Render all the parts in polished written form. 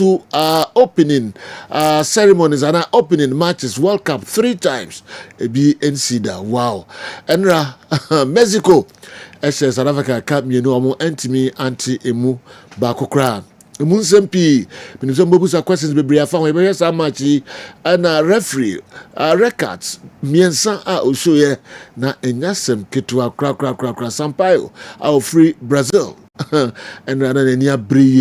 to opening ceremonies and opening matches World Cup 3 times. Be NCDA. Wow. Enra Mexico. South Africa Cup mienu omo entimi anti-emu bakokra. Munsempii, Minusombobusa questions be bria fan we be sa match and referee records miensa a oshoye na enyasem ketua kra sampaio a free Brazil. And rather than near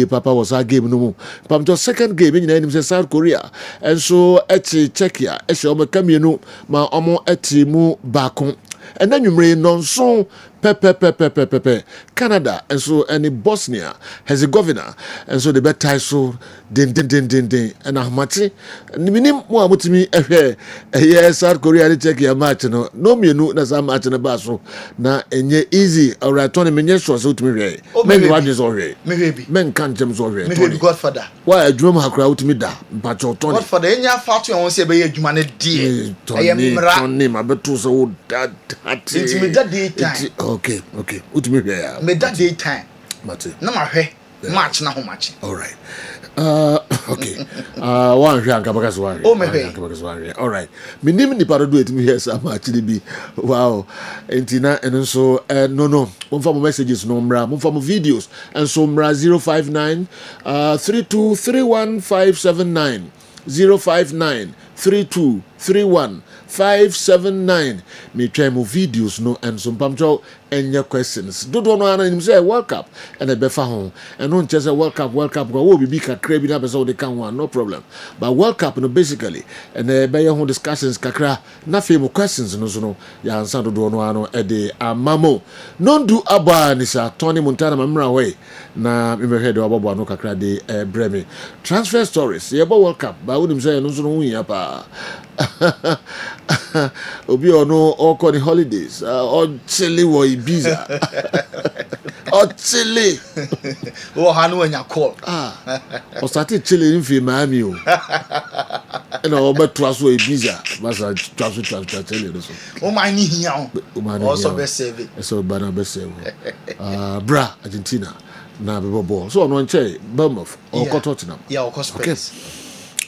Papa was our game no more. Pam to second game in the South Korea. And so Czechia, Eshoma Camino, ma omo etimu bakon. And then you may non so pepe Canada and so any Bosnia Herzegovina and so the better so din and Ahmati minim mo amutimi South Korea ni Czechia match no mienu na sa match na baso na enye easy alright Tony menye so utimi men what is already men can't james already Tony Godfather why adwuma hakra utimi da mpacho Tony Godfather enya fatu won se be adwuma na die Tony ma beto so that intimate daytime okay utimi here me that daytime mate na ma hwe match na ho match all right okay one hwe anka baka so one all right minim ni parado etimi here sa match ni bi wow entina and so no mumfa mo messages no mra mumfa mo videos and so mra 059 3231579 059 3231-579. Me try more videos no and some pamcho and your questions. Do no one say World Cup and a befa home and don't just a World Cup go be big a craving episode they can one no problem. But World Cup no basically and by your discussions kakra na fame questions no so no ya answer do no ano e de amamo. Non do aba ni sa Tony Montana mamra way na me head obobo no kakra de breme. Transfer stories. Yeah World Cup but we say no so no hu pa. Obi ono all the holidays or Chile or Ibiza or Chile oh hanu anya call or started Chile in Miami and about to us Ibiza masa travel Chile oh my ni here also best save so bana best save bra Argentina na be ball so no nche Bournemouth or Tottenham or Spurs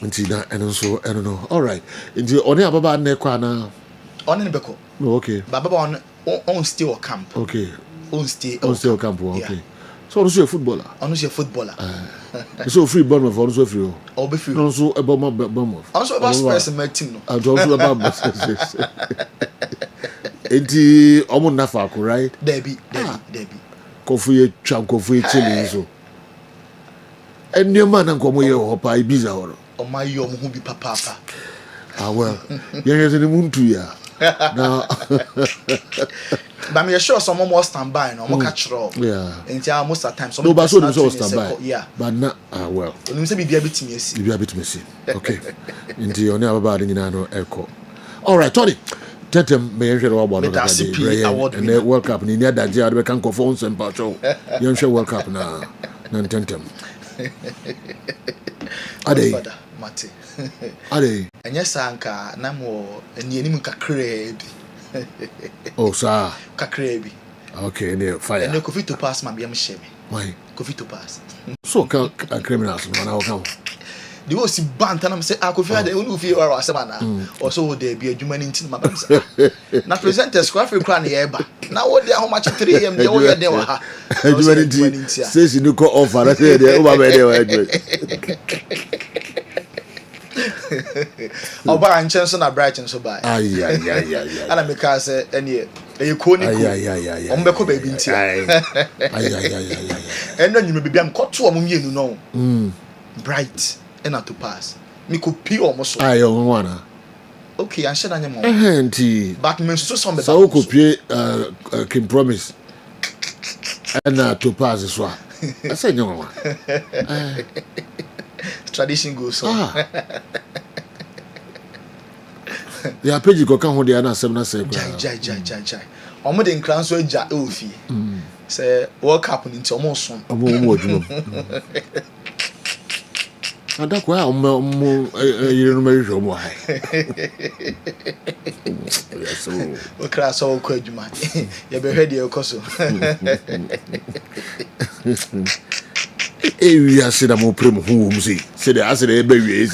Intina and so I don't know. All right. Into only ababa na kwa na on in beko. Okay. Baba on stay or camp. Okay. On stay or camp. Okay. So also a footballer. Also a footballer. So free Bournemouth also free. Or be free. Also about Bournemouth. Also about Spurs my team no. Also about Spurs. Enti omo na fa ko right? Debbie. Kofuye cham kofuye Chile so. And your man and come here or pa Ibiza or my yom who be papa. Well, you're in the moon to ya. Now, but me sure someone was stand by no more catch roll. Yeah. Until most of the time, no, but so stand by. Yeah. But not, well. You say be a bit messy. Be a bit messy. Okay. Into your never bad in no echo. All right, Tony. Tell them, may share about the and the World Cup. Ni near that, they can go phones and patrol. You share World Cup now. Nantentem. Ade. Mate. Ade. Anya sanka na mo enianim kakra bi. Oh sir. Kakra bi. Okay, near fire. And Kofi to pass ma biam sheme. Why? Kofi to pass. So criminals no na come. The was bant and I'm say Kofi had only few or asema also there be adwuma ni ntin ma ba. Na presenters kwa free kra na yeba. Na wo dey how much 3 am dey wo dey wa ha. Adwuma ni ntin. Says you go offer na say dey o ba be dey wa adwuma. Oba anchen so na brighton so by. Ay. Ana me ka say ene e ko ni ko. Ay. Om be ko ba bi ntia. Ay. Eno nyime bibia m koto om mienu no. Bright ena to pass. Me ko pi omo so. Ay o wana. Okay, an sheda nyemo. Enti. But me so some be. So ko pi Kim Promise. Ena to pass so. I say nyoma. Tradition goes on. Ya page go kan ho de na asem na say kwa. Jai. Omo de nkran so agya e ofie. Say World Cup ni nti omo so. Omo odwum. Ada kwa omo yire no mari omo hai. So o kra so ko adwuma. Ya be hwe de e koso. We are saying I'm prim who say the answer the baby is.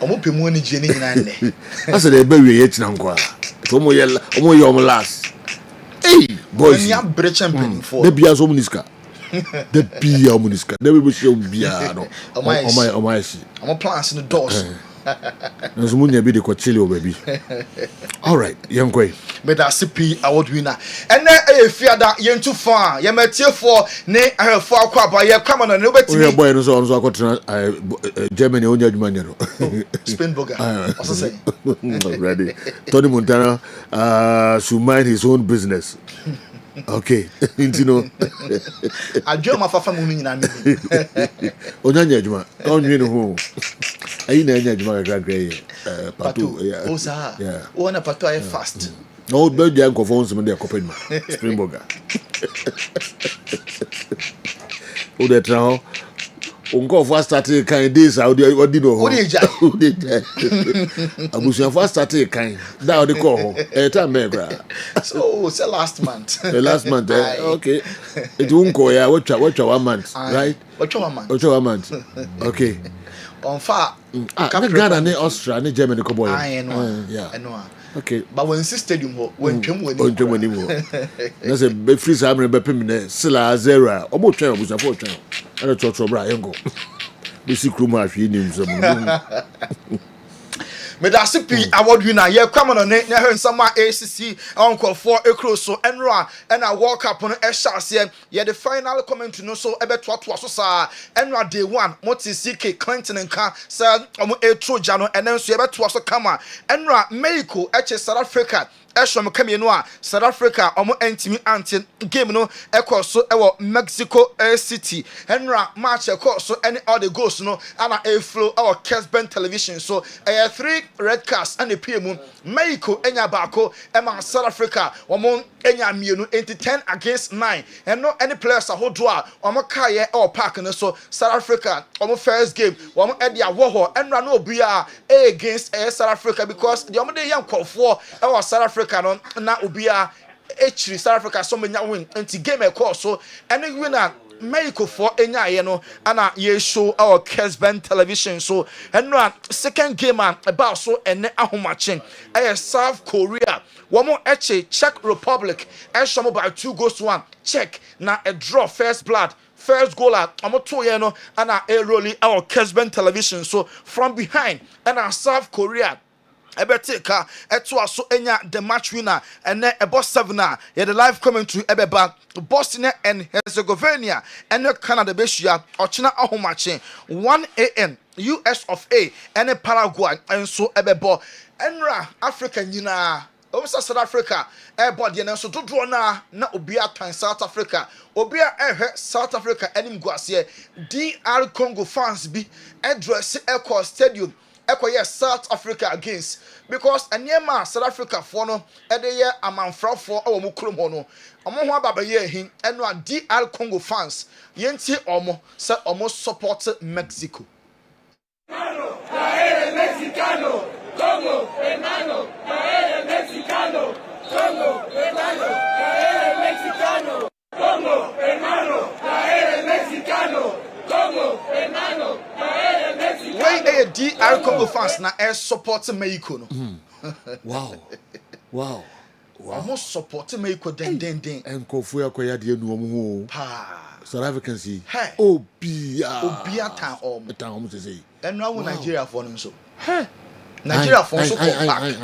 Omo pemu ni je ni nyina nne. I said the baby yet nankwa. Omo yom last. Hey, boys. When you break champion for. The bia so muniska. The bia muniska. The baby show bia no. Omo plants in the doors. No munya bi de ko chile o baby. All right, yankwe. But that CP award winner. And then a fear that yen too far. Ye metie for ne I for akwa ba ye come on no beti. We boy no so akotena Germany onya adwuma nyero. Spain burger. Also say. Ready. Tony Montana should mind his own business. Okay. You know. Adwo ma fafa mu nyina ni. Onya adwuma. Onwe no ho. Ayi na anya adwuma gagra Pato. Osa. Yeah. Ona pato ay fast. No, but they go for some their coping Spring burger. O de traho. Unko first started kind days out there what did no. Abusia first started kind. That the call. Time me bra. So, say last month. The last month. Okay. It won't go ya watch 1 month, right? Watch 1 month. Watch 1 month. Okay. On far. Ghana ne Austria ne Germany ko boy. Yeah. I know. Okay. But when system ho when twem wani mo. Na say be free sa amre be pem ne sila 0. Omo twen obusa fo twen. Ana chocho bra yengo. Be sikru ma hwe nim so mo. Me da CP award winner ye kwama no ne he nsama ACC onko for ekro so enra na World Cup no e hyase ye the final comment no so e betoato so sa enra day 1 moti CK Clinton nka sa omo e troja no enen so ye betoa so kama enra Mexico eche South Africa Eshom Kamienu a South Africa omo entimi ante game no ekoso ewo Mexico City Henra match ekoso any all the goals no ana e flow our Kessben television so 3 red cards and the PM Mexico enya baako ema South Africa omo enya mienu 10 against 9 and no any players ahodo a omo kaye e park no so South Africa omo first game omo e dia wo Henra no obia against South Africa because the omo dey yan kwofo e South Africa no na obia echiri South Africa so menya win anti game e call so any winner Mexico for enya ye no ana ye show our Kessben television so and second game about so ene ahomachen South Korea womo eche Czech Republic e show by 2-1 check na a draw first goal at omoto no ana e rolling our Kessben television so from behind and South Korea Ebeteka eto so enya the match winner and boss 7 the live commentary ebeba Bosnia and Herzegovina and Canada beshia ochina ahomache 1 AM US of A and Paraguay and so ebebo enra Africa nyina Obisa South Africa body na so dodo na obia tan South Africa obia South Africa enim guase DR Congo fans bi address Echo Stadium Yes, South Africa against because anyema South Africa for no edeye amanfra for omo krom ho no omo ho ababa ye hin eno DR Congo fans yenti omo say omo support Mexico. Mexicano, Congo, hermano, Mexicano, Congo, hermano, Mexicano, Congo, hermano, Mexicano, Congo, hermano, Why DR Congo fans na support Mexico no? Wow. Almost support Mexico den. And kofu akoya de nu omo Pa. South African see. Obia tan omo to say. And now Nigeria for no so. Nigeria for so back.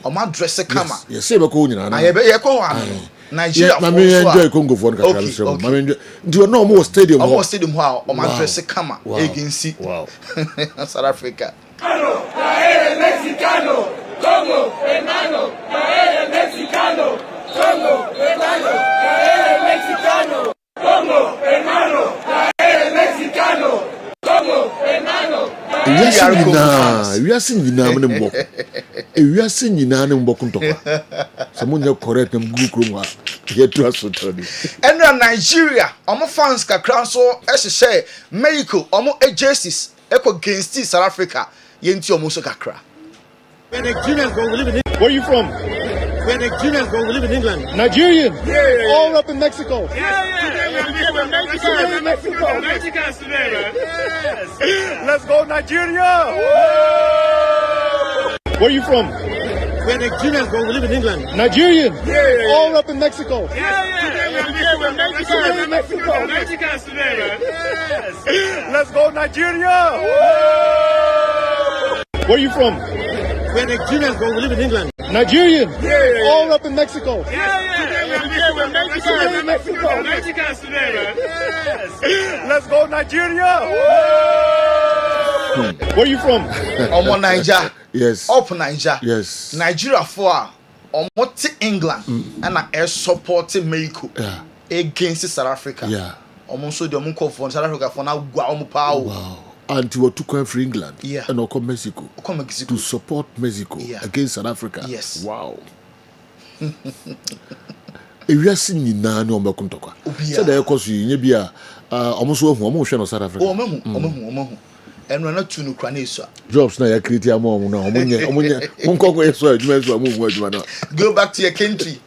Omo dress kama. Yes, say be ko nyina na. Ye ko ho Nigeria for so. Enjoy Congo for kakra so. Mama enjoy. Nti no more stadium. Almost stadium ho omo dress kama against South Africa. Mexicano, Congo, hermano, Mexicano, Congo, hermano, Mexicano, Congo, hermano, Mexicano, Congo, hermano. We are singing now in Mbok. We are singing now in Mbok Ntokwa. Someone you correct them group room. Get to us and Nigeria, omo fans kakra so say Mexico, omo jerseys against South Africa. Yenti omo so kakra. Where are you from? We're Nigerians, but we live in England. Nigerian? Yeah. All up in Mexico. Today we're in Mexico. Mexico. Mexicans today, man. Yes. Let's go, Nigeria. Where are you from? We're Nigerians, but we live in England. Nigerian? Yeah. All up in Mexico. Today we're in Mexico. Mexicans today, man. Yes. Let's go, Nigeria. Where are you from? We're Nigerians, but we live in England. Nigerian? Yeah. All up in Mexico. Today we're in Mexico. Mexicans today, man. Yes. Let's go, Nigeria. Where are you from? Omo Niger. Yes. Up Niger. Yes. Nigeria for Omo to England and I support Mexico against South Africa. Yeah. Omo so the omo call for South Africa for now gwa omo power. Wow. And you were to come from England and also Mexico. Mexico to support Mexico against South Africa. Yes. Wow. Ewiase nyina ne omekontokwa. So there cause you bia almost omo hwe no South Africa. Omo. Enro na tunu kra na eso. Jobs na ya create am omo na omonye monkoko eso adwuma eso amu adwuma na. Go back to your country.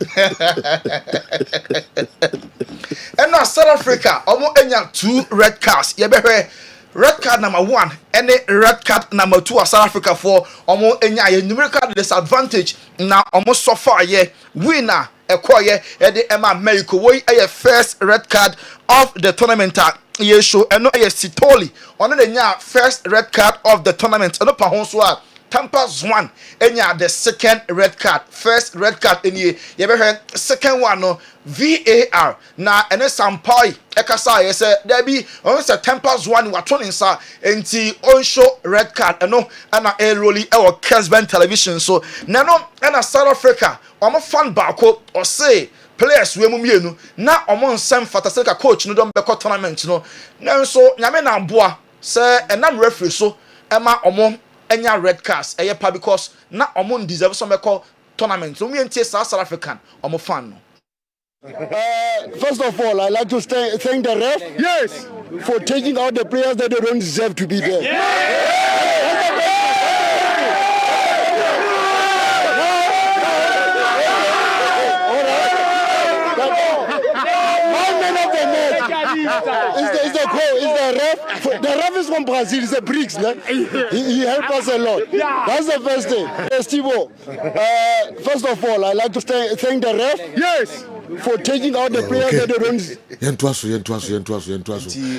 And now South Africa omo enya 2 red cards. Ye behwe red card number 1 and red card number 2 South Africa for omo enya ye numerical disadvantage na omo so far ye winner ekoye e de Emma America wey e first red card of the tournament ye show eno e Sitoli ono de nya first red card of the tournament eno pa ho so a Tampa Zwan enya the second red card first red card eni ye be second one no VAR na ene Sampai ekasa ye say there be on say Tampa Zwan wato nsa enti on show red card eno ana e roli e wo Kessben television so na no ena South Africa omo fan baako o say players we mumienu na omo nsem fataseka coach no don be tournament no nanso nyame na boa say enam referee so ema omo enya red cards eye pa because na omo deserve some call tournament so we entie South African omo fan no. First of all, I'd like to thank the ref for taking out the players that they don't deserve to be there. Is the ref? The ref is from Brazil. He's a bricks. He helped us a lot. That's the first thing. Stivo, first of all, I'd like to thank the ref for taking out the players that they don't. Yentuasu.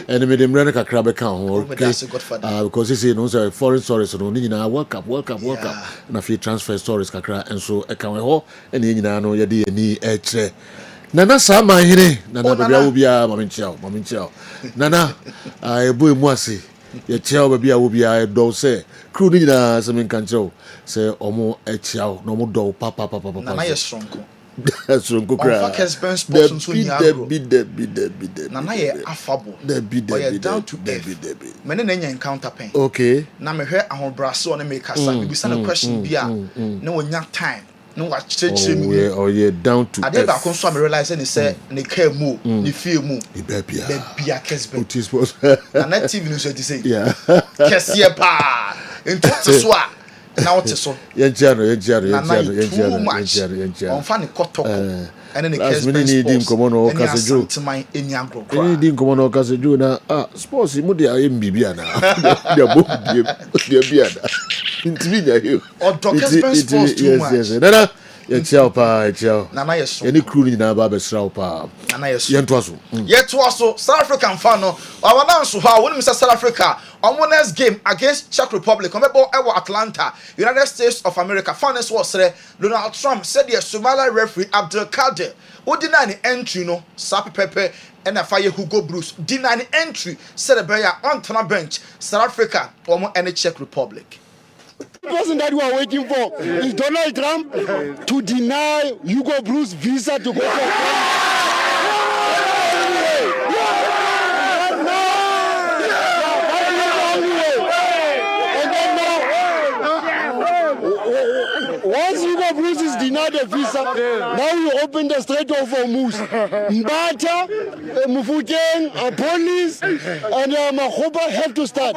And me dem rene kakra be kan ho. Because he say no say foreign stories no ni nyina World Cup. Na fi transfer stories kakra enso e kan ho and ni nyina no ye de ani e kire. Nana sama hire nana bebia wo bia mamenchiao nana ebo emu ase ye chiao bebia wo bia do se crew ni na se men kancheo se omo e chiao no mo do papa nana ye stronko stronko kra on Kessben sports nso ni agro be nana ye affable be down to earth mene na nya encounter pen okay na me hwe ahobraso na me kasa bibisa na question bia na wonya time no wa chechire me down to ade ba kon so am realize ni say ne ka mu ni fie mu bia Kessben na TV no so ti say kese pa into so a na what so yenchiano on fa ne kotoko ene ne Kessben ni dim komo no kaseju eni agrokra ni dim komo no kaseju na sports mu de ayem bibia na de bo bia na intinya yo Kessben sports too much yes nana yetiao nana yeso any crew ni na ba be sraw pa nana yeso yentoaso South African fan no awana nso ha woni South Africa on next game against Czech Republic on ewo Atlanta United States of America fans was Donald Trump said the Somali referee Abdul Kadir who denied the entry no Sap Pepe and a fire Hugo Bruce denied the entry said the player on the bench South Africa or any Czech Republic. The person that we are waiting for is Donald Trump to deny Hugo Bruce visa to go to once Hugo Bruce is denied a visa, now you open the Strait of Hormuz. Mbata, Mufuteng, police, and Mahoba have to start.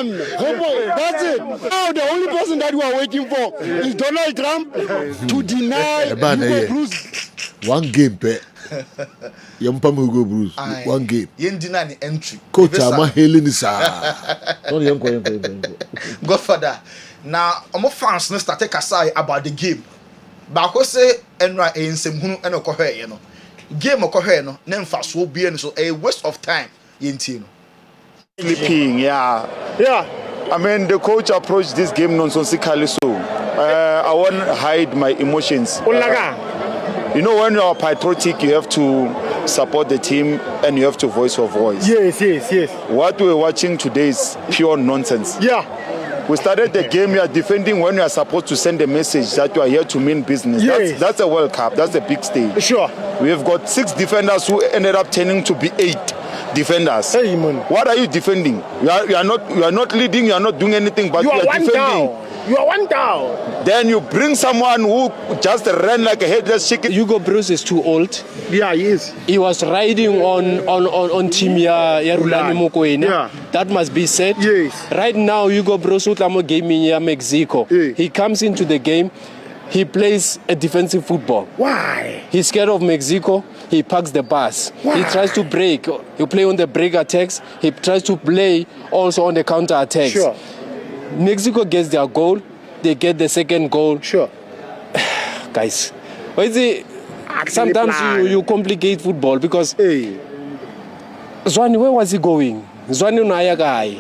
done. That's it. Now the only person that we are waiting for is Donald Trump to deny Hugo Bruce. One game, pe. Yampam Hugo Bruce. One game. Yen deny the entry. Coach, I'm a hailing this. Godfather. Now, I'm fans no start take aside about the game. But I say Enra in some who and occur, you know. Game occur, no, then fast will be so a waste of time. Yentino. Sleeping, yeah. I mean, the coach approached this game nonsensically, so I won't hide my emotions. You know, when you are patriotic, you have to support the team and you have to voice your voice. Yes. What we're watching today is pure nonsense. Yeah. We started the game, you are defending when you are supposed to send a message that you are here to mean business. Yes. That's a World Cup, that's a big stage. Sure. We have got 6 defenders who ended up turning to be 8 defenders. Hey, man. What are you defending? You are not leading, you are not doing anything, but you are one defending. Down. You are one down. Then you bring someone who just ran like a headless chicken. Hugo Bruce is too old. Yeah, he is. He was riding on team Yarulani Mokoena. Yeah. That must be said. Yes. Right now, Hugo Bruce utlamo game in Mexico. Yeah. He comes into the game. He plays a defensive football. Why? He's scared of Mexico. He parks the bus. Why? He tries to break. He play on the break attacks. He tries to play also on the counter attacks. Sure. Mexico gets their goal. They get the second goal. Sure. Guys, sometimes you complicate football because Zwani, where was he going? Zwani Naya guy.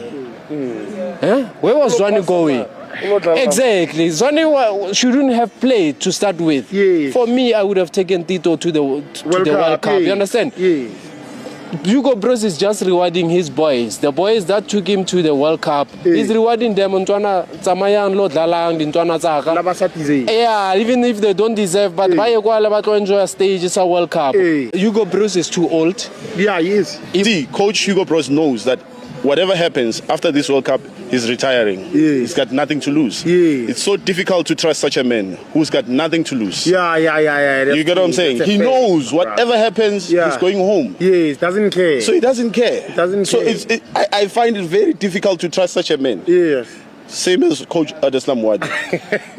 Where was Zwani going? Exactly. Zwani shouldn't have played to start with. Yes. For me, I would have taken Tito to the World Cup. You understand? Yeah. Hugo Bruce is just rewarding his boys. The boys that took him to the World Cup. He's rewarding them. Yeah, even if they don't deserve, but to enjoy a stage, it's a World Cup. Hugo Bruce is too old. Yeah, he is. Coach Hugo Bruce knows that whatever happens after this World Cup, he's retiring. He's got nothing to lose. It's so difficult to trust such a man who's got nothing to lose. Yeah. You get what I'm saying? He knows whatever happens, he's going home. Yes, doesn't care. So he doesn't care. So I find it very difficult to trust such a man. Yes. Same as Coach Adeslam Wadi.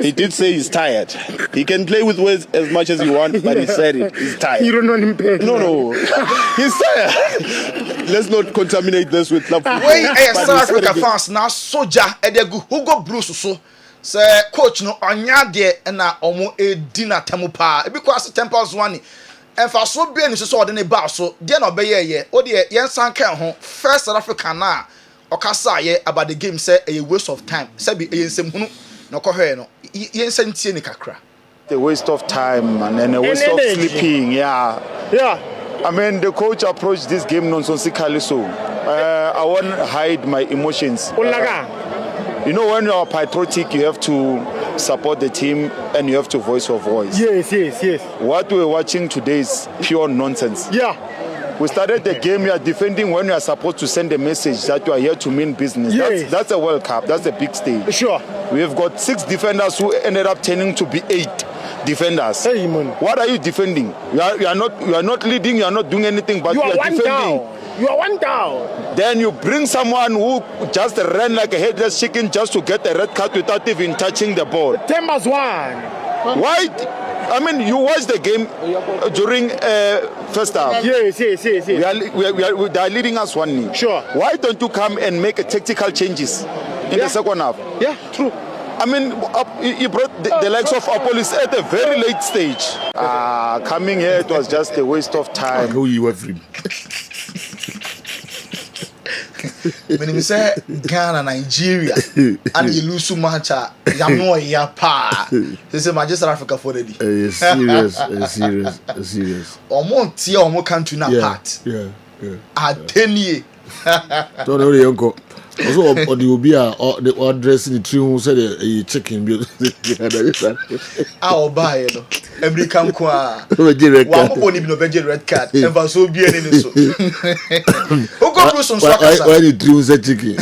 He did say he's tired. He can play with words as much as you want, but he said it. He's tired. You don't want him playing. No. He's tired. Let's not contaminate this with love. Wey South Africa fans na soldier edegu Hugo Bruce so coach no onya de na omo edi na temu pa e bi kwa se tempers one emfa so be ni so de ne ba so de na obeye ye o de yen san kan ho first South Africa na okasa ye about the game say a waste of time say be yensem hunu no ko hwe no yensan tie ni kakra. A waste of time and a waste of sleeping, yeah. I mean, the coach approached this game nonsensically, so I won't hide my emotions. You know, when you are patriotic, you have to support the team and you have to voice your voice. Yes. What we're watching today is pure nonsense. Yeah. We started the game, you are defending when you are supposed to send a message that you are here to mean business. Yes. That's a World Cup, that's a big stage. Sure. We have got 6 defenders who ended up turning to be 8 defenders. Hey, man. What are you defending? You are not leading, you are not doing anything, but you are one defending. Down. You are one down. Then you bring someone who just ran like a headless chicken just to get a red card without even touching the ball. Timbers one. Why? I mean, you watched the game during first half. Yes. They are leading us 1-0. Sure. Why don't you come and make tactical changes in the second half? Yeah, true. I mean, he brought the likes of Apollos at a very late stage. Coming here, it was just a waste of time. When you say Ghana, Nigeria, and you lose so much, you know ya pa. This is South Africa for the day. Serious. Omo tia omo country na part. Yeah. Atenie. Don't know the uncle. Also, or the Ubia or the dressing the tree who said a chicken. I'll buy it. Every come qua. One only no veggie red card. And for so be any so. Who go through some soccer? Why the tree was a chicken?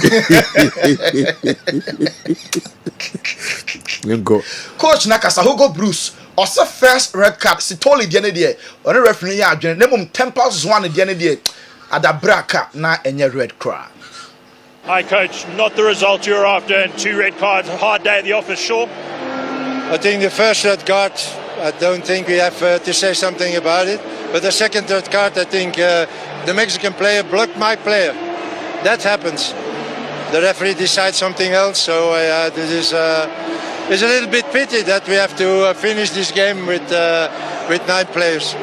Coach Nakasa, Hugo Bruce, also first red card. Sitoli the end day. On a referee, I name tempers one at the end day. At the braka na enye red card. Hi, Coach. Not the result you were after, and 2 red cards. Hard day at the office, sure. I think the first red card, I don't think we have to say something about it. But the second red card, I think the Mexican player blocked my player. That happens. The referee decides something else. So this is it's a little bit pity that we have to finish this game with 9 players.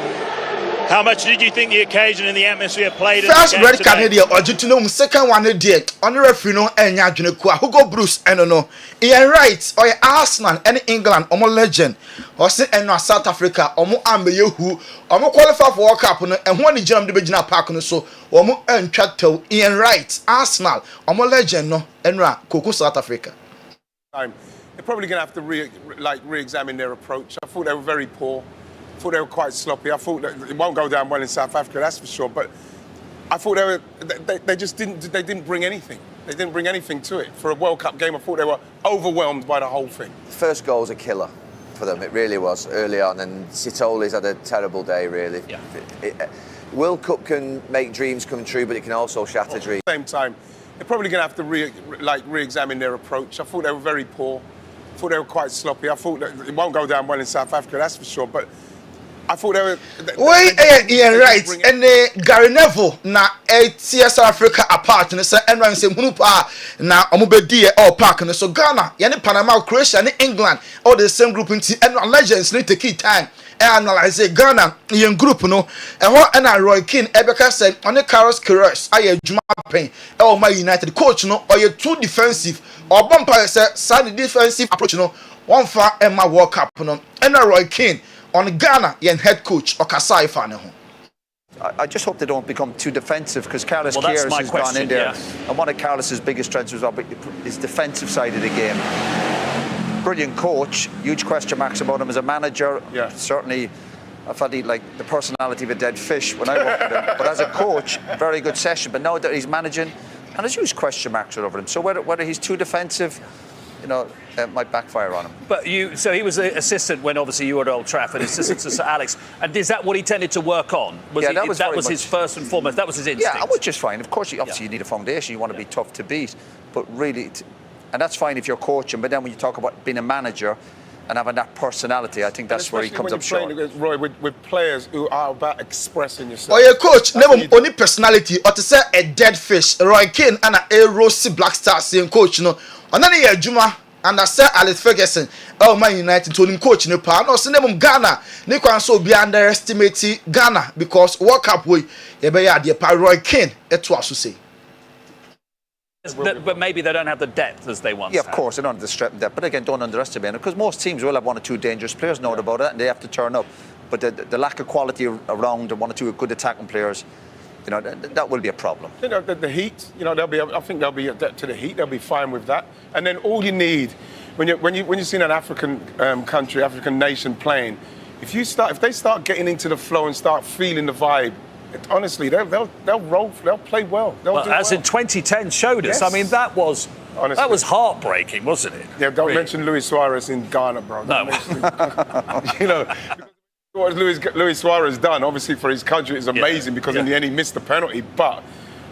How much did you think the occasion and the atmosphere played in First the game red card today? there, Argentina. Second one there, on the referee no enya adwenekua. Hugo Bruce no. Ian Wright or Arsenal and England omo legend. Or say no South Africa omo ameye hu. Omo qualify for World Cup no and when the jam de begina park no so omo entwato Ian Wright Arsenal omo legend no enra Koko South Africa. They're probably going to have to re-examine their approach. I thought they were very poor. I thought they were quite sloppy. I thought that it won't go down well in South Africa, that's for sure. But I thought they just didn't bring anything. They didn't bring anything to it. For a World Cup game, I thought they were overwhelmed by the whole thing. The first goal was a killer for them. It really was early on, and Sitoli's had a terrible day, really. Yeah. World Cup can make dreams come true, but it can also shatter dreams. At the same time, they're probably going to have to re-examine their approach. I thought they were very poor. I thought they were quite sloppy. I thought that it won't go down well in South Africa, that's for sure. But I thought they were. Ian Wright and Gary Neville na South Africa apart and say and say pa na omobedi all park and so Ghana yani Panama, Croatia and England all the same group into and legends need to keep time and analyze Ghana in group no and what and Roy Keane Ebeka said on the Carlos Queiroz aye Juma Pain oh my United coach no or you too defensive or bumper say side defensive approach no one far Emma World Cup no and Roy Keane on Ghana yen head coach or Kasai fan. I just hope they don't become too defensive because Carlos Queiroz has gone in there. And one of Carlos's biggest strengths was his defensive side of the game. Brilliant coach, huge question marks about him as a manager. Yeah. Certainly, I felt he like the personality of a dead fish when I worked with him. But as a coach, very good session. But now that he's managing, and there's huge question marks over him. So whether he's too defensive, you know, it might backfire on him. But so he was the assistant when obviously you were at Old Trafford, assistant to Sir Alex. And is that what he tended to work on? That was his first and foremost. That was his instinct. Yeah, which is fine. Of course, obviously you need a foundation. You want to be tough to beat, but really, and that's fine if you're coaching. But then when you talk about being a manager and having that personality, I think that's where he comes up short. Against Roy with players who are about expressing yourself. Oh, your coach never only personality or to say a dead fish. Roy Keane and a rosy Black Star saying coach no. And then he Juma. And I said Alex Ferguson, oh Man United told him coach no pa no send them Ghana. They can so be underestimate Ghana because World Cup way e be ya de pa Roy Keane eto aso say. But maybe they don't have the depth as they once had. Yeah, of course, they don't have the strength depth. But again, don't underestimate it because most teams will have 1 or 2 dangerous players, know about it, and they have to turn up. But the lack of quality around and 1 or 2 good attacking players, you know, that will be a problem. You know, the heat, you know, I think they'll be adept to the heat. They'll be fine with that. And then all you need, when you've seen an African country, African nation playing, if they start getting into the flow and start feeling the vibe, honestly, they'll roll, they'll play well. As in 2010 showed us. Yes. I mean, that was heartbreaking, wasn't it? Yeah, don't mention Luis Suarez in Ghana, bro. No. You know. What Luis Suarez done, obviously for his country, is amazing because in the end he missed the penalty. But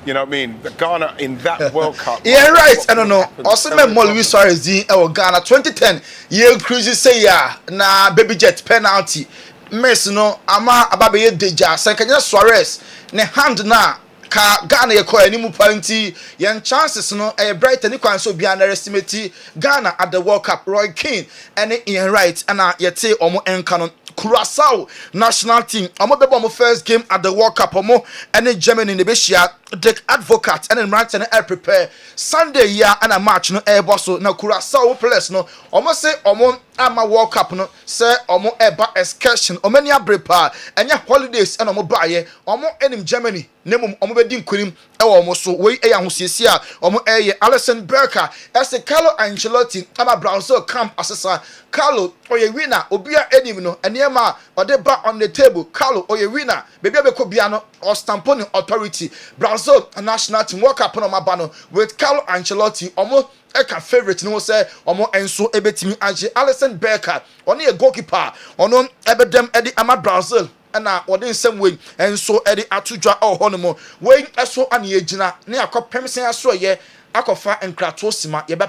you know what I mean, the Ghana in that World Cup. Yeah, right. I don't know. Also, remember Luis Suarez in Ghana 2010. Yeah, cruise say na baby jet penalty. Miss no ama ababe deja. Senkanya Suarez ne hand na ka Ghana ye call any mu panti. Yen chances no bright and kwan so be underestimate Ghana at the World Cup. Roy Keane and Ian Wright and yete omo enkanon. Curaçao national team. Omo bebo omo first game at the World Cup omo and Germany in the Beshia. Dick Advocate and Martin and prepare Sunday year and a match no air bosso na Curaçao players no omo say omo ama World Cup no say omo eba excursion omo ni abrepa enya holidays and omo baye omo enim Germany nemum omo be din kunim e omo so we e ahosiesie a omo eye Alisson Becker as Carlo Ancelotti ama Brazil camp assessor Carlo oye winner obia enim no eniema ode ba on the table Carlo oye winner baby abeko bia no or stamponi authority Brazil national team World Cup on mabano with Carlo Ancelotti omo eka favorite no say omo enso ebetimi age Alisson Becker oni a goalkeeper ono ebedem edi ama Brazil na wodin same way enso edi atudwa ho no mo we eso ane agina ne akopem sen aso ye akofa enkrato sima yebe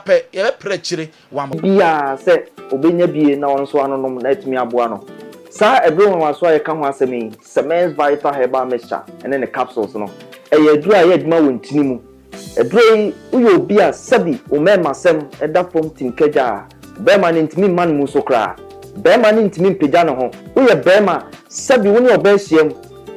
prechire wa mo bia se obenya bie na won so anonom na etimi aboa no sa ebro wa so ayeka ho asemi Cement Vital Herbal Mixture ene ne capsules no eye adura ye aduma wontini mu edure uyo obi a sabi o mema sem eda fom tinkaja be ma ntimi man mu so kra be ma ntimi mpega no ho uye be ma sabi woni obehiem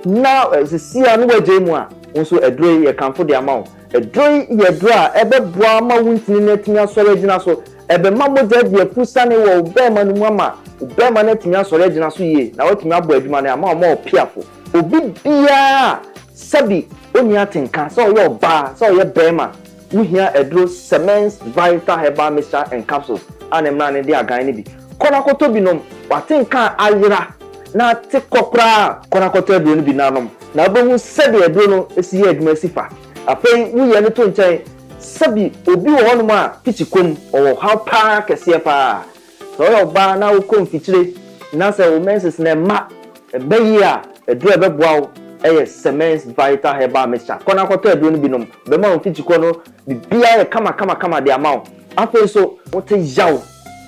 na sisia no waje mu a wonso edure ye kanfo de amawo edure ye dura ebe boa ma wontini na etimi asore gina so ebe mamoja de pusane wo be ma no mu ama be ma na etimi asore gina so ye na wotimi abo adwuma na ama o piafo obi bia sabi oni atenka so yo ba so ye be ma uhia eduro Cement Vital Herbal Mixture and Capsules anemna ne de agan ne bi kona koto binom watenka ayira na te kokra kona koto bi no bi nanom na obehu sabi eduro no esi ye adwuma sifa afei wuye ne to nchen sabi obi wo hono ma pichikom o how pa kese pa so yo ba na wo konfitire na se wo menses na ma beyi a eduro ebeboa eye Cement Vital Herbal Mixture kona koto eduro no binom be ma onfitiko no bibia ye kama de amount afei so wote yaw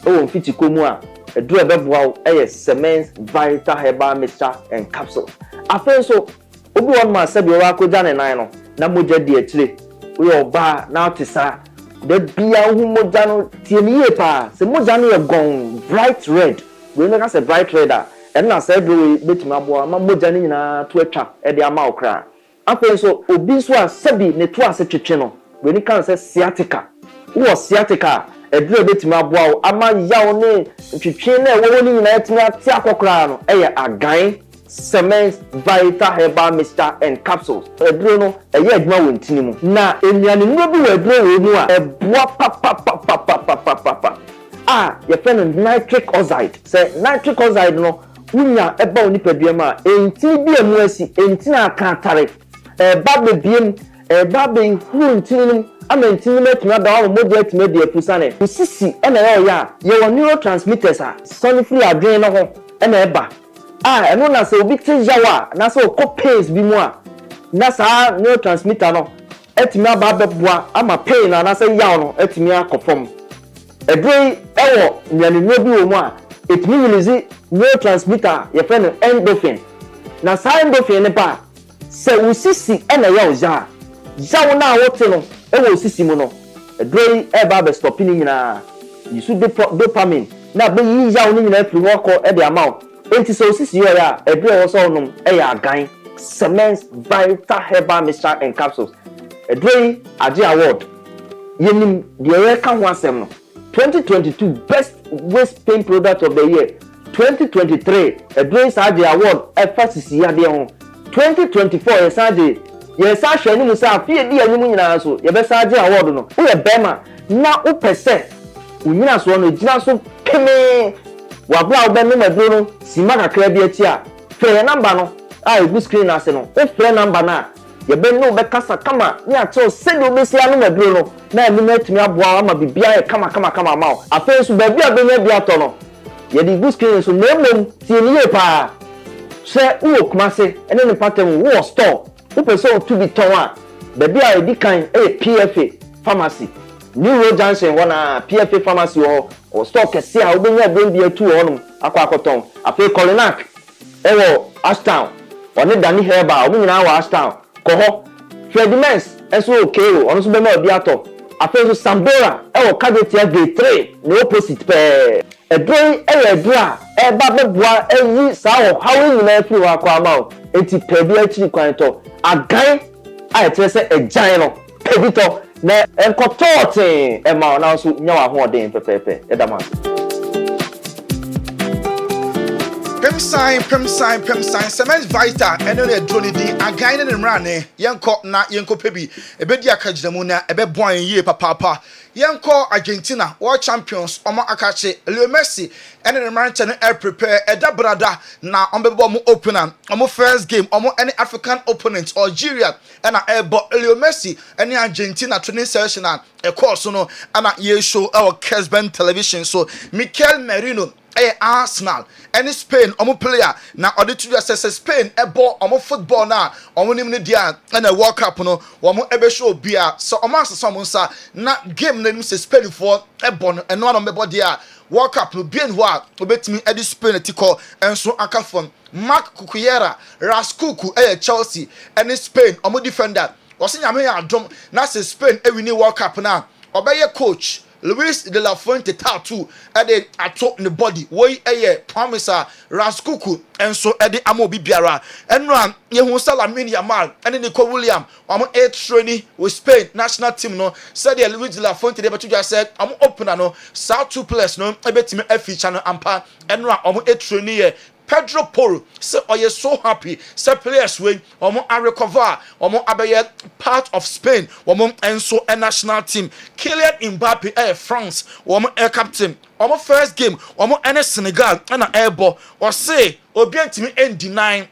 o onfitiko mu a eduro ebeboa eye Cement Vital Herbal Mixture and Capsules afei so obi won ma sabi wa koja ne nan no na moja di etire we oba na otisa de bia hu moja no tieniye pa se moja no ye gon bright red we no ka se bright red a en na se do betima abo ma moja ni nyina to atwa e de ama okra afei so obi so a sabi ne to ase twetwe no we ni kan se sciatica wo sciatica e do betima abo ama yawo ne twetwe na e wo ni nyina etimi ati akokra no e ye agan Cement Vital Herbal Mixture and Capsules. Eduro no eye adwuma wontini mu. Na enuane no bi wo eduro wo mu a eboa pa. Ye fen nitric oxide. Say nitric oxide no unya eba oni padua ma enti bi emu asi enti na akantare. Ba bebiem ba be hu ntini no amantini metuma da wo modie atuma de afusane. Usisi na ye wo neurotransmitters a sonifree adwen no ho na eba eno na se obi te jawa na se okọ pace bi mu a na sa neurotransmitter no etimi aba beboa ama pain na se yaw no etimi akofom edrei ewo nyane no bi wo mu a etimi release neurotransmitter ye fe no endorphin na sa endorphin ne pa se usisi na yaw jaw na wote no ewo usisi mu no edrei eba be stop ni nyina yisu dopamine na be yi yaw ni nyina firi ho ko e de amount enti so sisi yo ya edure wo so nom ya agan Cement Vital Herbal Mixture and Capsules edure age award yenim de ye ka ho asem no 2022 best waist pain product of the year 2023 edure age award efasisi ya de ho 2024 ye sa hwe ni musa afie di anyim nyina so ye be sa age award no wo ye bema na wo pese unyina so no gina so keme wabla obenu medro no sima kakra bi achi a fe number no a egu screen ase no o fe number na ye be no be kasa kama ni acho sedi obesi anu medro no na emi na atumi aboa ama bibia ye kama ma o afa so ba bia benya bia to no ye di egu screen so na mom tie ni ye pa se wo kumase ene ne pattern wo store wo person to be ton a ba bia e di kan PFA pharmacy New Road Junction wana PFA pharmacy o stock kese a obenya brand atu honum akwakoton afi Colinac ewo Ashtown oni Dani Herba obi nyina wa Ashtown ko ho Fredimens eso okeo ono so be ma obi ato afi so Sambora ewo Cadetia Gate 3 no opposite pe edron edra ba beboa eyi sa ho hawo nyina afi wa kwa ma enti pe bi achi kwan to agan a etrese ejan no pebito na enkotote ema na so nyawa ho den pepepe edama Pemsign Cement Vital eno le drone di agan ne mrane yenko pebi ebedi akagiramu na ebeboan yie papa yenko Argentina World Champions omo akache Leo Messi ene ne mrane ne prepare edabrada na ombebo mu opener omo first game omo any African opponent Algeria ena ebo Leo Messi ene Argentina training session na course no ana ye show our Kessben television so Mikel Merino Arsenal any Spain player na odi to just Spain ebo football na nim ne dia na World Cup no ebe show bia so asesa nsa na game na nim se Spain for ebo no eno no mebo dia World Cup no bien ho a obetimi edi Spain tiko enso aka from Mark Cucurella Raskuku Chelsea any Spain defender wose nyame ya adom na se Spain wini World Cup na obeye coach Luis de la Fuente tattoo ede ato ne body wey promise Raskuku enso ede amobi biara enra ye hu Lamine Yamal ene Nico William training with Spain national team no said Luis de la Fuente de betu just said opener no sa 2 players no ebetimi feature no ampa enra training Pedro Porro say oye so happy say players wey recover abeye part of Spain enso national team Kylian Mbappe France captain first game Senegal and airbo or say obi antimi deny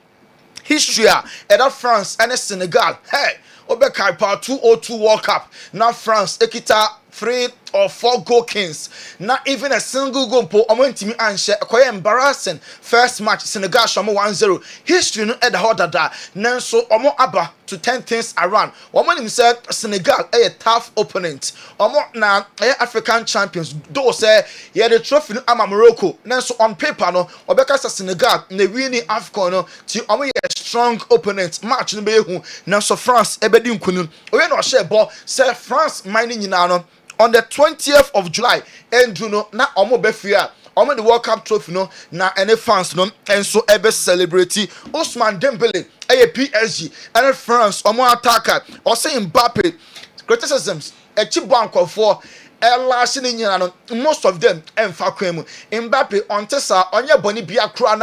history at France and Senegal hey obekai part 202 World Cup now France ekita 3 or 4 goal kings. Not even a single goal po omontimi anshe quite embarrassing first match Senegal shomo 1-0 history no e da hodada nanso omo aba to 10 things around woman himself Senegal a tough opponent na African champions do say yeah the trophy no ama Morocco nanso on paper no obeka sa Senegal na winning AFCON no ti omo ye strong opponent match no be hu nanso France ebedi nkunu oye no share ball say France mining nyina no on the 20th of July, Endruno na omo befia omo the World Cup trophy no na any fans no enso ebe celebrity Ousmane Dembele PSG and France omo attacker or say Mbappe criticisms chibanko for last no most of them emfa kwemu Mbappe ontesa onye boni bia kra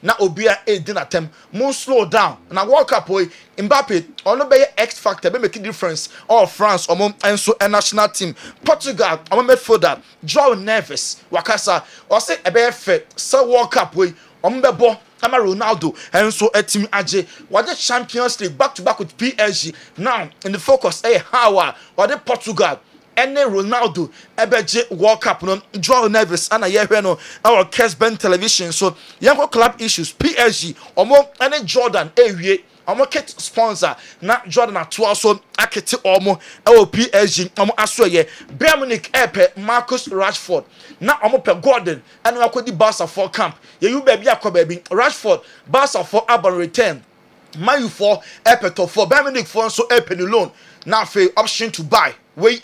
na obia edinatem mo slow down na World Cup boy Mbappe ono be X factor be make difference all France omo enso national team Portugal omo midfielder João Neves wakasa o say ebe fe so World Cup boy omo bebo ama Ronaldo enso team age what the Champions League back to back with PSG now in the focus how what the Portugal ene Ronaldo ebeje World Cup no João Neves ana yehwe no our Kessben television so yanko club issues PSG omo ene Jordan ewie omo kit sponsor na Jordan atoa so akete omo PSG omo asoye Bayern Munich Marcus Rashford na omo pe Gordon ene akodi Barca for camp ye you baby akobabi Rashford Barca for urban return Man for top for Bayern Munich for so the loan now for option to buy we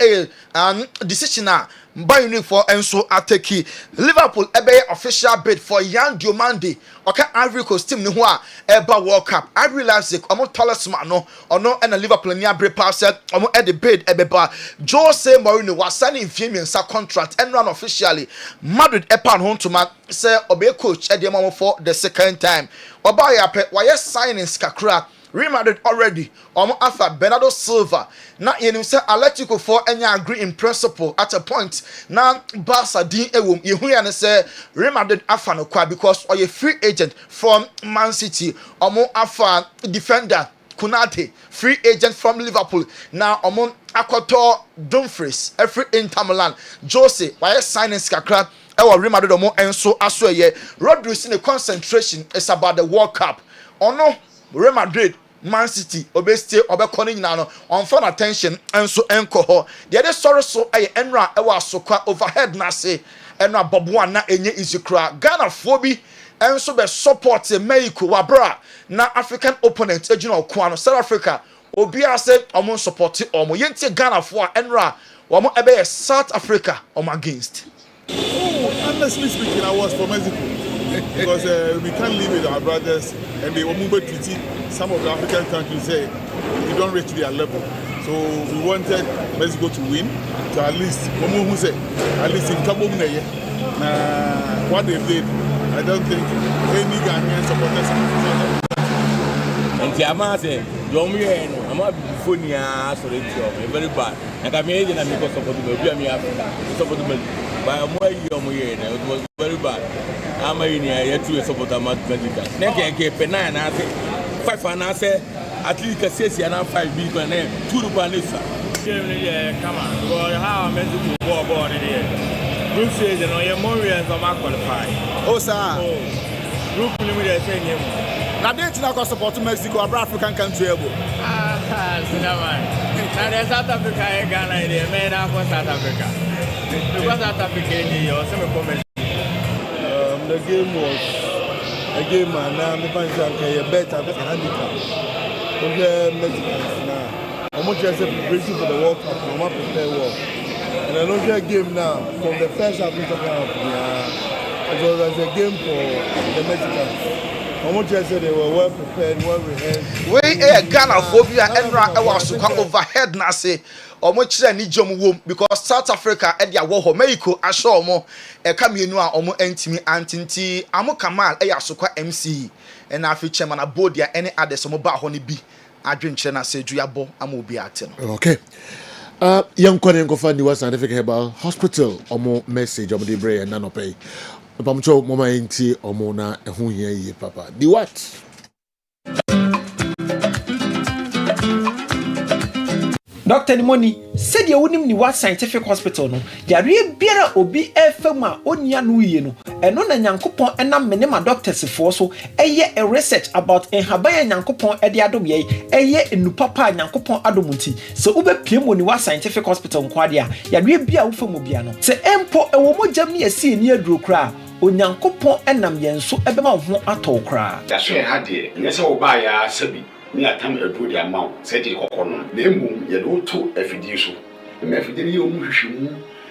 decision buy unique for enso ateki Liverpool official bid for Yan Diomande okay Ivory Coast team ni ho a eba World Cup Ivory Leipzig talisman no ono and Liverpool ni abre pass the bid ebeba Jose Mourinho was signing Fiemiensa contract and run officially Madrid epan home to man say obe coach for the second time oba ya pe why signing kakra Real Madrid already after Bernardo Silva na yenim say Atletico for any agree in principle at a point na Barca din ewom yehu ya ne say Real Madrid afa no kwa because or a free agent from Man City afa defender Kunate free agent from Liverpool now akoto Dumfries every Inter Milan Jose why signing kakra Real Madrid enso asoye Rodri's in the concentration is about the World Cup Real Madrid, Man City, obeste obekoni nyina no on fan attention enso enko the other sorry so enra sokwa overhead na say enra bobo na enye izikra Ghana fobi enso be support Mexico wabra na African opponent ejuna okwa no South Africa obi ase omo support omo yenti Ghana for enra omo ebe South Africa against. Honestly speaking, I was for Mexico. Because we can't live with our brothers and the Omumbe Treaty. Some of the African countries say we don't reach their level. So we wanted Mexico to win, to at least in Cabo Verde. What they did, I don't think any Ghanaian supporters. And Tiamase, I'm not Funia, so it's very bad. And I made it and because of the by a more it was very bad. I'm yet to support a medical. Never get penine, I say 5 and I say at least a 6 and 5 big name, 2 Panisa. Come on, how Mexico war born here. Group stage, you're more than qualified. Oh, sir. Group limited saying Now, they didn't go support Mexico, a African country. Now, there's South Africa, Ghana, they made up for South Africa. Because South Africa, the game was a game, and now I'm better than handicap. Okay, Mexicans now. I'm not just preparation for the World Cup, I'm not prepared well. And I know that game now, from the first half, it was a game for the Mexicans. I'm not just saying they were well prepared, well rehearsed. We Ghana phobia and was overhead na say omo kire ni jom wom because South Africa e dia wo ho Mexico asho omo e ka mienu a omo antimi antinti amo Kamal e yasokwa MC and afi chairman abodia any others omo ba ho ne bi adwenkyere na say duabo amo obi ate no. Okay. Young Korean Kofani was scientific herbal hospital omo message omo de bray and nanopay. Pamcho mama enti omo na ehun ye papa. The what? Dr. Nimoni said you wouldn't ni what scientific hospital no. Yare biara obi efema onia no ye no. Eno na Nyankopon enam menema doctors for so eye a research about enhaban Nyankopon e de adom ye eye enupapa Nyankopon adomunti. So ube piem woni what scientific hospital nkwade a yare bia wo fam bia no. Se empo ewo mojam ne esi ni aduro kra Onyankopon enam yenso ebema ho atɔ kra. Ya so ha de nyese wo ba ya sabi ni atam edu de amaw se de kokono na emum ye do to afidi so me afidi ni omu hwehwemu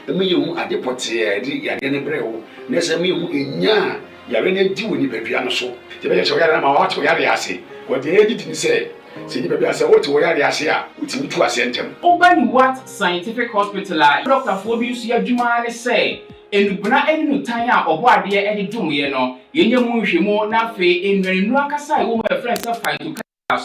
me ye hu adepote e de ya de ne brewo na se me hu enya ya re ne di woni badua no so te be ye so ya na ma wa to ya de ase wo de e di ni se ni badua se wo to ya de ase a utimi tu ase ntem Obani what scientific hospital Dr. Fobi su ya dwuma ne say enubna eni no tan a obo ade e de dwumye no yenye mu hwemu na fe enwenu akasa e wo ma friends fight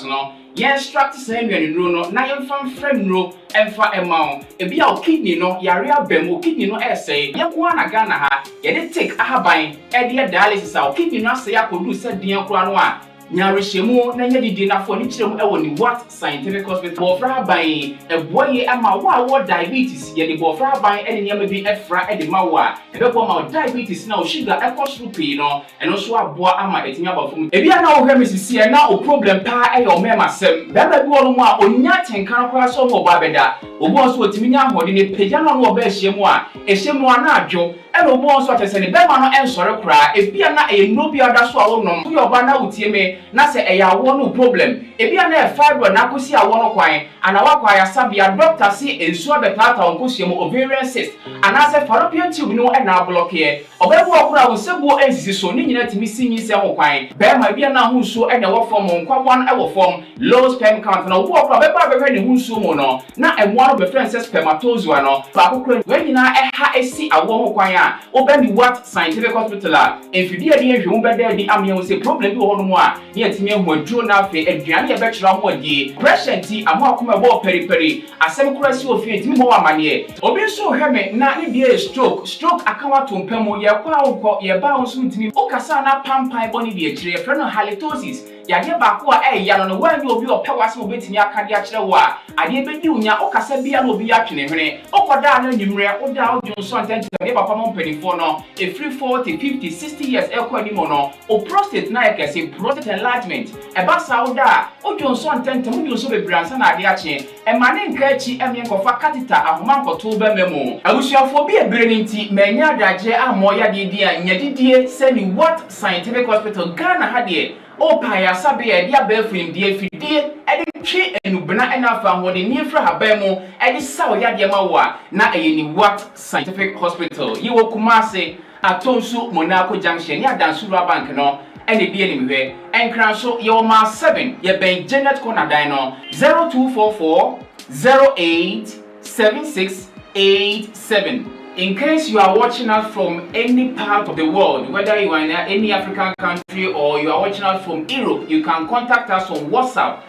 no yen struct say enwenu no na yen fan frame no emfa emao ebi a kidney no yare abem kidney no essay yen ko na Ghana ha ye de take ahaban e de dialysis a kidney no say akodu se den kura no a nyarehemu na nya didi na fo ni kirem e woni what scientific hospital bofra ban e boye ama wo diabetes ye de bofra ban e ne nyama bi efra e de mawa e be ko ma diabetes na o sugar e ko srupi no eno so aboa ama etimi abafum e bia na wo hwe misisi e na o problem pa e yo mema sem da ba bi wo no a onya tenkan kora so mo ba beda obo so otimi nya hode ne pagya no wo ba hyiemu a ehyiemu ana adwo e no obo so atese ne be ma no ensore kora e bia na e no bia da so a wo nom yo ba na utie me na se eya wo no problem e bia na e fibro na kosi a wo no kwan ana wa kwa ya sabia doctor si ensuo betata onkosie mo ovarian cyst ana se fallopian tube no e na block ye obebu okura wo sebu ensisi so ni nyina timi sinyi se ho kwan be ma bia na hu nsuo e na wo form nkwawan e wo form low sperm count na wo okura be ba be ni hu nsuo mo no na emo no be friend se spermatozoa no ba kokura we nyina e ha esi awo ho kwan a obani what scientific hospital a enfidi e de ehwe be da di amye wo se problem bi wo no mo a ni atimi ehu aduro na afi aduane e be kyerɛ ho adie pressure nti amo akoma bo periperi asem kura si ofi ntimi mo amane obi so hweme na ne bia stroke akawa to mpam ye kwa wo ye ba wo so ntimi okasa na pampan boni bi akyire ye no halitosis yade ba ko a ya no wan obi opewase obetimi akade akyere wo a ade bedi unya okasa bia na obi atwene hwene okoda na nyimre oda odwonso antenti ye papa mo mpanifo no e free 40 50 60 years e kwa ni mo no o prostate na ye kese prostate enlargement e ba sauda odwonso antenti mo nyonso bebransa na ade akye e mane nka achi eme nkofa catheter ahoma nkoto ba memo abusuafo bi ebere nti manya adagye amo ya de a nyadidie seni what scientific hospital Ghana ha de o pa ya sabe ya dia ba frim die fidie e de twe enubna ena fa ho de ni fra haba mu e de saw ya de mawa na eyeni what scientific hospital yiwo Kumase atonsu Monaco junction ya Dansura bank no ene bi eni hwe enkran so ye ma 7 ye ben Janet Corner dan no 0244 087687. In case you are watching us from any part of the world, whether you are in any African country or you are watching us from Europe, you can contact us on WhatsApp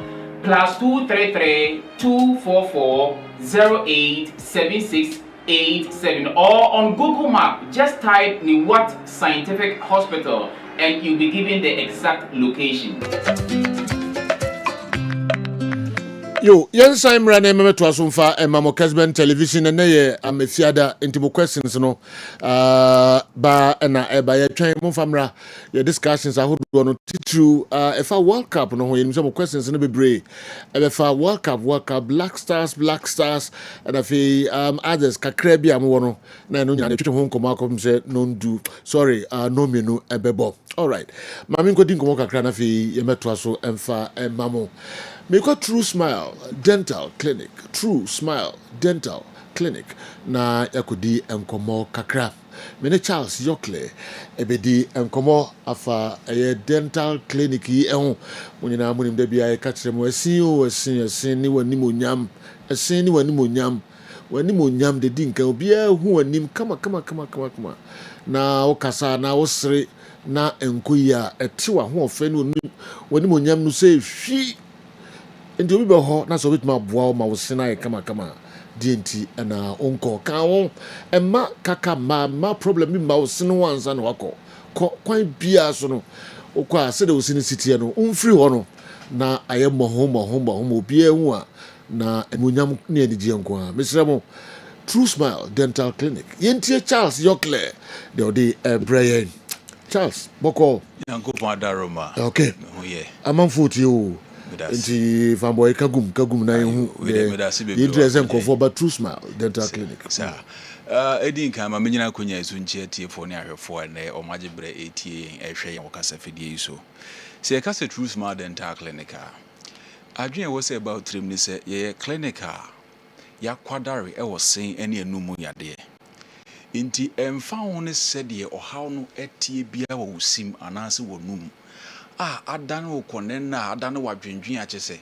+233 244 087687 or on Google Map. Just type Niwat Scientific Hospital and you'll be given the exact location. Yo, yen Simon Rane Memeto Asumfa and Mamo Kessben television and naye amefiada intimo questions no ba na eba ye twan mo famra your discussions ahodo no titru if a World Cup no ho yen some questions no bebre e fa World Cup Black Stars and afi others kakra bia mo no na no nya twetwe ho nkoma akom se no ndu sorry no menu ebebo all right mami nkodi nkomo kakra na fi ye meto aso emfa mamo Make True Smile Dental Clinic. True Smile Dental Clinic. Na yakudi enkomo kakra. Mene Charles Yokle ebedi enkomo afa dental clinic yi ehun. Onyina amunim de bia kachire mo asin ni wani monyam. Asin ni wani monyam. Wani monyam de din kan bia hu anim kama. Na okasa na osre na enkoya etiwa ho ofe ni wani monyam no se hwi. Nti obi be ho na so bituma boa ma wo sina e kama DNT na onko ka won emma kaka ma problem bi ma wo sina wansa na wako kwan bia so no okwa se de wo sina sitie no umfiri ho no na aye mo bia hu a na emunyam ne anigye nko a mesremo True Smile Dental Clinic yentie Charles Yokle de odi Brian Charles boko yanko padaroma okay amanfo ti o Inti fanboy kagum na hu interest for but True Smile Dental Clinic edin kan ma menyina konya isu nche tiefo ne ahwefo na o magebre etie ehwe yen wokasa fidie iso se kasa True Smile Dental Clinic adwen wo say about trim ni say ye clinic ya kwadare e wo sen ene anumu yade inti emfa ho ne sede o haw no etie bia wo sim anase wo num adane wo konen na adane wadwendwen a chese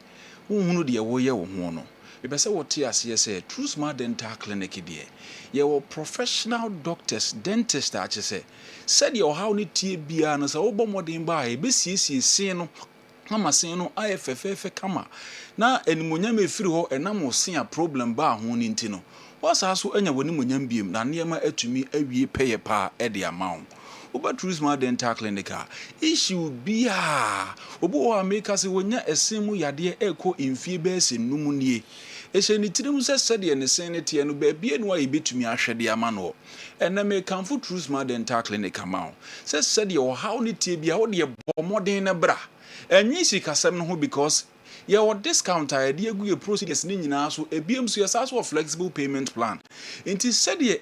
wohunu de wo ye wo ho no ebese wo te ase se True Smile Dental Clinic de ye wo professional doctors dentists a chese said ye how ne tie bia no se wo bomodin ba ebesiesie sen no amasen no ayefefefe kama na enimonyam efiri ho enam osen a problem ba ho ni nti no wasa so anya wonimonyam biem na niema atumi awie peye pa e de amount Uba True Smile Dental Clinic issue bia obo wa make se wonya esemu yade eko mfie be se numu nie ehye ni tirim se sede ne sen ne tie no ba bia no ayi betumi ahwede ama no ena me kanfo True Smile Dental Clinic amount se sede o how ne tie bia wo de bomoden na bra enyi sikasem no ho because your discount I de agu your procedures ni nyina so ebiem so yes so flexible payment plan enti said ye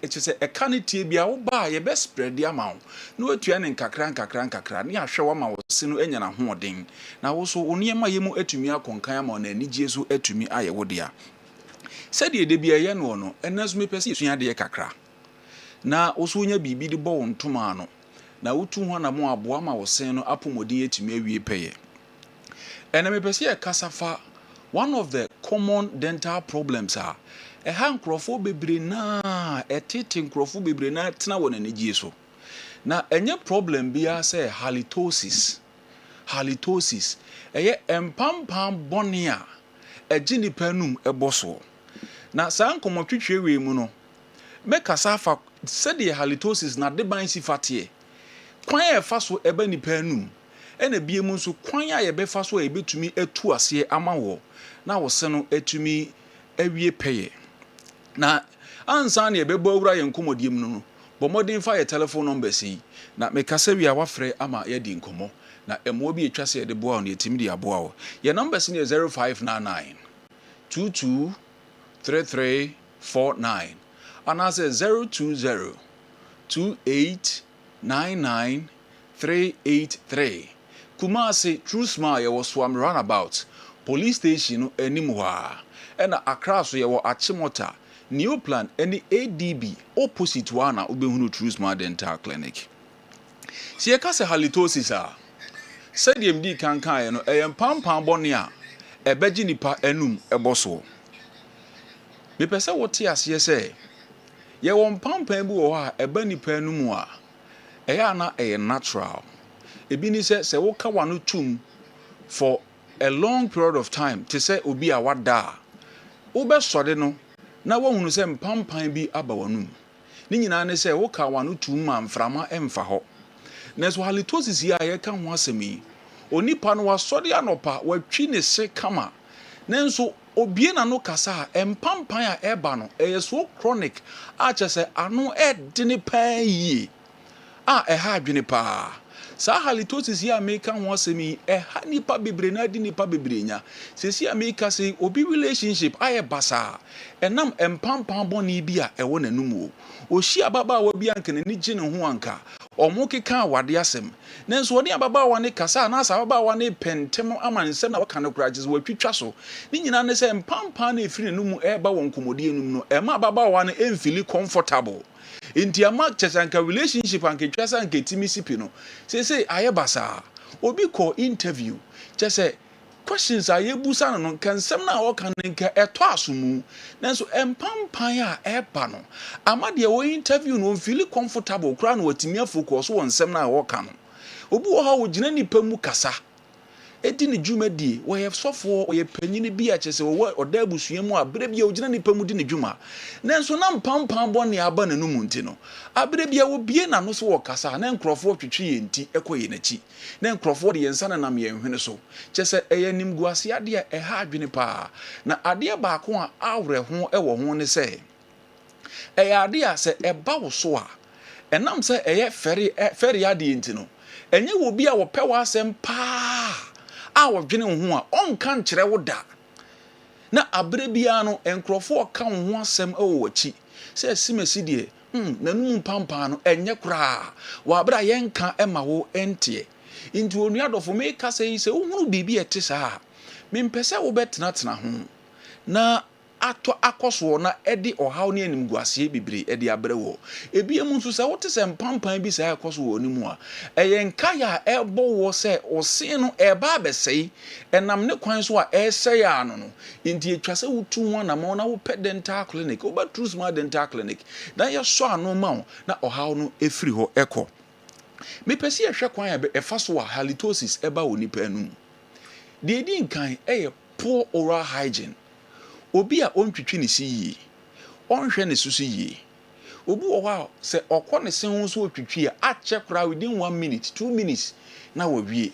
chese e kanite bia wo ba ye best spread the amount no atua ne nkakra ne ahwe wa ma wo se no enya na hoden na wo so oniema yemu atumi akonkan ama na anigye so atumi aye wo dia said ye de bia ye no no enaso me pese sua de kakra na wo so nya bibi de bo ntoma no na wotu ho na mo aboa ma wo se no apomodin atumi awie peye and me pese kasafa one of the common dental problems a nkrofo bebre na etete nkrofo bebre na tena wona nigye so na enye problem bia say halitosis eye empampam bone a egini panum eboso na san komotwetwe we mu no me kasafa said the halitosis na de ban sifate kwan e fa so eba ni panum ena biemu nso kwan a ye befa so e betumi atu ase amawo na wo se no etumi awie peye na ansa na ye bebo awura ye nkomodiem no bomodin fa ye telephone number sei na me kasa wi a wafre ama ye di nkomo na emo bi etwa se ye de boa no etimi di aboa wo ye number sei 0599 22 3349 anase 020 28 99 383 Kumasi True Smile ye was swam runabout police station anim hwa ena Accra so ye wo Achimota new plan any ADB opposite one na obehunu True Smile Dental Clinic si ye kase halitosis said MD kankan ye no pampam bone a ebeji nipa enum eboso me pese wote ase se ye won pampam bi wo ha eba nipa enum a na natural ebi ni se woka wano tum for a long period of time to say obi a wada obe sode no na wahunu se mpampan bi aba wanum ni nyina ne se woka wano tum ma mframa emfa ho na so halitosis ya ye ka ho asemi onipa no wasode anopa watwi ne se kama Nenso obie na no kasa empampan a eba no so chronic a kyese ano edene pa yi a ɛha adwene pa saa halitosis yi America ho asemi ɛha nipa bebre na di nipa bebre nya sesi America say obi relationship aye basa enam empampan boni bi a ɛwɔ nanumu o hyi ababa wa bi anka ni gye ne ho anka omo keka awade asem nenso oni ababa wa ne kasa na asa ababa wa ne pentem amansem na waka ne kurages wa twitwa so ni nyina ne sɛ empampan na efiri nanumu ɛba won komodie num no ɛma ababa wa ne emfili comfortable inti ama chesanka relationship anke twasa anke timisipi no say aye basa obi call interview chese questions aye busa no kansem na wo kan nka eto asomu nanso empampan a eba no ama de wo interview no feel comfortable kra no watimi focus won nsem na wo kan no obi wo ha wo gina nipa mu kasa edi ne dwuma die wo ye sofo wo ye panyini bi a chese wo oda busua mu abere bia wo gina nipa mu di ne dwuma nanso na mpampan bone aba na numu nti no abere bia wo bie na no so wo kasa na nkrofo twetwe ye nti ekoye nachi na nkrofo de yensa na nam ye hwene so chese eye nim guase ade a ɛha adwene pa na ade ba ko a awre ho ɛwɔ ho ne se eye ade a se ɛba wo so a ɛnam se eye feri ade nti no enye wo bia wo pɛ wa asɛm pa a wodwene ho a onka nkyerɛ wo da na abere bia no enkrofo ka ho asɛm ɛwɔ wachi sɛ simasi de nanum pampa no enye kura wa abere yenka ema wo entie inti onuadofo me ka sɛ sɛ wohunu bibi ete saa mempɛsɛ wo betena tena ho na ato akoso na edi ohaw ne anim guase bibire edi abere wo ebiemu nso sɛ wote sɛ mpampan bi sɛ akoso wo ni mu a ɛyenka ya ɛbɔ wo sɛ ose no ɛba abɛsɛi ɛnam ne kwan so a ɛsɛ ya no no nti etwa sɛ wotu ho na ma na wo pɛ dental clinic wo ba true smart dental clinic na yɛ so ano ma wo na ohaw no efiri ho ɛkɔ mepɛsi ɛhwɛ kwan ya ɛfa so a halitosis ɛba wo nipa anum de edi nkan ɛyɛ poor oral hygiene obi a ontwitwi ne si yie onhwe ne susu yie obi wo wa se okọ ne se ho so otwitwi a ache kra within 1 minute 2 minutes na wawie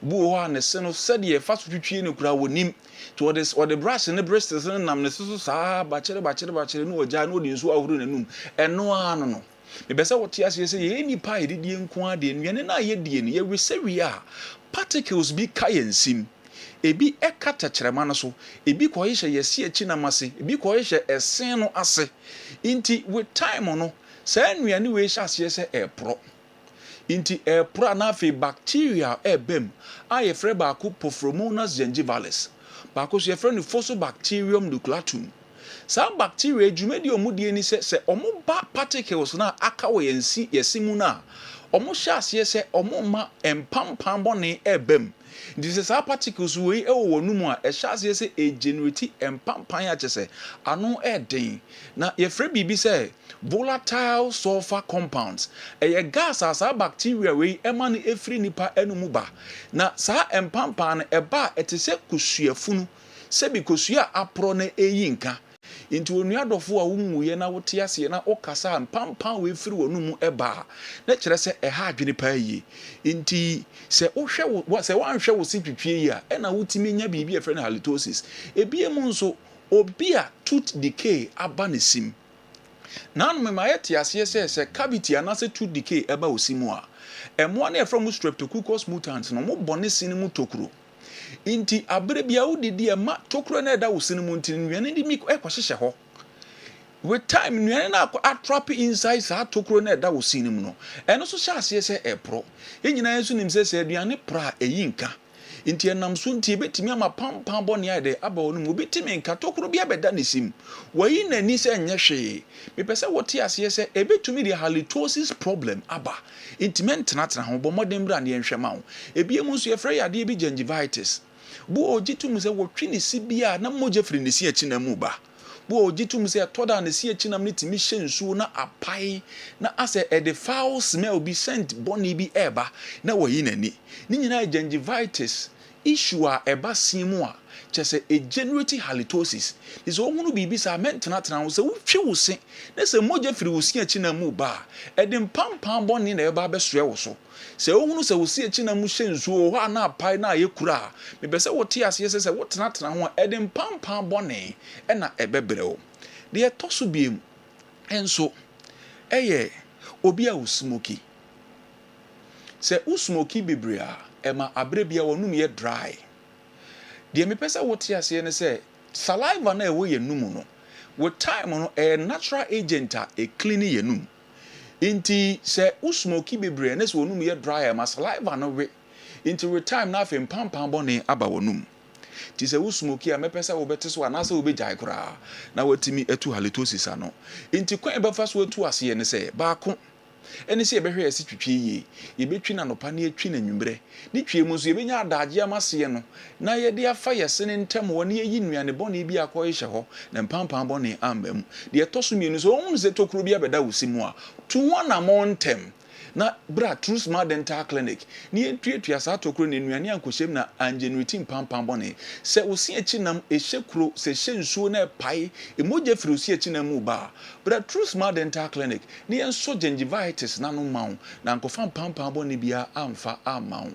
obi wo wa ne se no se de fa so twitwi ne kra wonim to the brush ne bristles ne nam ne susu saa ba kire no oja no de nsu ahuru nanum eno ano no mebese wote ase se ye nipa edidie nko ade nnuane na ye die ne ye resewi a particles bi kayensim ebi ekata kyerema no so ebi koyehye yesi achi na mase ebi koyehye esen no ase inti with time no saa nnuane we hye ase se epro inti epro na afi bacteria ebem aye frɛ ba ko Porphyromonas gingivalis ba ko so ye frɛ no Fusobacterium nucleatum saa bacteria edwumadi omudie ni se omo ba particles na aka wo yesi mu na omo hye ase se omo ma empampam bone ebem this is our particles we ewo numu a ehye se e generate empampan a chese ano eden na ye frɛ bibi se volatile sulfur compounds eye gas as a bacteria we ema no efiri nipa anumu ba na saa empampan no eba etese kusuafunu se bi kusua apro na eyinka into onuadofo a wumuye na wote ase na okasa mpampan we firi wonumu eba na kyerɛ sɛ ɛha adwene pa yi nti sɛ wohwɛ wo sɛ wanhwɛ wo sitwitwie yi a ɛna wotimi nya biribi efrɛ no halitosis ebiemu nso obi a tooth decay aba ne sim na no me mayɛ te ase sɛ cavity anase tooth decay eba osimu a ɛmoa na efrɛ mu streptococcus mutans no mo bɔne sin mu tokuro inti abere bia wodidi ma tokuro na eda wosini mu ntin nnuane di mi ekwohyehyɛ ho with time nnuane na atrap inside sa tokuro na eda wosini mu no ɛno so hyɛ ase sɛ ɛpro enyina yesu nim sɛ aduane pra eyinka inti enam so nti betimi ama pampam bɔ ne ade aba wonu mu betimi nka tokuro bia bɛda ne sim wayi nani sɛ nyɛ hwee mepɛ sɛ wote ase sɛ ebetumi de halitosis problem aba inti mentena ho bɔ modern brand ye nhwɛ ma wo ebiemu nso yɛfrɛ yade bi gingivitis bu ogitum sɛ wotwe ne si bia na mogye firi ne si achi na mu ba bu ogitum sɛ toda ne si achi na ne timi hye nsuo na apai na asɛ the foul smell bi scent boni bi eba na wayi nani ni nyina gingivitis issue a eba simu a kyese a generate halitosis is ohunu bibi sa mentena tena wo se wo twe wo se na se moja firi wo si achi na mu ba edin pampam boni na eba besre wo so se ohunu se wo si achi na mu hyenzuo ho ana apai na ayekura me be se wo te ase se wo tena tena ho edin pampam boni e na ebebre wo de to so biem enso eye obi a wo smoky se wo smoky bibria ema abrebia wonum ye dry de me pesa wo te ase ne se saliva na ewo ye num no with time no a natural agent a clean ye num inti se wo smoky bibria ne se wonum ye dry ema saliva no we inti with time na afem pampam bone aba wonum ti se wo smoky a me pesa wo bete so anase wo be jai kra na watimi etu halitosis ano inti kwan e ba fa so etu ase ne se ba ko eni se ebehwe esi twitwe yi yebetwi na nopa na etwi na nwumbre ni twie mu so yebenya adagye amase no na ye de afa yese ne ntem wo ne yi nuane bone bi akoyehye ho na mpampam bone ambam de etoso mienu so ohun se tokuro bi abeda wosimu a tu wona montem na bra True Smart Dental Clinic ni entuatua sa tokuro ne nuane ankoshem na angenuity mpampam bone se osi echi nam ehekuro se hyensuo na pai emoje firi osi echi nam mu ba bra True Smart Dental Clinic ni enso gingivitis na no mawo na ankofa mpampam bone bia amfa amawo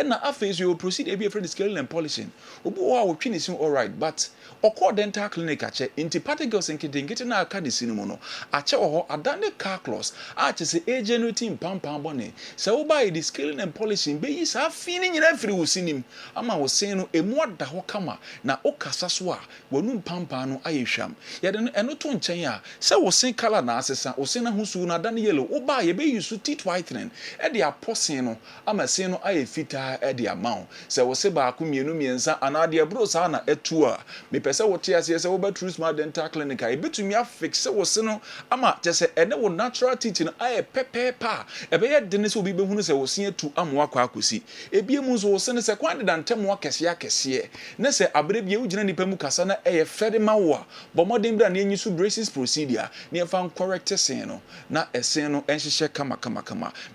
na afezo you proceed e be friend scaling and polishing obo wa wo twini sim all right but okọ dental clinic ache intipatigos nkete na aka de sinimu no ache ho adane car clause ache se agency mpampam bone se wo buy the scaling and polishing be yi sa fini nyina firi wo sinim ama wo sen no emu ada ho kama na okasa so a wonu mpampam no ayehwam ye de eno to nchen a se wo sen color na asesa wo sen na husu na adane yellow wo buy ye be use teeth whitening e de aposen no ama sen no aye fita e de amount se wo se ba ko mienu miensa ana de bro sa na etu a me pese wo te ase se wo ba True Smart Dental Clinic a betumi afix wo se no ama tese ene wo natural teeth no aye pepepa e be ye de ne se obi be hunu se wo se atu amwa kwa akosi ebie mu so wo se ne se kwan de dantem akese akese ne se abre bie wo gina nipa mu kasa na eye fede ma wo a bo modern bra na enyi so braces procedure ne fa correct sen no na esen no enhyehyɛ kama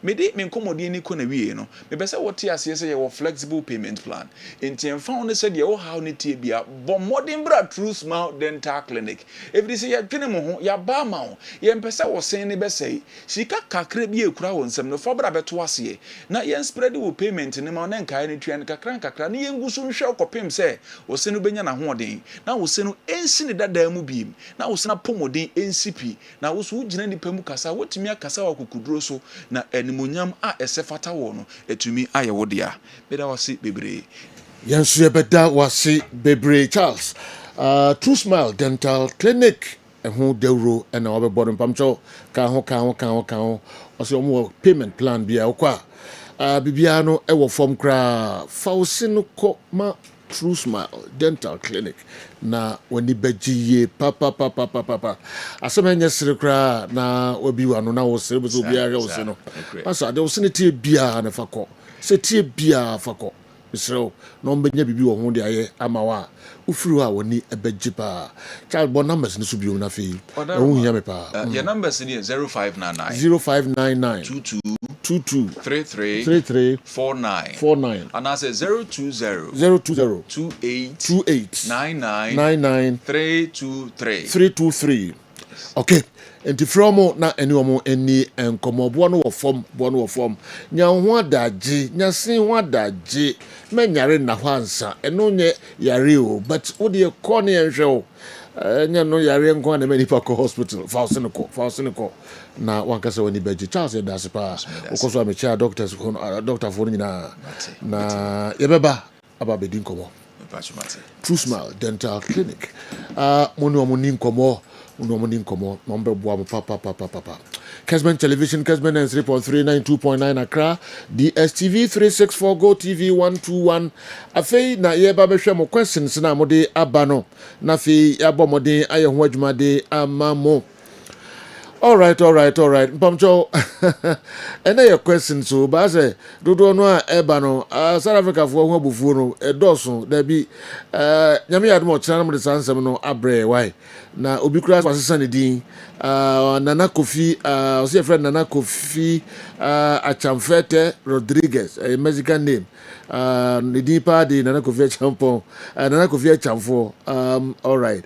me de me nkomodi ni ko na wie no me pese wo te ase se ye wo flexible payment plan enti enfa wo ne se de wo how ne tie bia bo modern bra True Smart Dental Clinic every say ya twene mo ho ya ba ma wo ye mpese wo sen ne besai sika kakra bi ekura wo nsem no fo bra beto ase na ye spread wo payment ne ma na nkai ne twa ne kakra ne ye nguso nhwe okopem se wo sen no benya na hoden na wo sen no ensi ne dada mu biem na wo sen apomodin ensipi na wo so gina nipa mu kasa wotumi akasa wa kokuduro so na animonyam a esefata wo no etumi aye wo dia beda wase bebre yansu yebeda wase bebre Charles True Smart Dental Clinic ehu dewro na obeboro mpamcho ka ho oso mo payment plan bia okwa bibia no ewo form kra fausi no ko ma True Smart Dental Clinic na woni bagiye papa asemanya sirikra na obi wano na wo sire so bia ga wo se no asa de wo se ne tie bia na fakọ se tie bia fakọ misro no mbenya bibi wo ho de aye amawa ufuru a woni ebegipa child born numbers ni so bi na fe ehun hia me pa your numbers ni 0599 22 33 49 and I say 020 28 99 323 okay enti from na eni eni enkomo bo no wo form nya ho adaje nya sin ho adaje menyare na hwansa eno nye yare o but wo de ko ne enhwe o nya no yare nko na many pa hospital fausen ko na wankasa woni beji Charles Edasipa okoso amecha doctors doctor for nyina na yebeba aba bedin komo True Smart Dental Clinic moni nkomo number boa papa Kessben Television Kessben 3.3 92.9 Accra DSTV 364 Go TV 121 afei na ye ba behwe mo questions na mode aba no na afei ya bo mode aye ho adwuma de amamo All right. Mpamcho, and your question so, but I say, do no ebano, South Africa for one bufuno, a dosun, there be, Yami had more channel the San Semino Abre, why? Na Ubikras was a sunny dean, Nana Kofi, see a friend Nana Kofi, Achamfete Rodriguez, a Mexican name, the deeper the Nana Kofi Champon, Nana Kofi Chamfo, all right.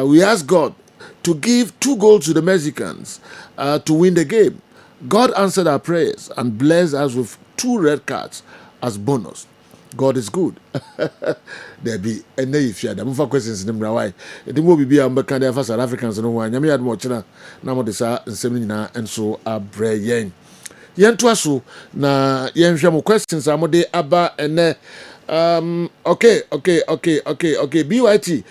We ask God to give 2 goals to the Mexicans to win the game. God answered our prayers and blessed us with 2 red cards as bonus. God is good. There be and if you had more questions in the why it will be a Canada for South Africans no one. Yami had more China, Namodesa and Semina and so a brain. Yen to us na yen shamu questions amode aba and okay. BYT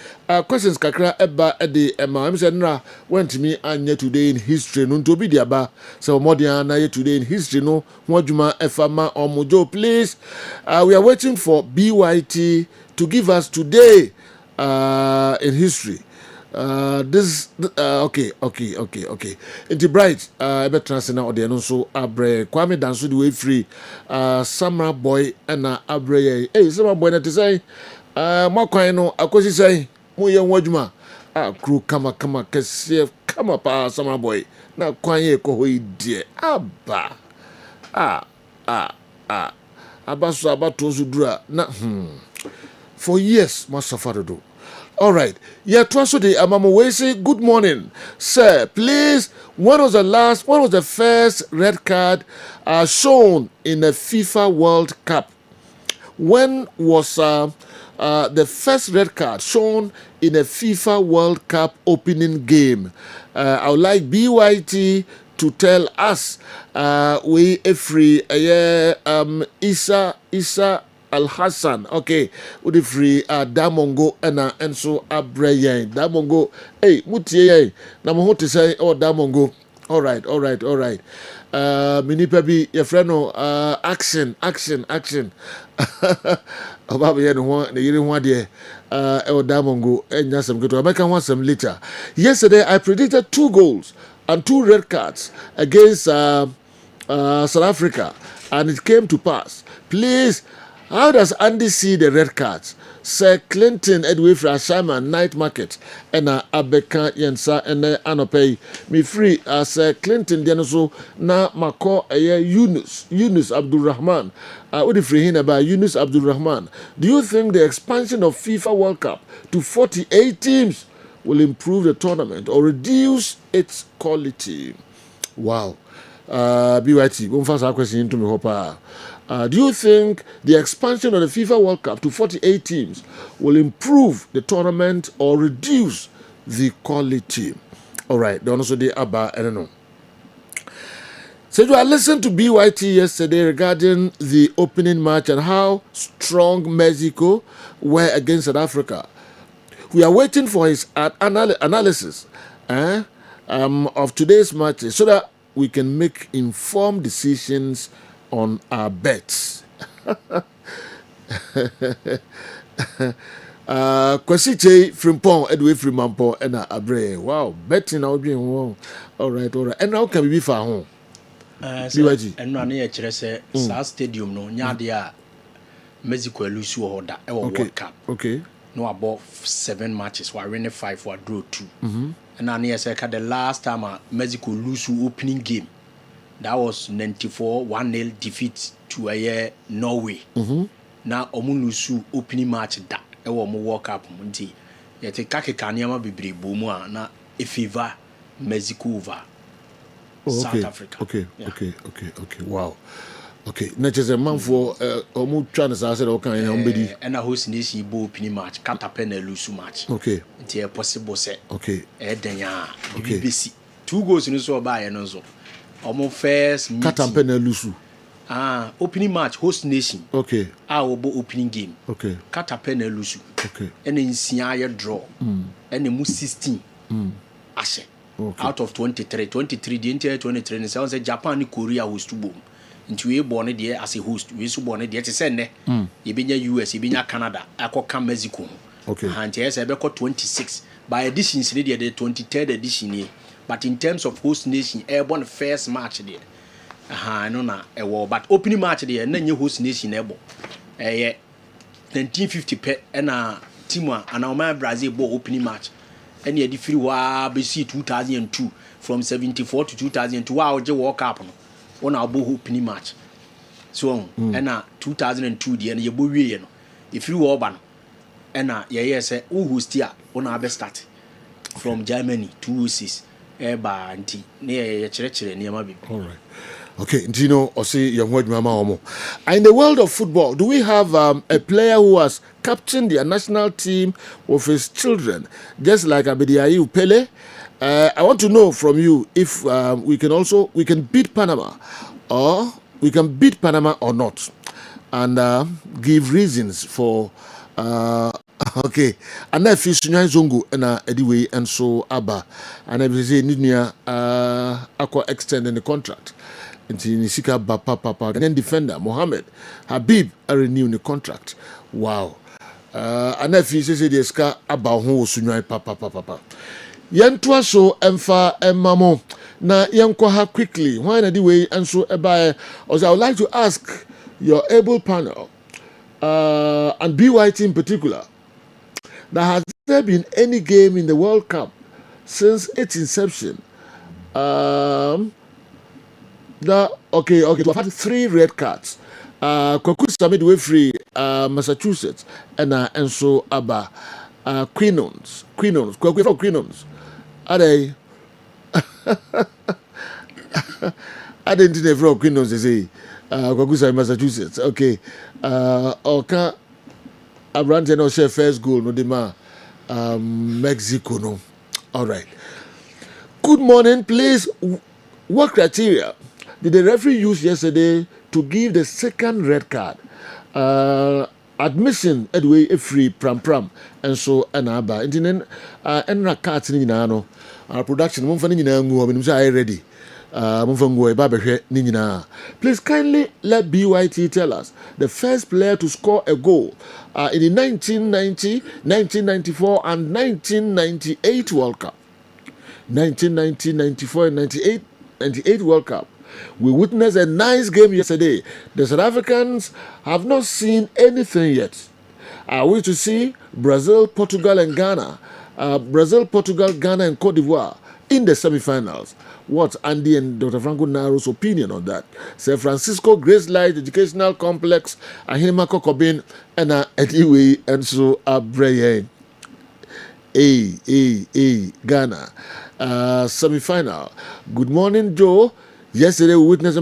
questions kakra eba ede I'm saying na went me anya today in history no to be the aba so modern na today in history no moduma efama omojo please we are waiting for BYT to give us today in history. Okay. It's bright. I bet transcend out there. No, so Abre Kwame Danso the way free. Summer boy and Abre. Hey, summer boy. That is say. More coin no. Akosi say. Mo young wajuma. Crew kama kesi kama pa summer boy. Na kwanye ko hoi die. Aba. Abaso abato sudura. Na For years, must suffer to do. All right. Yeah, Twasode Amamowese, good morning. Sir, please, when was the first red card shown in the FIFA World Cup? When was the first red card shown in a FIFA World Cup opening game? I would like BYT to tell us. We free Isa Al Hassan, okay, with the free Damongo and so Abrayan. Damongo, hey, Mutie, Namo to say, oh, Damongo. All right. Minipebi, your friend, action. About the year one day, Damongo, and just some good. I can want some later. Yesterday, I predicted 2 goals and 2 red cards against South Africa, and it came to pass. Please. How does Andy see the red cards? Sir Clinton Edway from Ashama Night Market and Abeka Yensa and Anopay me free Sir Clinton Dianoso na Mako Yunus Abdul Rahman. What if free about Yunus Abdul Rahman? Do you think the expansion of FIFA World Cup to 48 teams will improve the tournament or reduce its quality? Wow. BYT, one first question to me, Hopper. Do you think the expansion of the FIFA World Cup to 48 teams will improve the tournament or reduce the quality? All right, don't also the Abba, I don't know. So I listened to BYT yesterday regarding the opening match and how strong Mexico were against South Africa. We are waiting for his analysis of today's matches so that we can make informed decisions on our bets. Kwasiche Frimpong Edway Frimampo and Abre. Wow, betting out being wow. All right. And now can we be far home? And no near Chese South Stadium no Nyadia Mexico lose order World Cup. Okay. No about 7 matches, we winning 5 or draw 2. And now near the last time Mexico lose opening game. That was 94 1-0 defeat to a Norway. Now Omunusu opening match that World Cup Munti. Yet a Kake Kanyama Bibri Bumwa na Efiva Mexico over South Africa. Okay. Wow. Okay. Not just a man for Omu Trans I said okay and a host nation bo opening match, Catapena Lusu match. Okay. It's a possible set. Okay. Edenya. Okay. 2 goals in so by and also. Almost first meeting. Katampena Lusu. Opening match, host nation. Okay. Our opening game. Okay. Katapena Lusu. Okay. And in Siaya draw. And the 16. Ashe. Okay. Out of 23. 23, the entire 23. And so Japan and Korea host to boom. Into we born there as a host. We so born there to send you be US, you be Canada, I come Mexico. Okay. And yes, I got 26. By edition, the 23rd edition. but in terms of host nation airborne first match there no na but opening match there na nye host nation airborne 1950 pe na team and Brazil ball opening match and the free wa be see 2002 from 74 to 2002 wa je World Cup no on our ball opening match so and 2002 the ye bo wie no if you oba no and say who host here on our best start from Germany 206 ba anti ne ye chere niam bi. All right. Okay, Gino, or say young word mama omo. In the world of football, do we have a player who has captained the national team with his children, just like Abediayu Pele? I want to know from you if we can beat Panama, or we can beat Panama or not, and give reasons for. Okay, and if you sunya zongo na anyway and so aba, and if you say nidia aqua extending the contract. Nisika Papa, and then defender Mohammed Habib renew the contract. Wow. And if you say the ska about who sunyai papa. Yantua so emfa emamo na yankwaha quickly. Why na the way and so eba. Also, I would like to ask your able panel and BYT in particular. That has there been any game in the World Cup since its inception? Okay, we've had 3 red cards. Kwaku Samid Wefree, Massachusetts, and so Abba, Queenons, Kwaku from Queenons. Are they? I didn't know from Queenons, they say, Kwaku Samid, Massachusetts. Okay, Oka, Abrante no share first goal, no dema, Mexico, no. All right. Good morning, please. What criteria did the referee use yesterday to give the second red card? Admission anyway free pram and so anaba. And then enra cards ni nyina no. Production mo fa ni nyina ngu o say ready. Mo fa ngu e ba behwe ni nyina. Please kindly let BYT tell us the first player to score a goal in the 1990, 1994 and 1998 World Cup. 1990, 94 and 98 World Cup. We witnessed a nice game yesterday. The South Africans have not seen anything yet. Are we to see Brazil, Portugal, and Ghana? Brazil, Portugal, Ghana, and Cote d'Ivoire in the semi-finals. What's Andy and Dr. Franco Naro's opinion on that? San Francisco Grace Light Educational Complex, Ahima Kokobin, and Ediwe, and so Abreye. Ghana. Semi-final. Good morning, Joe. Yesterday we witnessed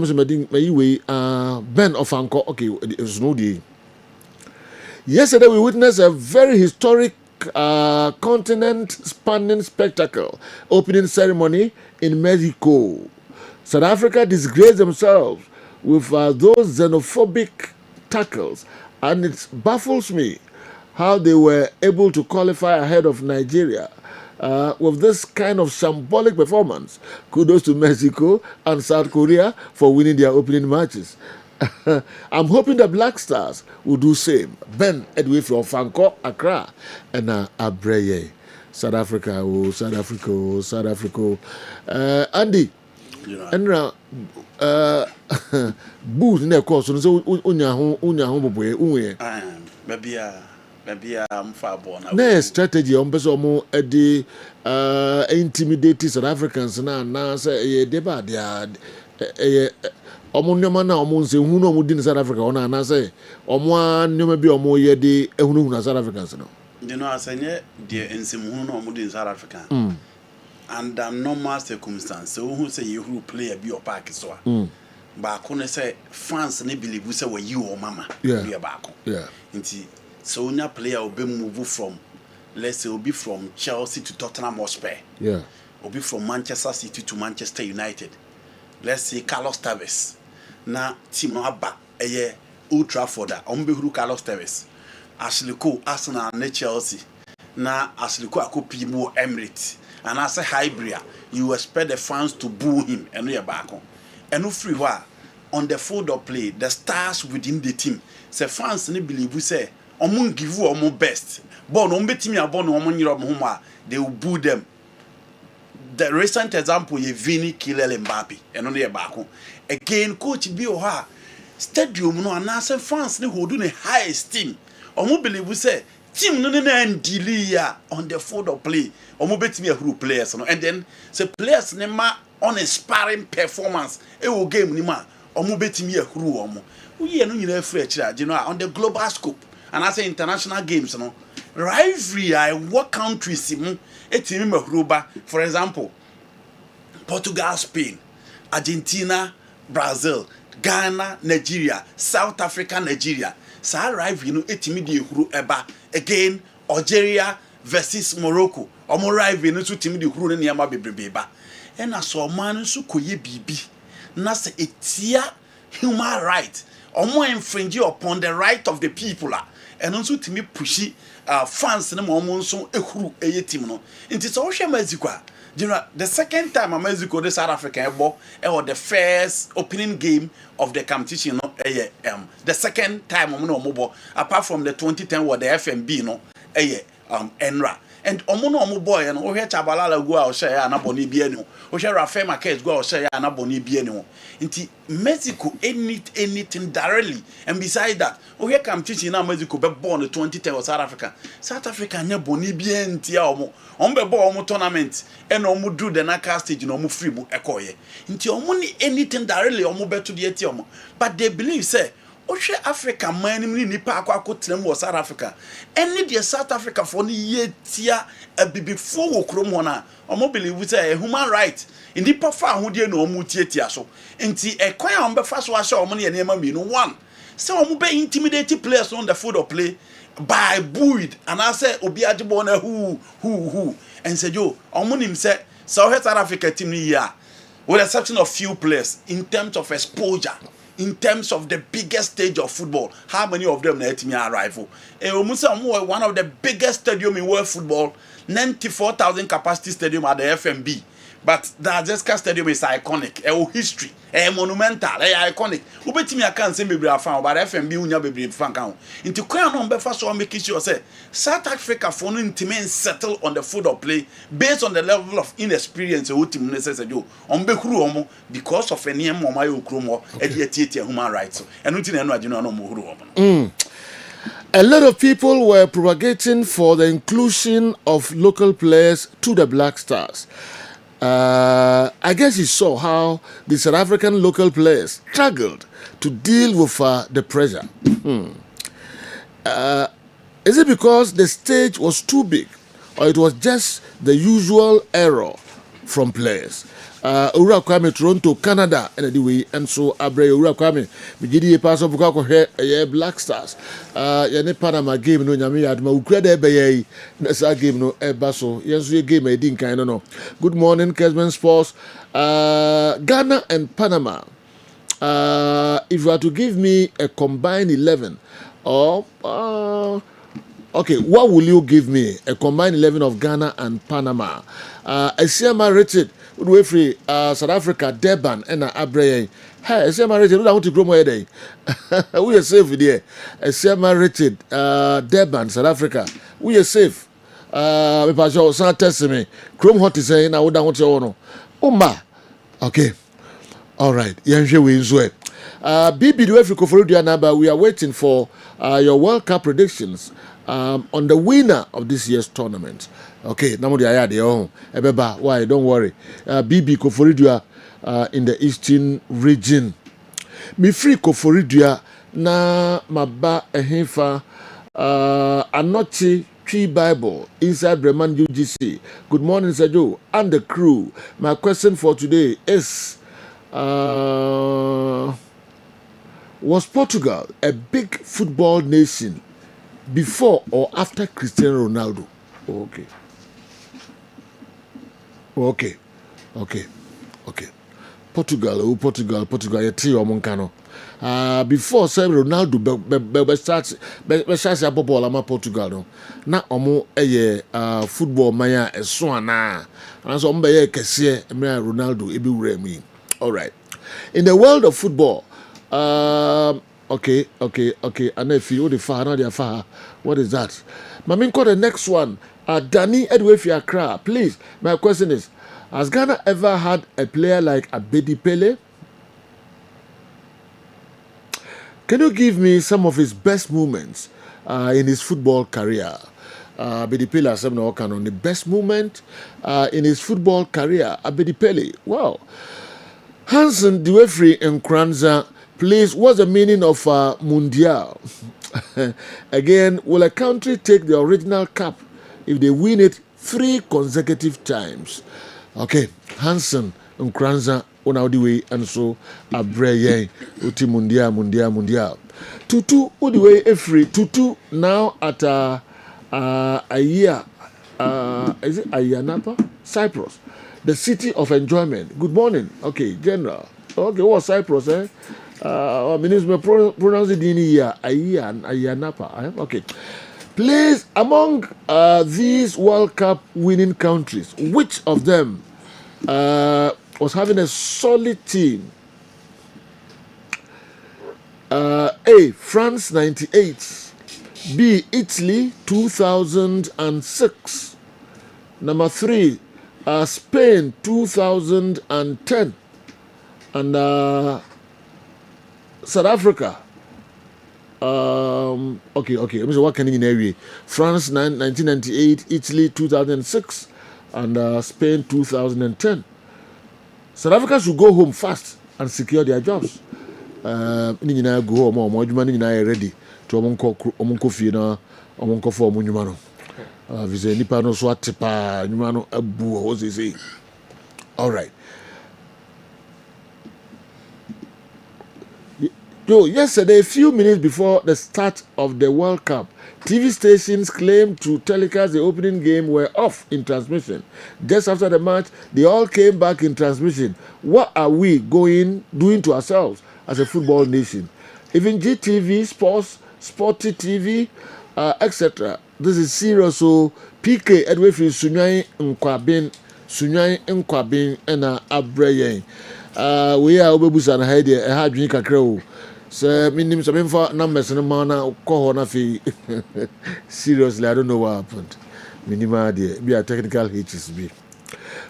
Ben of Anko. Okay, it was no day. Yesterday we witnessed a very historic continent-spanning spectacle opening ceremony in Mexico. South Africa disgraced themselves with those xenophobic tackles, and it baffles me how they were able to qualify ahead of Nigeria. With this kind of shambolic performance, kudos to Mexico and South Korea for winning their opening matches. I'm hoping the Black Stars will do same. Ben Edwin from Fanko, Accra, and Abreye. South Africa, South Africa. Andy, and booth in the course, so maybe I'm far born. Next strategy on Besomo intimidate South Africans now say deba dia omo na omo nse hu no mudi South Africa ona na say omo nyoma bi omo ye de ehunu na South Africans no. You know asenye de ensem hu no mudi South Africa. Under normal circumstances, so who say you play a be your park so. Ba ko ne say fans ne believe say we you or mama. Yeah. Nti so when a player will be moved from, let's say, will be from Chelsea to Tottenham Hotspur. Yeah. Will be from Manchester City to Manchester United. Let's say Carlos Tevez. Now team no back a year Old Trafford. Who Carlos Tevez. Ashley Cole, Arsenal and Chelsea. Now Ashley Cole ako Pimo Emirates. And as a hybrid, you expect the fans to boo him and we are back on. And no free on the field of play, the stars within the team. Say fans ne believe we say Omun give you omun best. But no betimi abon no omun yiro homa, they will boo them. the recent example ye Vini Kilele Mbappe and only a bako. Again, coach bi oha stadium no anase fans ne hold in a high esteem. Omo believe we say team no na on the field of play. Omo betimi ehuru players no, and then say players ne ma on a sparring performance e wo game ni ma omo betimi ehuru omo. We no nyina free chira, you know, on the global scope and I say international games no. Rivalry I what countries etimi mahruba, for example Portugal, Spain, Argentina, Brazil, Ghana, Nigeria, South Africa, Nigeria. Sa rivalry no etimi de ehuru eba. Again Algeria versus Morocco. Omo rivalry no so timi de ehuru ne niam bebreba. And as so man so koye bibi na se etia human right. Omo infringe upon the right of the people. And also timi pushi fans na mo nso ehuru eye team no. Nti so wo hwe Mexico. You know, the second time Mexico the South Africa ebo or the first opening game of the competition no the second time no apart from the 2010 where the FMB no Enra. And omo boy no ohwe Chabalala go a share na boni bi enu ohwe Rafael Marquez go a share na boni bi enu nti Mexico anything directly. And beside that ohwe competition na Mexico be born 2010 or South Africa nya boni bi enti a omo be born omo tournament and omo do the knockout stage no omo free mu ekoye nti omo ni anything directly omo be to the eti omo, but they believe say Oshe Africa man ni nipa akwa trem wo South Africa. Any the South Africa for ni yetia before wo krom ho na omo believe say a human right. Indi pa fa ahodie na omo tietia so. Enti ekwan a omo fa so ahye omo ne nema mi no one. Say omo be intimidate players on the field of play by buoyed and I say obi agebo na who and say yo omo nim say South Africa team ni here with exception of few players in terms of exposure. In terms of the biggest stage of football, how many of them let me arrive? One of the biggest stadium in world football, 94,000 capacity stadium at the FMB. But the Azeska Stadium is iconic, history, monumental, iconic. Ubetimi akan se bebre afan, but FMB unya bebre fan kan. Inti kwa no mbefa so make sure say South Africa for no intimate settle on the field of play based on the level of inexperience o team necessary do. On be huru omo because of any mo my okro mo e dey tietia human rights. Enu ti na enu agino no mo huru omo. A lot of people were propagating for the inclusion of local players to the Black Stars. I guess you saw how the South African local players struggled to deal with the pressure. Is it because the stage was too big, or it was just the usual error from players? Ura Kwame Toronto, Canada, and so Abre Ura Kwame, Bigidi pass of Bukako here, Black Stars. Yane Panama game no Yami Adma Ukrede Beye, Nessa game no Ebaso, Yansu game I didn't kind of know. Good morning, Kessben Sports. Ghana and Panama. If you are to give me a combined 11, or okay, what will you give me? A combined 11 of Ghana and Panama. Esiama rated. We free South Africa, Durban, and Abreye. Hey, Esiama rated. I want to grow more day. We are safe there. Esiama rated Durban, South Africa. We are safe. Me passion. Some test me. Chrome hot is saying I would want to know. Umba. Okay. All right. Yanje we enjoy. BB do Africa for your number. We are waiting for your World Cup predictions on the winner of this year's tournament. Okay, namudi ayade ebeba. Why? Don't worry. BB Koforidua in the eastern region. Me free Koforidua na maba ehinfa anochi tree Bible inside Breman UGC. Good morning, Sergio and the crew. My question for today is: was Portugal a big football nation before or after Cristiano Ronaldo? Okay. Portugal. Yeti omonkano. Before say Ronaldo be start football ama Portugal no. Na omo football maya eso ana. And so omo be kese Ronaldo ebi wura mi. All right. In the world of football, okay. And if you the far, not the far. What is that? Mamin call the next one. Danny Edwefi Accra. Please, my question is, Has Ghana ever had a player like Abedi Pele? Can you give me some of his best moments in his football career? Abedi Pele has on the best moment in his football career. Abedi Pele, wow. Hansen Diwefri Nkranza, please, what's the meaning of Mundial? Again, will a country take the original cup if they win it 3 consecutive times? Okay, Hansen Nkranza, Unaudiwe, and so Abreye, Uti Mundial. Tutu, Udiwe Efri, Tutu, now at a year, is it Ayanapa? Cyprus. The city of enjoyment. Good morning. Okay, General. Okay, what's Cyprus, eh? Minister, pronounce it in here. Ayanapa. Okay. Please, among these World Cup winning countries, which of them was having a solid team? A. France 98. B. Italy 2006. Number 3. Spain 2010. And South Africa. Okay. What can you know? France 1998, Italy 2006, and Spain 2010. South Africa should go home fast and secure their jobs. Go home. Ready to omonko fie na omonko for omunyuma no. Vise nipa no so atepa nyuma no abu o say. All right. Yesterday, a few minutes before the start of the World Cup, TV stations claimed to telecast the opening game were off in transmission. Just after the match, they all came back in transmission. What are we doing to ourselves as a football nation? Even GTV, Sporty TV, etc. This is serious. So, PK Edway fi Sunyai Nkwabin and Abreye. We are Obebusa and Heidi, a hard drink a crow. So, meaning some info numbers in the manner corona fee. Seriously, I don't know what happened. Minima, be a technical HSB.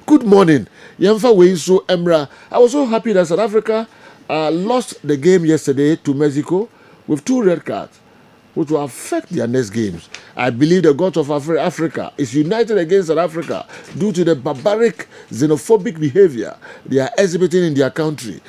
Good morning. Yamfa Weiso Emra. I was so happy that South Africa lost the game yesterday to Mexico with 2 red cards, which will affect their next games. I believe the gods of Africa is united against South Africa due to the barbaric, xenophobic behavior they are exhibiting in their country.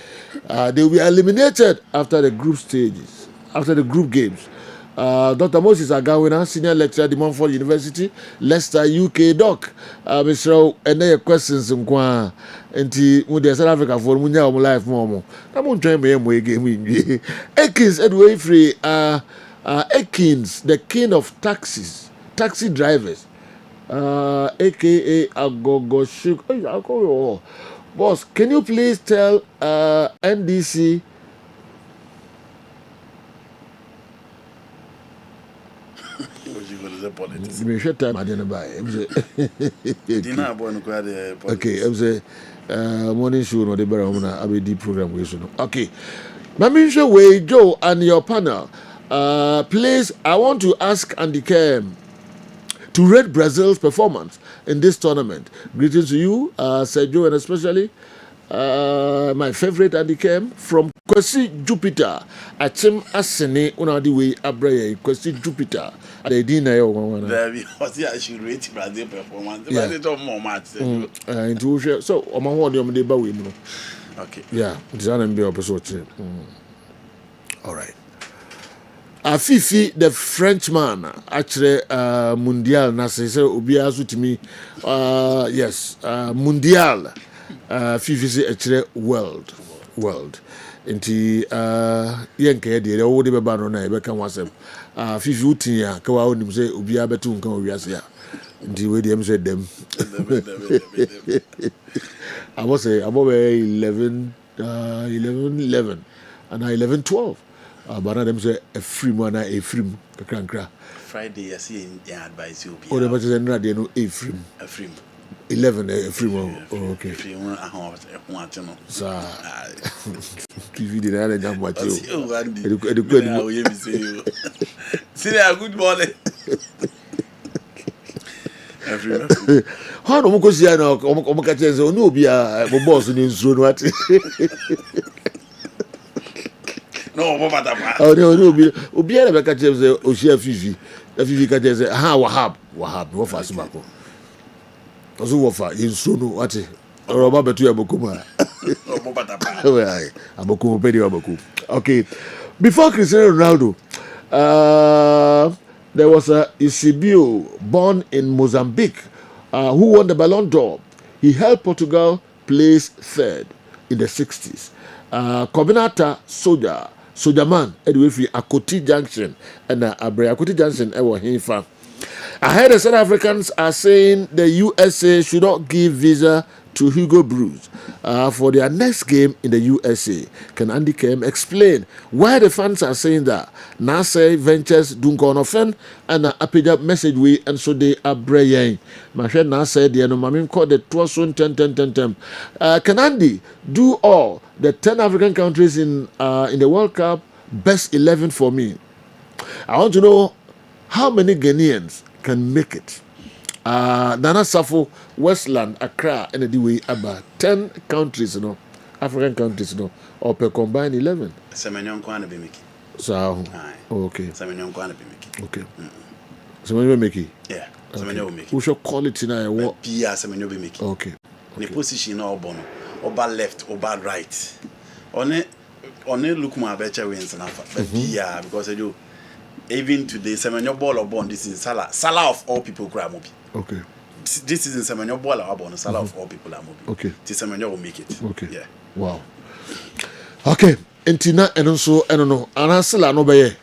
They will be eliminated after the group stages, after the group games. Dr. Moses Agawina, Senior Lecturer at Montfort University, Leicester, UK Doc. Mr. And their questions in Kwa and the South Africa for Munya life Momo. I'm going to try my game. Ekins Edway Free. Ekins, the king of taxi drivers, aka Agogo Shuk. Boss, can you please tell NDC okay, I'm say morning show no the better abedi program we so. Okay. Mamisha Way Joe and your panel. Please, I want to ask Andy Kem to rate Brazil's performance in this tournament. Greetings to you, Sergio, and especially my favorite Andy Kem from Kwesi Jupiter. Achim Asene Unadiwe Abreye Kwesi Jupiter. They didn't know one. I should rate Brazil performance. Yeah. But it's more match. So, I'm on the Bawi. Okay. Yeah, it's an episode. All right. Fifi, the Frenchman, actually, Mundial, Nasa, Ubiazu to me, yes, Mundial, Fifi, say, actually, world. Inti, Yanke, the old Babano, Beckham was Fifi Utia, Kawa, say, Ubia Betun, Kawasia, inti, where them said them. I was above 11, and 11-12. But them say a free one, a free Friday, I see in the advice you be. Oh, the much is not there no a free. 11 a free one. Oh, okay. Free one, I want to know. Sir, TV did not jump what you. See, they are good morning. How no go see na o ka che say onu obi a boss ni nsuro no ati. No, bata ba. Oh no obi na be ka che say o share fifi. Fifi ka che say ha wahab wo fa simako. Ozo wo fa nsuro no ati. Roba betu ya bokuma. Oh bata ba. Aboku pedi aboku. Okay. Before Cristiano Ronaldo, there was a Eusebio born in Mozambique who won the Ballon d'Or. He helped Portugal place third in the 60s. Combinata Soldier Man, anyway, for Akoti Junction and Akoti Junction, Hinfa. I heard the South Africans are saying the USA should not give visa to Hugo Bruce for their next game in the USA. Can Andy Kem explain why the fans are saying that? NASA Ventures Dunkonofen and a page message we and so they are braying. Mashed NASA the anomamin called the Twasun 10. Can Andy do all the 10 African countries in the World Cup best 11 for me? I want to know how many Ghanaians can make it. Nana Safo, Westland, Accra, and the way about 10 countries, African countries, or per combined 11. Semenyon Kwana be making. So, okay. Semenyon Kwana be making. Okay. Semenyon be making. Yeah. Semenyon be making. We should call it in a what? Pia Semenyon be making. Okay. The position or bono, or bad left, or bad right. Only look more better wins and Pia because I do. Even today, Semenyo ball or bond. This is Salah of all people. Grab movie. Okay. This is in Semenyo ball or bond. Salah of all people are movie. Okay. This Semenyo will make it. Okay. Yeah. Wow. Okay. Entina and also I don't know. And I still no be.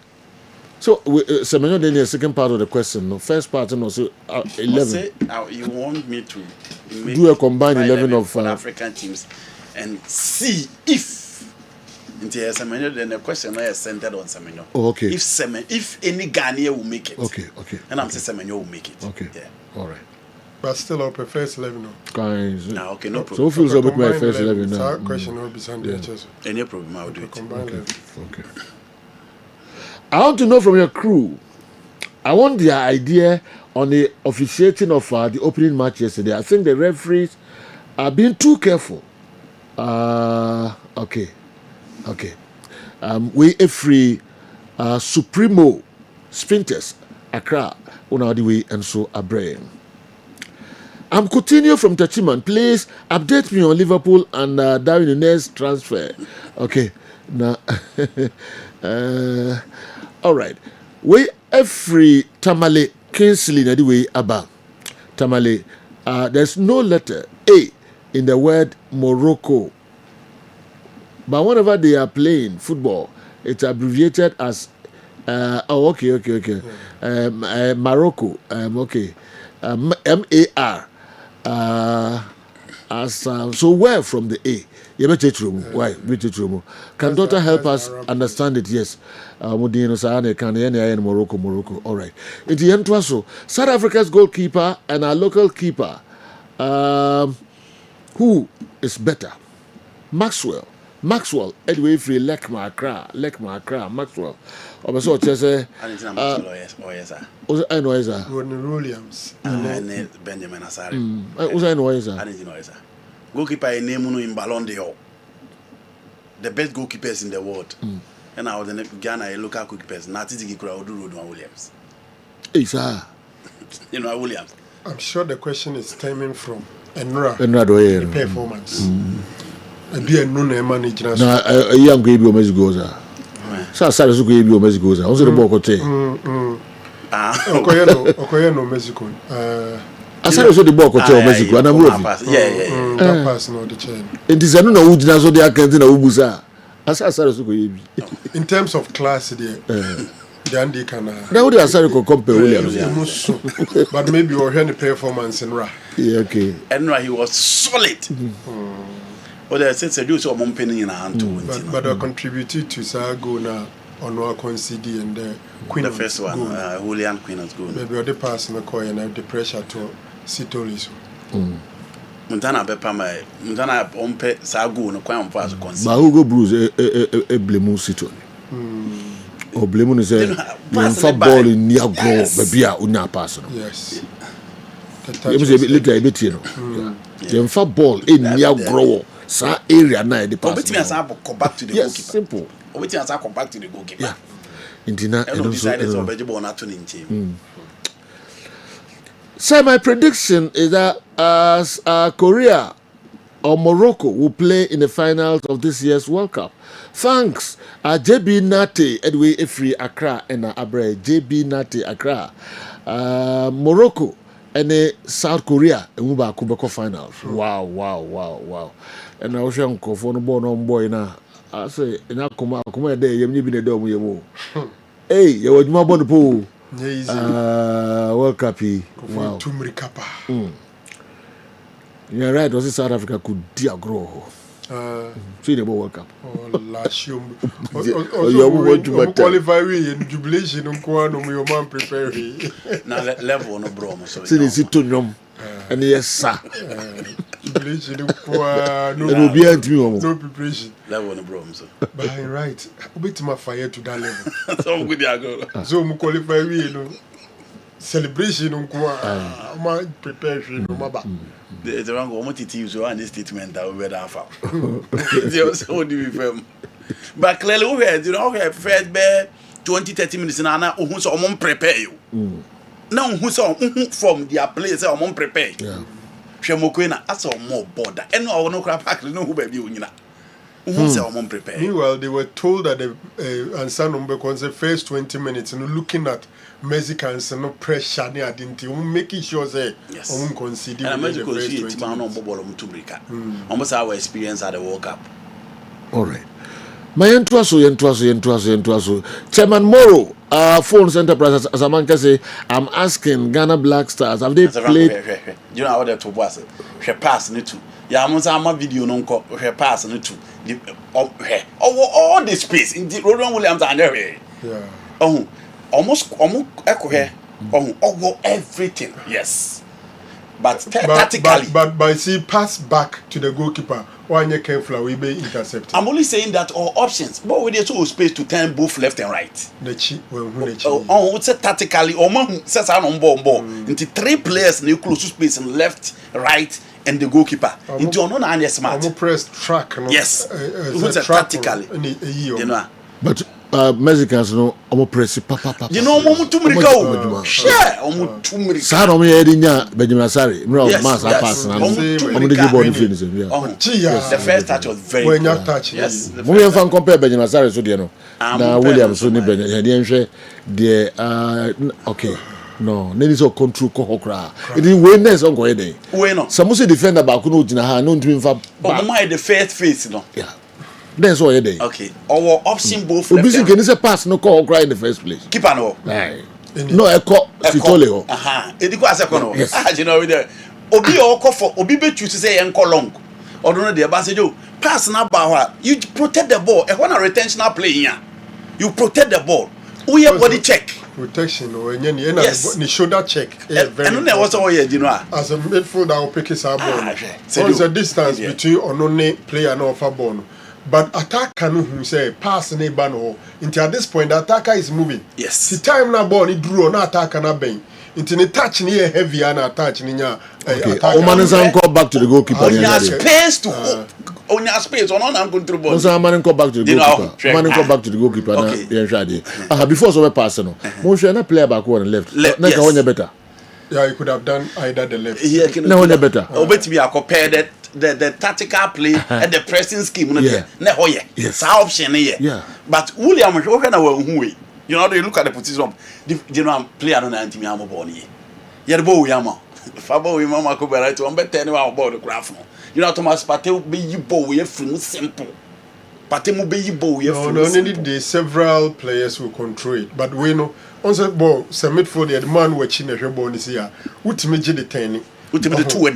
So Semenyo then the second part of the question. No, first part and also 11. Say, you want me to make do a combined 11 of African teams and see if. Then the question is centered on Semenyo. Oh, okay. If any Ghanaian will make it. Okay. And I'm saying Semenyo will make it. Okay. Yeah. All right. But still, I prefer 11. No, okay, no problem. So who feels about my first 11 now? That question will be Sunday. Any problem, I'll do it. Okay. I want to know from your crew. I want their idea on the officiating of the opening match yesterday. I think the referees are being too careful. Okay. We a free Supremo Sprinters Accra on the way and so a brain. I'm Coutinho from Tachiman. Please update me on Liverpool and Darwin Nunez transfer. Okay. Now, all right. We a free Tamale Kingsley na the way about Tamale. There's no letter A in the word Morocco. But whenever they are playing football, it's abbreviated as okay. Morocco, okay, MAR. So where from the A? Why? Can daughter help us understand it? Yes. Morocco. All right. In the end, also South Africa's goalkeeper and our local keeper. Who is better? Maxwell, anyway, free Lekma Accra, Maxwell. Also, Chese. I know is Rodney Williams. And Benjamin Asari. I know is goalkeeper in name in Ballon d'Or. The best goalkeepers in the world. And now the Ghana local goalkeepers. Natiti Kikura Odu Rodney Williams. You know Williams. I'm sure the question is stemming from Enra performance. Be a non manager. Now, a young baby or Messi goes. So, Sarah's baby or Messi goes. I was the Bocote. Okoyeno Mexico. I said, also the Bocote or Mexico. And I'm moving. That pass no the chain. It is another Ujina, so they are getting a Ubuza. As I said, in terms of class, Dandy can. Now, would I say, compare Williams? But maybe you're hearing the performance in Ra. Yeah, okay. And he was solid. But I said, do so one penny in a hand too. But I contributed to Sago now on our concede and the Queen. The first one, Julian Queen has gone. Maybe the person the coin and have the pressure to sit all this. Montana Bepama, Montana Pompe Sago, no quite for us to concede. But Hugo Bruce, a blemu situation. Or blemu is a ball in near grow, baby, unya person. Yes. You must be little a bit, you know. You have ball in near grow. Sa area na the pass. Go back to the yes, goalkeeper. Simple. Obeti answer come back to the goalkeeper. Yeah. Intina and also. So my prediction is that as Korea or Morocco will play in the finals of this year's World Cup. Thanks. JB Nate Edway Efri Accra and Abre JB Nate Accra. Morocco and South Korea and Muba Kubako finals. Wow. And I was young for no boy now. I say, in a come day, you've been a dome. Hey, you were more on the pool. World Cup. Wow. You're right, was South Africa could dear grow. See the World Cup. Last year, you qualify in jubilation on Kuano, your man prepare. Now level on a brom. See the Situnium. And yes, sir. Jubilation no preparation. Level on a brom, sir. But right, a bit my fire to that level. So good, go. So, we qualify, you know. Celebration on my preparation on my back. The wrong woman to use one statement that we read for. They also do with but clearly, we had first 20-30 minutes and now who's on prepare you. Now who's from their place or prepare. Yeah. Shamokwena, that's all more border. And no crap, actually, no baby, you know. Prepare. Meanwhile, they were told that the Ansa number was the first 20 minutes and looking at Mexicans and no pressure near Dinty, making sure they won't concede. And Mexico is almost our experience at the World Cup. All right. My Yentuaso. Chairman Moro, Phones Enterprise, as a man can say, I'm asking Ghana Black Stars, have they played? You know how they're to was she passed it to. Yeah, I'm on video no she passed it to. All the space in the Roland Williams and there. Yeah. Almost echo here. Everything. Yes. But tactically. But see, pass back to the goalkeeper. One year careful, we be intercepted. I'm only saying that all options. But we need space to turn both left and right. It's tactically. Says on ball. Into 3 players in close to space and left, right, and the goalkeeper. Into another smart. I'm press track. Yes. Tactically. You know. But Mexicans no press papa. You know tumrika. Share tumrika. Sa no me edinya Benjamin Asare. No mass pass na. The first touch was very when you touch. Yes. We can compare Benjamin Asare so there no. Na Williams so ni Benjamin hwe de okay. No, neni so control ko hokra. It is weakness on go eden. We no. Some say defender back no gina ha no ntimi fa. But my the first face no. Yeah. That's what you're doing. Okay. Our option both. Obviously, can you pass no call cry in the first place? Keep on. No, echo. Sitole. Aha. Ediko asekono. Ah, you know there. Obi oko for obi be choose say enko long. Odo the basejo. Pass na ba you protect the ball. E when a retentional play here. You protect the ball. We have body check. Protection or any shoulder check. And then what's all you know. As a midfielder, I'll pick his ball. There's a distance between only player and offer ball. But attacker who say pass ne bano. Until at this point, the attacker is moving. Yes. The time na ball, it drew no attacker na bang. Until the touch near heavy and attach niya. Okay. Omanen call back to the goalkeeper. On your space to on your space on control ball. Omanen call back to the goalkeeper. Omanen call back to the goalkeeper. Okay. Before so we pass no. Monshe na player back on the left. Na ka wonya better. Yeah, you could have done either the left. Na wonya better. Obeti me compare the tactical play and the pressing scheme. Yes. Option here. Yeah. But William, you know, they look at the position. You know, player don't anti me. I'm born here. You're the boy, Yama. Fabo, Mama, could be right to better about the graph. You know, Thomas Patel be you boy, simple. Patel be you boy. No, the several players will control it. But we know, on the ball, submit for the man watching the ball this year. What to make the 10? The two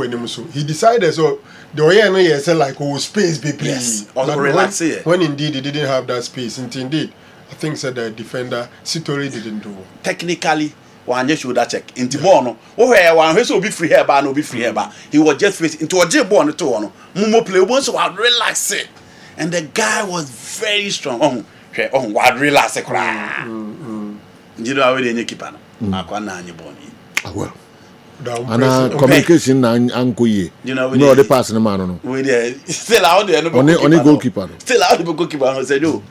in him. So he decided so the way I know he said like space be please. Yes. When indeed he didn't have that space, and indeed I think said the defender Sitori didn't do. Technically, one should that check into Bono. Oh, one will be free here, but no be free here. He was just facing into a jib on the two. Mumo play once so I relax it. And the guy was very strong. What relax it. You know how they keep on. I can't born. Well. And communication and ankoye. You know, no the pass no man no. We there still out there no goalkeeper. Still out the goalkeeper said no.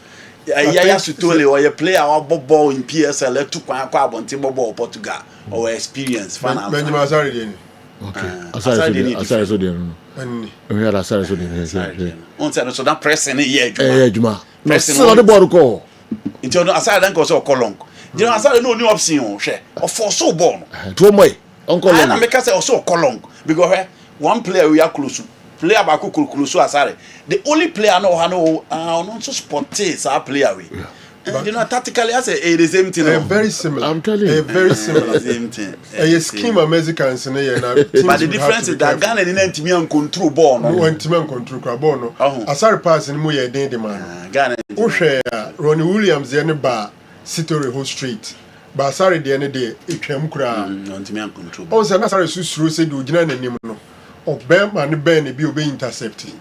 Yaya Sutole or a player or ball in PSL to kwa abonte ball Portugal or experience fan. Benjamin Azari. Okay. Asari so dey no. We had Asari so dey. On say so that pressing here. Juma. No still on the ball call. Until Asari then go so Kolong. You know Asari no new option hwe. Or for so born. To moy. Uncle Long. I make say also Kolong because one player we are close. Player back close to Asari. The only player no not so sporty our player we. You know, tactically, I say the same thing. Very similar. I'm telling you. Very similar. Same thing. A scheme of Mexicans. But the difference is that Ghana didn't team and control ball. No one team and control ball. Asari pass in Moya Day man. Ghana. Ronnie Williams, the bar, Sitori Whole Street. But Asari the end day, it came cry. On team and control. Also, Asari Susuru said, do Ghana and Nimono. Of Bam and Ben, be intercepted.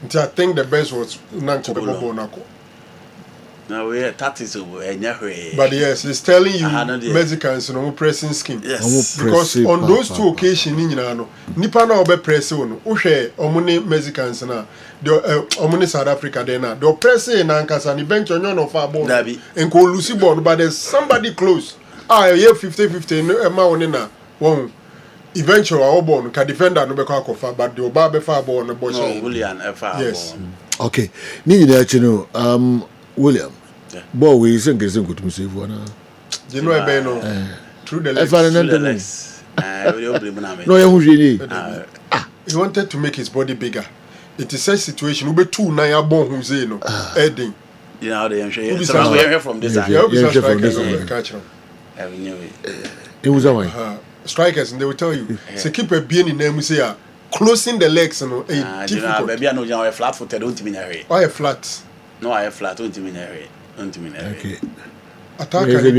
Until I think the best was Nanko Bonako. Now we that is but yes, it's telling you Mexicans no pressing scheme. Yes. Because on those two occasions, nipa na obe press on. Uhwe omuni Mexicans na the omuni South Africa then na the pressing na nkasa ni bench onyo no fa ball. Enko lucy ball, but there's somebody close. Yeah 50-50 no ema oni na won. Eventually our ball ka defender no be kwa kofa, but the oba be fa ball no ball. No, William fa. Yes. Okay. Ni na chino William, boy, we sing good to say for now. You know, I know through the legs. No, you he wanted to make his body bigger. It is a situation. We be 2 naya born who's no heading. You know they am so we hear from this side. It was a strikers, and they will tell you. So keep a being in them. Say closing the legs, you know. Difficult. Baby, I know you are flat footed. Don't mean hurry. Why flat? No, I flat. Don't mean hurry. Okay. Attack in the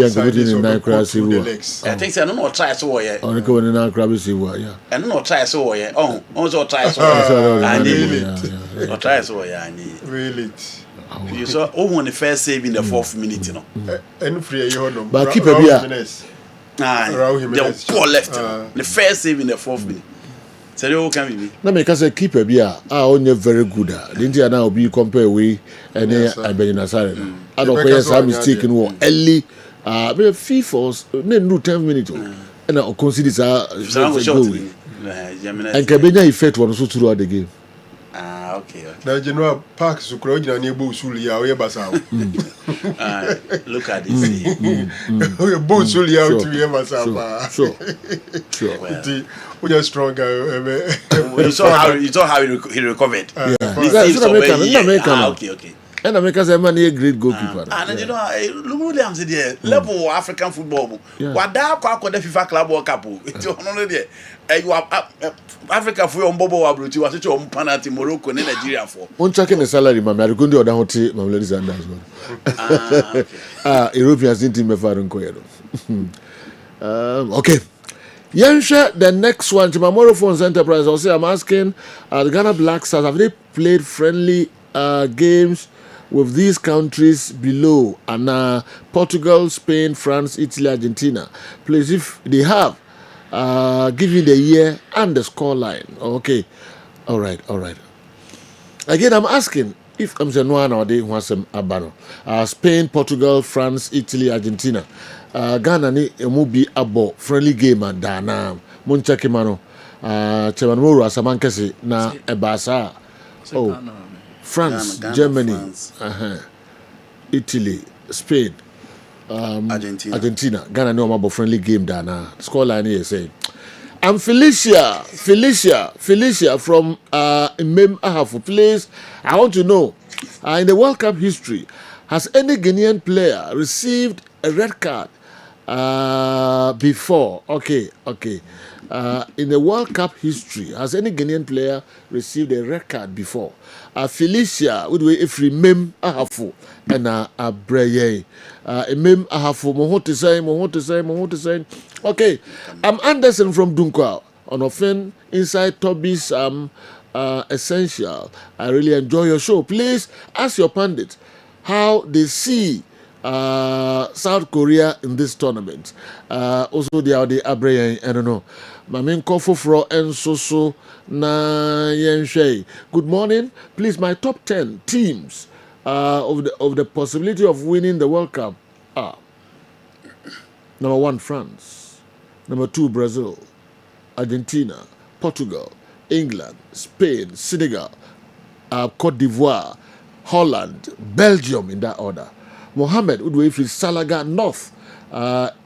legs. I think I don't know try so yeah. On go in na crab see what yeah. I don't know try so yeah. Oh, also try so. I need it. Or try so yeah. I need. Really. You saw on the first save in the 4th minute, you know. And free you know. But keep a beer. The poor left. The first save in the 4th minute. So you can be. Na me ka say keeper bia onye very good. Didn't you now be compare we and Benjamin Asare. I don't care some mistake in war early FIFA no 10 minutes. And I consider this goal. And Kebenya effect was also throughout the game. Okay. Now you know Park Sukro na ni bo suli ya we basa. Look at this. We bo suli ya to we basa. Sure. We are stronger. You saw how he recovered. Okay. And America say man a great goalkeeper. And you know Williams there level African football. What da kwa the FIFA Club World Cup. It's no there. You are Africa for on Bobo Abruti was to on penalty Morocco and Nigeria for. On checking the salary man, I go do other hotel my ladies and Europeans didn't me far on Koyado. Okay. Yansha, the next one, Chimamoro Phones Enterprise. I'll say I'm asking the Ghana Black Stars, have they played friendly games with these countries below? And Portugal, Spain, France, Italy, Argentina. Please, if they have, give me the year and the score line. Okay. All right. Again, I'm asking if I'm saying one or they want some abano. Spain, Portugal, France, Italy, Argentina. Ghana ni emubi abo friendly game and dana munchaki mano chemanmoro asamankesi na ebasa France, Ghana, Germany, France. Italy, Spain, Argentina. Ghana no abo friendly game dana scoreline here say I'm Felicia from Mem Ahafu. Please, I want to know in the World Cup history, has any Ghanaian player received a red card before? Okay. In the World Cup history, has any Ghanaian player received a red card before? Felicia, would we if Mem Ahafu and Breye Mem Ahafu, Mohote say. Okay, I'm Anderson from Dunkwa on offend inside Toby's Essential. I really enjoy your show. Please ask your pundits how they see South Korea in this tournament. Also, they are the Abre, I don't know. Mamin Kofofro and Soso na Yenshe. Good morning. Please, my top 10 teams of the possibility of winning the World Cup are: number 1, France; number 2, Brazil; Argentina; Portugal; England; Spain; Senegal; Cote d'Ivoire; Holland; Belgium, in that order. Mohammed Udweifi Salaga North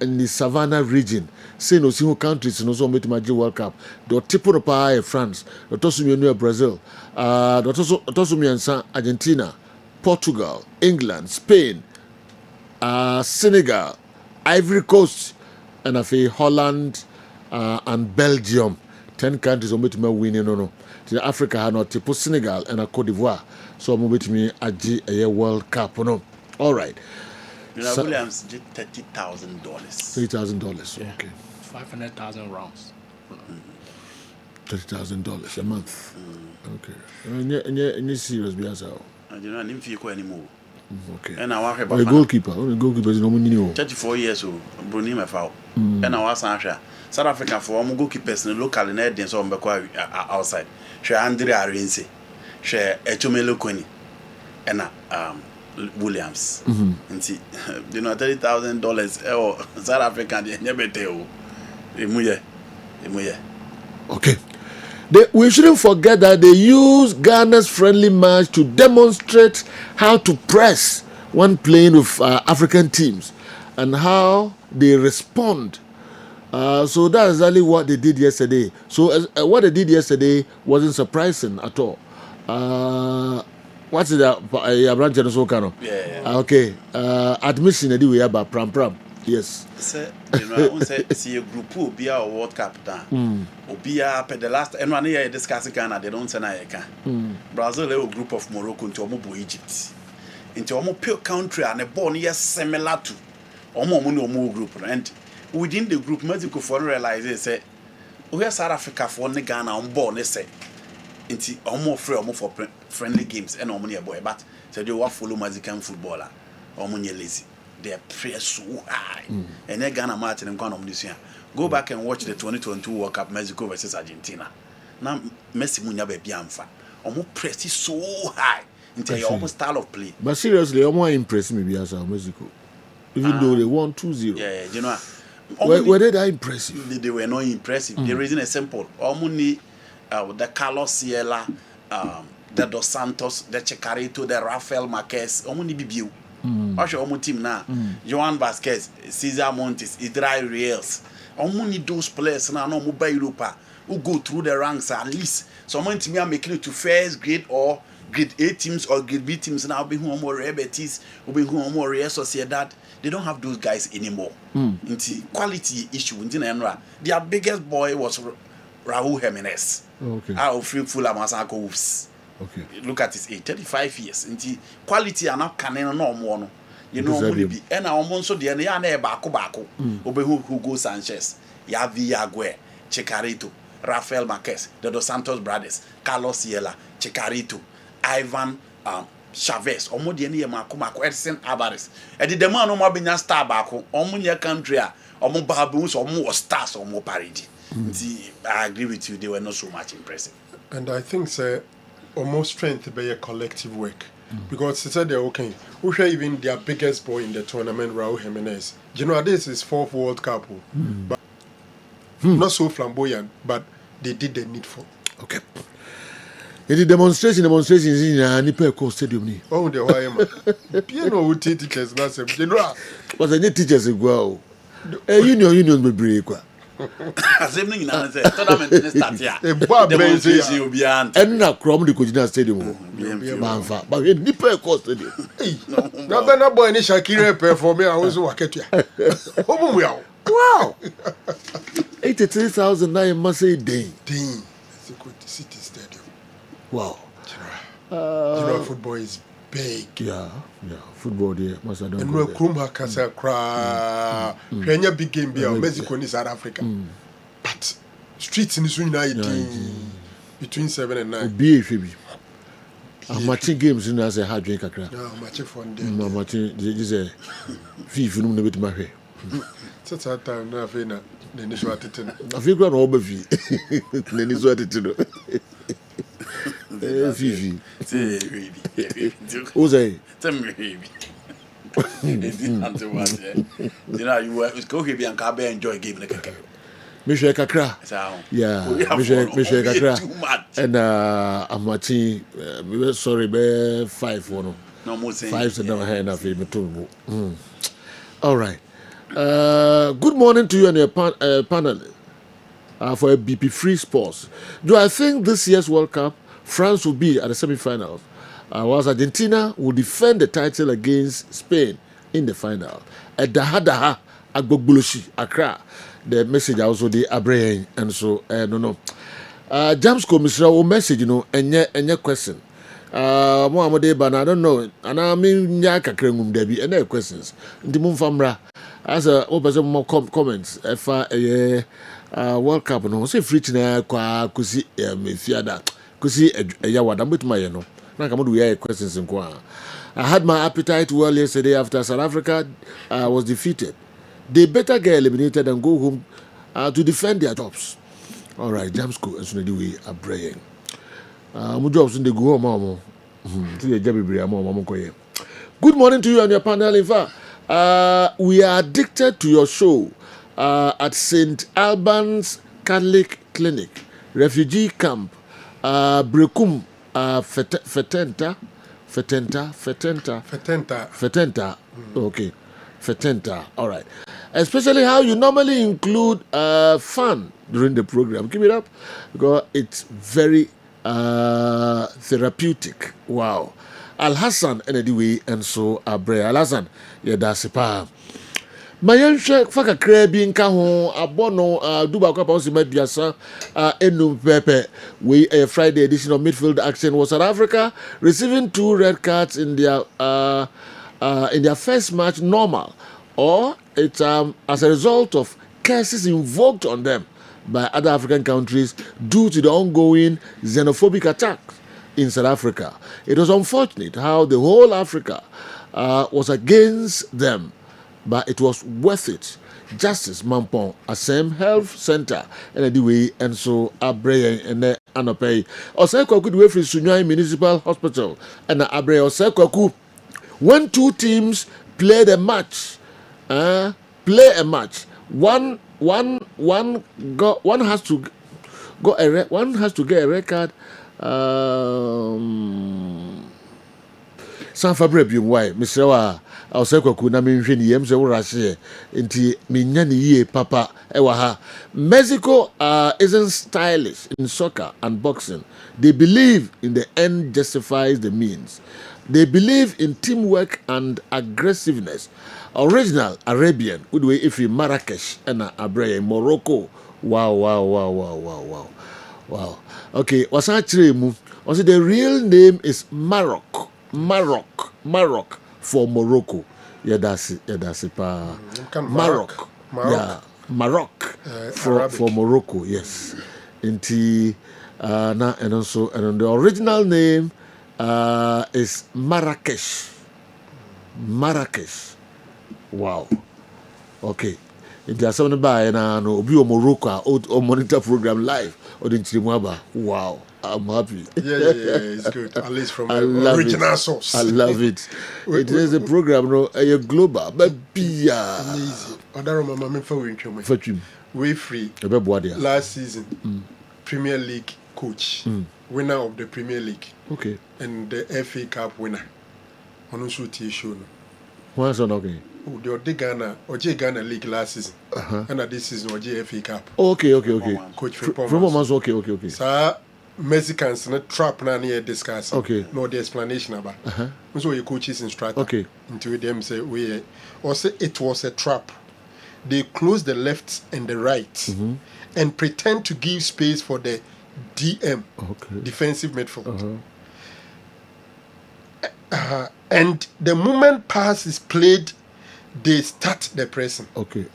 in the Savannah region. Say no single countries in also make the World Cup. The tipo of power France, the Tosumi Brazil, the Tosumi Argentina, Portugal, England, Spain, Senegal, Ivory Coast, and I say Holland and Belgium. 10 countries on which me winning no. To Africa had not tipo Senegal and a Cote d'Ivoire. So I'm with me a World Cup no. All right. Williams did $30,000. $30,000. Okay. 500,000 rounds. $30,000 a month. Okay. And you're serious, Biasa? I do not need to anymore. Okay. And I work about a goalkeeper. Only goalkeeper is no money. 34 years old. Bruni me foul. And I was South Africa for goalkeepers in the local and then so outside. She Andre Arinse. She Echomelo Koni. And Williams. And see, you know, $30,000 or South African, they never tell. Okay. We shouldn't forget that they use Ghana's friendly match to demonstrate how to press when playing with African teams and how they respond. So that's exactly what they did yesterday. So what they did yesterday wasn't surprising at all. What's it? Branch and so kind of. Yeah. Okay. Admission anyway about Pram. Yes. Say, you know, I say see a group who be our World Cup down. Obia the last and one year discussing Ghana, they don't say I can. Brazil a group of Morocco into Omo Egypt. Into Omo pure country and a born yes similar to Omo group. And within the group, Mexico for realize say we are South Africa for Ghana on board, they say. Into Omo free Omo for friendly games and Omo near boy, but so they will follow Mexican footballer. Omo lazy. They press so high. And then Ghana match and Ghana this year. Go back and watch the 2022 World Cup Mexico versus Argentina. Now Messi munya be biamfa. Omo press is so high into your own style of play. But seriously, I'm more impressed me as Mexico. Even though they won 2-0. Yeah, you know. Were they that impressive? They were not impressive. The reason is simple. Omuni the Carlos Sierra, the Dos Santos, the Checarito, the Rafael Marquez, Omuni Bibiu. What's your own team now? Joan Vasquez, Cesar Montes, Idrai Reals. Only those players now no mobile Europa who go through the ranks at least. Someone to me are making it to first grade or grade A teams or grade B teams now be who more Betis, who be who more Real Sociedad. They don't have those guys anymore. It's quality issue in Enra. Their biggest boy was Raul Jimenez. Okay. Out of full Amasako Wolves. Okay. Look at his age, 35 years. Inti quality are not canon no more. You know, only be. And I almost so the end, ya ne bako. Obehu Hugo Sanchez, Yavi Ague, Checarito, Rafael Marquez, the Dos Santos brothers, Carlos Sierra, Checarito, Ivan Chavez, Omo the end, Mako, Edson Alvarez. And the man no more be star bako, Omo your country, Omo Babuns, Omo stars, Omo parody. I agree with you, they were not so much impressive. And I think, sir, almost strength by a collective work. Because they said they're okay. Who share even their biggest boy in the tournament, Raul Jimenez. You know, this is 4th World Cup. But not so flamboyant, but they did the needful. Okay. The demonstrations in Nipeko Stadium. Oh, the why you know, teachers, not some. You know, was any teachers as well? Union will break. As evening in answer, tournament in start here. Demonstration will be an and now Crom the Kujina Stadium. But in Nipeko Stadium. Now, when a boy in Shakira perform, I was working. Wow. 83,000 must say day. City Stadium. Wow. Football is big. Yeah. Football there must have done. And we're Krumha Casa Kra. Kenya big game be Mexico and South Africa. But streets in the between 7 and 9. BFB. matching games in as a hard drink kakra. No, matching fun day. No, matching is a fee no bit my hair. Such a time na fina the initial attitude. I feel grown over fee. The initial attitude. Fifi. Who's a? Tell me, baby. You know, you were go here and Kabe enjoy game like a Michel Kakra. Yeah, Michel Kakra. And I'm watching, sorry, 5 1. No more saying 5 to never hand of him. All right. Good morning to you and your panel for a BP Free Sports. Do I think this year's World Cup, France will be at the semi-finals, whilst Argentina will defend the title against Spain in the final? At Daha Agbogboloshi, Accra. The message also the Abraham and so no. James Komisra will message and your question. Mohammed Ban, I don't know, and I mean Yaka Krengum Debbie and their questions. The Mumfamra as a open more comments if World Cup no say free na kwa kusi mefiada kusi yawada with my no. Nakamudu ya questions in kwa. I had my appetite well yesterday after South Africa was defeated. They better get eliminated and go home to defend their jobs. All right, Jamsko and so the way are praying. Jobs in the go home. Good morning to you and your panel. In fact, we are addicted to your show at St. Albans Catholic Clinic, Refugee Camp, Brekum, Fetenta. Okay, Fetenta. All right. Especially how you normally include fun during the program. Keep it up because it's very therapeutic. Wow. Al Hassan anyway, and so Abre Al Hassan, yeah, that's a pa. Mayansha Faka Krabi in Kahon, Abono, Duba Kaponsi Mediasa, Enu Pepe. We a Friday edition of Midfield Action was South Africa receiving 2 red cards in their first match normal, or it's as a result of curses invoked on them by other African countries due to the ongoing xenophobic attacks in South Africa. It was unfortunate how the whole Africa was against them, but it was worth it. Justice Mampong, Assem Health Center, and anyway, and so Abre and Anopay. Oseko could wait for Sunyai Municipal Hospital and Abre Oseko. When 2 teams play a match, one has to get a record. San Fabre why Mr. Wa Oseko na menhwe ni yem se wora hye nti menya ne yie papa ewa ha. Mexico isn't stylish in soccer and boxing. They believe in the end justifies the means. They believe in teamwork and aggressiveness. Original Arabian, good way if you Marrakesh and Abraham, Morocco. Wow. Okay, what's actually move? Also, the real name is Maroc for Morocco. Yeah, that's it. Maroc. Yeah, Maroc for Morocco. Yes. And also the original name is Marrakesh. Wow. Okay. There's something by no obi o Morocco or monitor program live or the Chirimwaba. Wow. I'm happy. Yeah, it's good. At least from original source. I love it. It is a program, no, a global, but be easy. Other mama for we free. Last season, Premier League coach, winner of the Premier League. Okay. And the FA Cup winner. On shoot show. What's on okay? The Ghana League last season. And this season or FA Cup. Okay. Coach from okay. Sir, Mexicans not trap na near discuss. Okay. No the explanation about. So your coaches instruct. Okay. Into them say we or say it was a trap. They close the left and the right and pretend to give space for the DM, defensive midfield. And the moment pass is played, they start the pressing. Okay.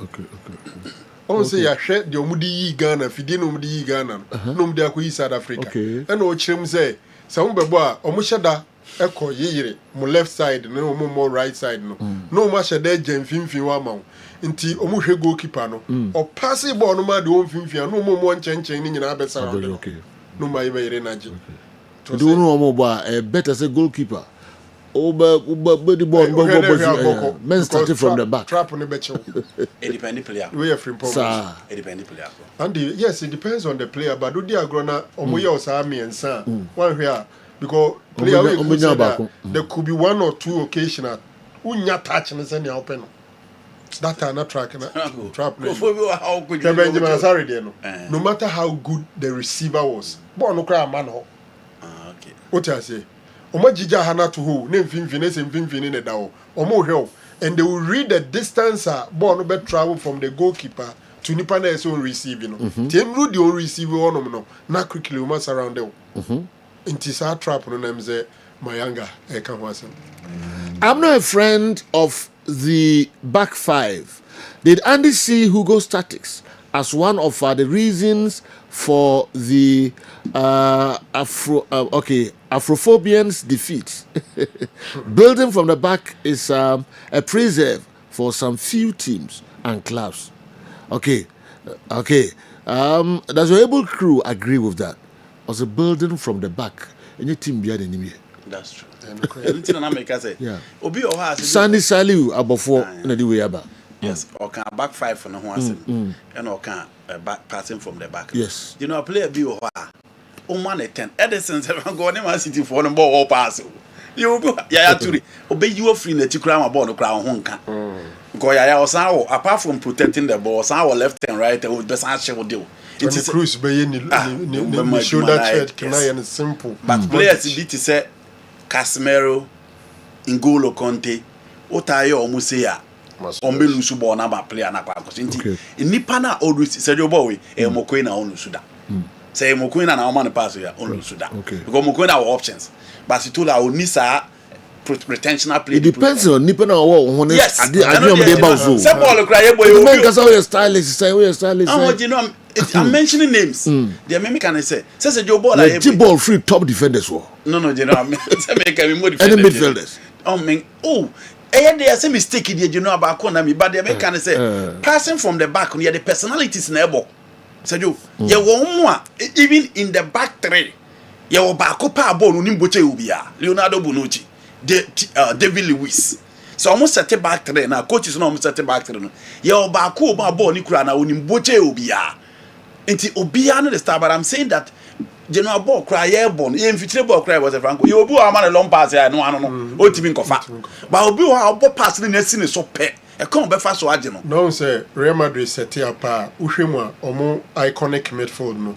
Say ya share the omudi Ghana, fidi no omudi Ghana, no omudi akui South Africa. And o chim say so umbebo a omushada eko yeyire mo left side no mo right side no no ma shada gemfimfin wa ma nti omuhwe goalkeeper no o pass ball no ma de omfimfin no mo nchenchen ni nyina be sa no ma yire na je do no mo ba better say goalkeeper the ball men started from the back. Trap on the bench. Independent player. We are free performance. Independent player. And yes, it depends on the player. But do the agrona omoya osami and son one here because player there could be one or two occasional. Unya touch and send open. That are not trap. No matter how good the receiver was, but no cry man. Okay. What I say? Omajija hana to who name finfine ne dawo omo hwe and they will read the distance ball no be travel from the goalkeeper to nipa na so receive no tem ru the receive one no na quickly o mas around them intisa trap no name say mayanga e kan ho asem. I'm not a friend of the back five. Did Andy see Hugo Statics as one of the reasons for the Afrophobians' defeat? Building from the back is a preserve for some few teams and clubs. Okay. Does your able crew agree with that? Also, building from the back, any team behind enemy. That's true. Yeah. Sandy Saliu abofo na di way aba. Yes, or can back five for no one and or can back passing from the back. Yes. You know, a player be or man at 10. Edison's ever gone in City for the ball or pass. You go, to obey you free that you cram about the crown honka. Goya was our apart from protecting the ball, our left and right, and with best answer will do. It's a cruise by any shoulder check, can I and simple. But players need to say Casemiro, N'Golo Conte, Otayo or Musea. Ombe lusu ball na ba player na kwa nti nipa na always say your boy Mokwe na on lusu da say Mokwe na man pass ya on lusu da because Mokwe na options but it told our nisa retentional play. It depends on nipa na wo yes I dey ba so say ball cry boy you make us how stylish say we stylish you know I'm mentioning names they make me can say your ball like ball free top defenders wo no you know say make me more defenders any midfielders there's a mistake in you know about Konami, but they can say passing from the back, the personalities in the ball. So you more even in the back three, you will back up a ball Nimboche Ubia, Leonardo Bonucci, David Lewis. So almost set a back three now, coach is almost set a back three. You will back up a ball Nikrana Nimboche Ubia. And Ubia the star, but I'm saying that. General ball cry airborne. Even if the ball cry was a Franco, you will be a man a long pass here. No, what you but I'll be a ball pass in the scene so pet. A come back fast so I don't know. No, sir. Real Madrid set up Ushima or more iconic midfield. No,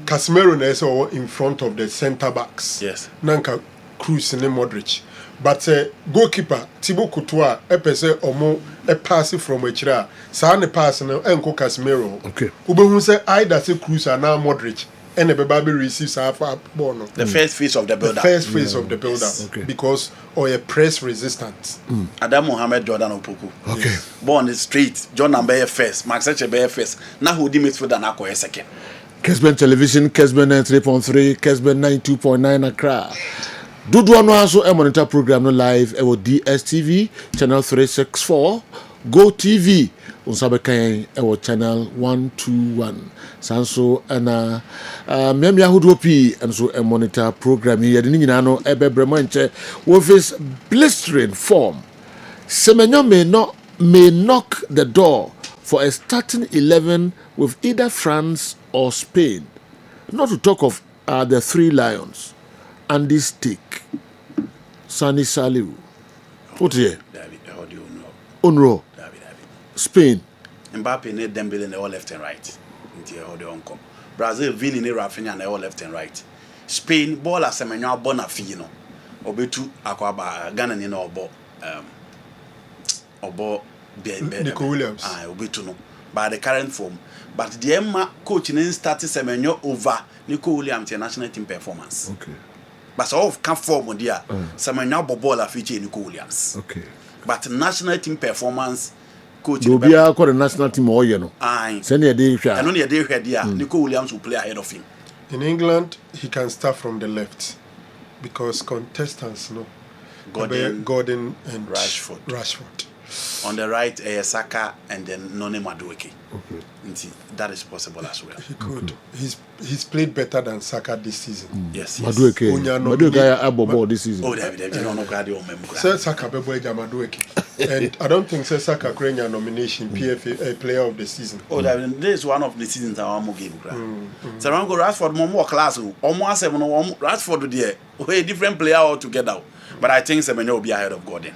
Casemiro is in front of the centre backs. Yes, Nanka Cruz and Modric. But goalkeeper Thibaut Courtois, pese or more a pass from Echira. Sane pass and Enko Casemiro. Okay. Ubehu say either say Cruz and now Modric. And the baby receives half a ball. The first phase of the builder. The first phase of the builder. Okay. Because or a press resistance. Adam Mohamed Jordan Opoku. Okay. Born the street. John Nambe first. Max Eche first. Now who did midfield and Ako second. Kessben Television, Kessben 93.3, Kessben 92.9 Accra. Dudu ano aso e monitor program no live e wo DSTV channel 364, Go TV unsabe kan e wo channel 121. Sanso ana miamia hudopi enso e monitor program here de nyina no e bebremo nche wo face blistering form. Semenyo may knock the door for a starting 11 with either France or Spain. Not to talk of the three lions. Andy Stick, Sani Saliu. What here? Unro. Spain. Mbappe need Dembele and they all left and right. Brazil Vini ne Rafinha and they all left and right. Spain ball as Semenyo Bonafino. Obetu akwaba Ghana ni no obo Nico Williams. Obetu no. By the current form. But the Emma coach in started Semenyo over Nico Williams national team performance. Okay. But so can form there. Semenyo Bobola feature Nico Williams. Okay. But national team performance coach Dobia called the national team all you know. Send your day and only a day here Nico Williams will play ahead of him. In England, he can start from the left. because contestants, no. Gordon and Rashford. On the right, Saka and then Noni Madueke. That is possible as well. He could. He's played better than Saka this season. Yes. Madueke above this season. Oh, David, you know, Saka Madueke. And I don't think Saka Krenya nomination PFA Player of the Season. Oh, David, this is one of the seasons I want to give. So I'm going Rashford more class. Almost Rashford there. A different player altogether. But I think Semenyo will be ahead of Gordon.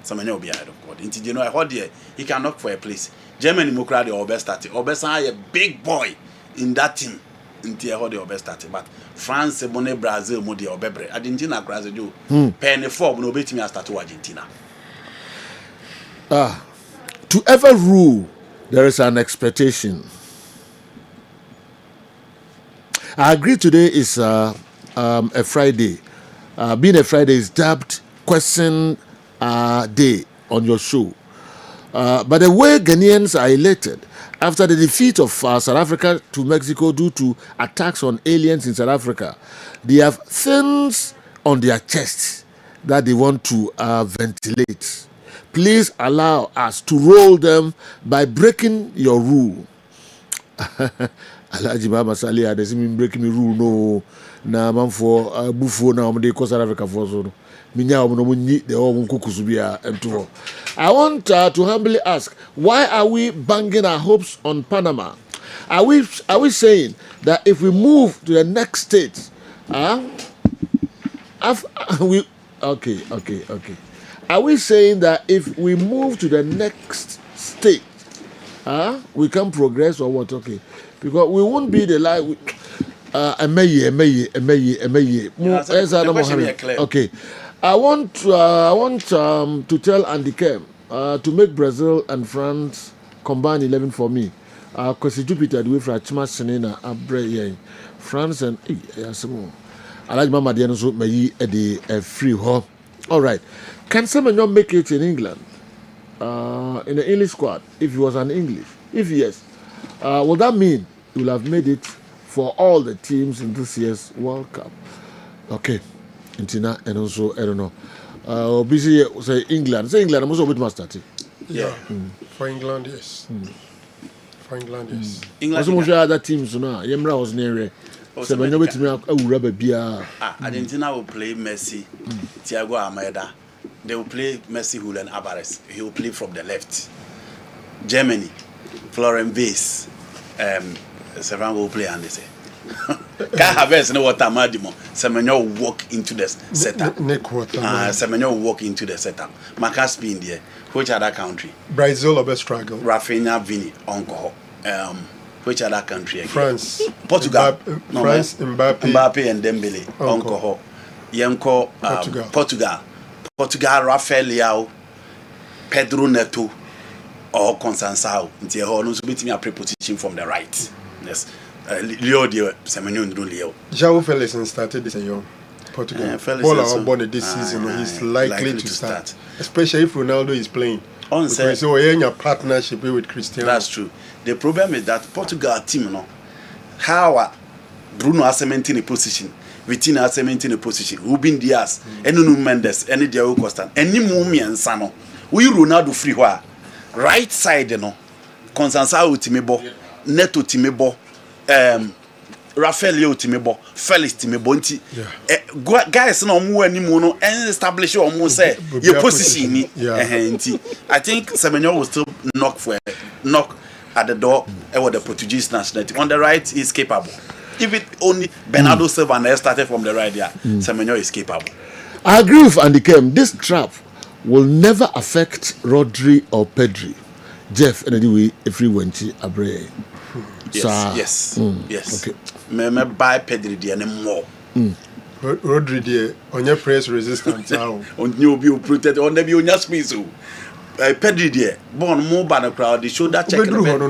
Semenyo will be ahead of Gordon. You know, I heard there he can knock for a place. Germany Mokradi or best starting. Obesa a big boy in that team. Until I heard the best starting. But France, Sebone, Brazil, Modi or Bebre. Argentina, Brazil, do. Penny 4, no bet me I start to Argentina. To ever rule, there is an expectation. I agree today is a Friday. Being a Friday is dubbed Question Day on your show. But the way Ghanaians are elated after the defeat of South Africa to Mexico due to attacks on aliens in South Africa, they have things on their chests that they want to ventilate. Please allow us to roll them by breaking your rule. Alhaji Mama Salia doesn't mean breaking the rule, no. Na man for Buffo now, they call South Africa for so. I want to humbly ask, why are we banging our hopes on Panama? Are we saying that if we move to the next state, okay. Are we saying that if we move to the next state, we can progress or what? Okay, because we won't be the like. Okay, I want to tell Andy Kem to make Brazil and France combine 11 for me. Because Jupiter the way for Chima Senena Abre France and I like Mama Diana so may a free ho. All right. Can someone make it in England? In the English squad, if he was an English? If yes, would that mean he will have made it for all the teams in this year's World Cup? Okay. And also, I don't know. Busy say England. Say England, I'm also a bit master. Yeah. For England, yes. For England, yes. England. Also, other teams, no. Yemra was near. So when you wait me, Argentina will play Messi, Thiago Almeida. They will play Messi, Julian Alvarez. He will play from the left. Germany, Florent Weiss, Sevan will play and they say. Can't have no water, Madimo. Semenyo will walk into the setup. Semenyo will walk into the setup. Macaspi in there. Which other country? Brazil or struggle. Rafinha, Vini, Onko. Which other country again? France. Portugal. France, Mbappe and Dembele. Onko. Yenko. Portugal, Rafael Leao, Pedro Neto, or Consansao. Until he knows beating a preposition from the right. Yes. Leo Dio, Semenyo and Leo. João Felix started this young Portugal. Bola born this season, he's likely to start. Especially if Ronaldo is playing. So in your partnership with Cristiano. That's true. The problem is that Portugal team, no, how Bruno has cemented a position, Vitinha has cemented a position, Ruben Diaz, Nuno Mendes, any Diego Costa, any Mumi and Sano. We Ronaldo free wire. Right side, you know, Consansao Timebo, Neto Timebo, Rafael Leo Timebo, Felix Timebo, guys, no more anymore, no, and establish your almost say your position. I think Semenyo will still knock at the door with the Portuguese nationality. On the right, he's capable. If it only Bernardo Silva started from the right there, Semenyo is capable. I agree with Andy Kem. This trap will never affect Rodri or Pedri. Jeff, anyway, if we went to Abre. Yes. Okay. Me buy Pedri there anymore. Rodri there on your press resistance now. On you be protected on the on your space. Pedri there born more by the crowd. The shoulder check. Born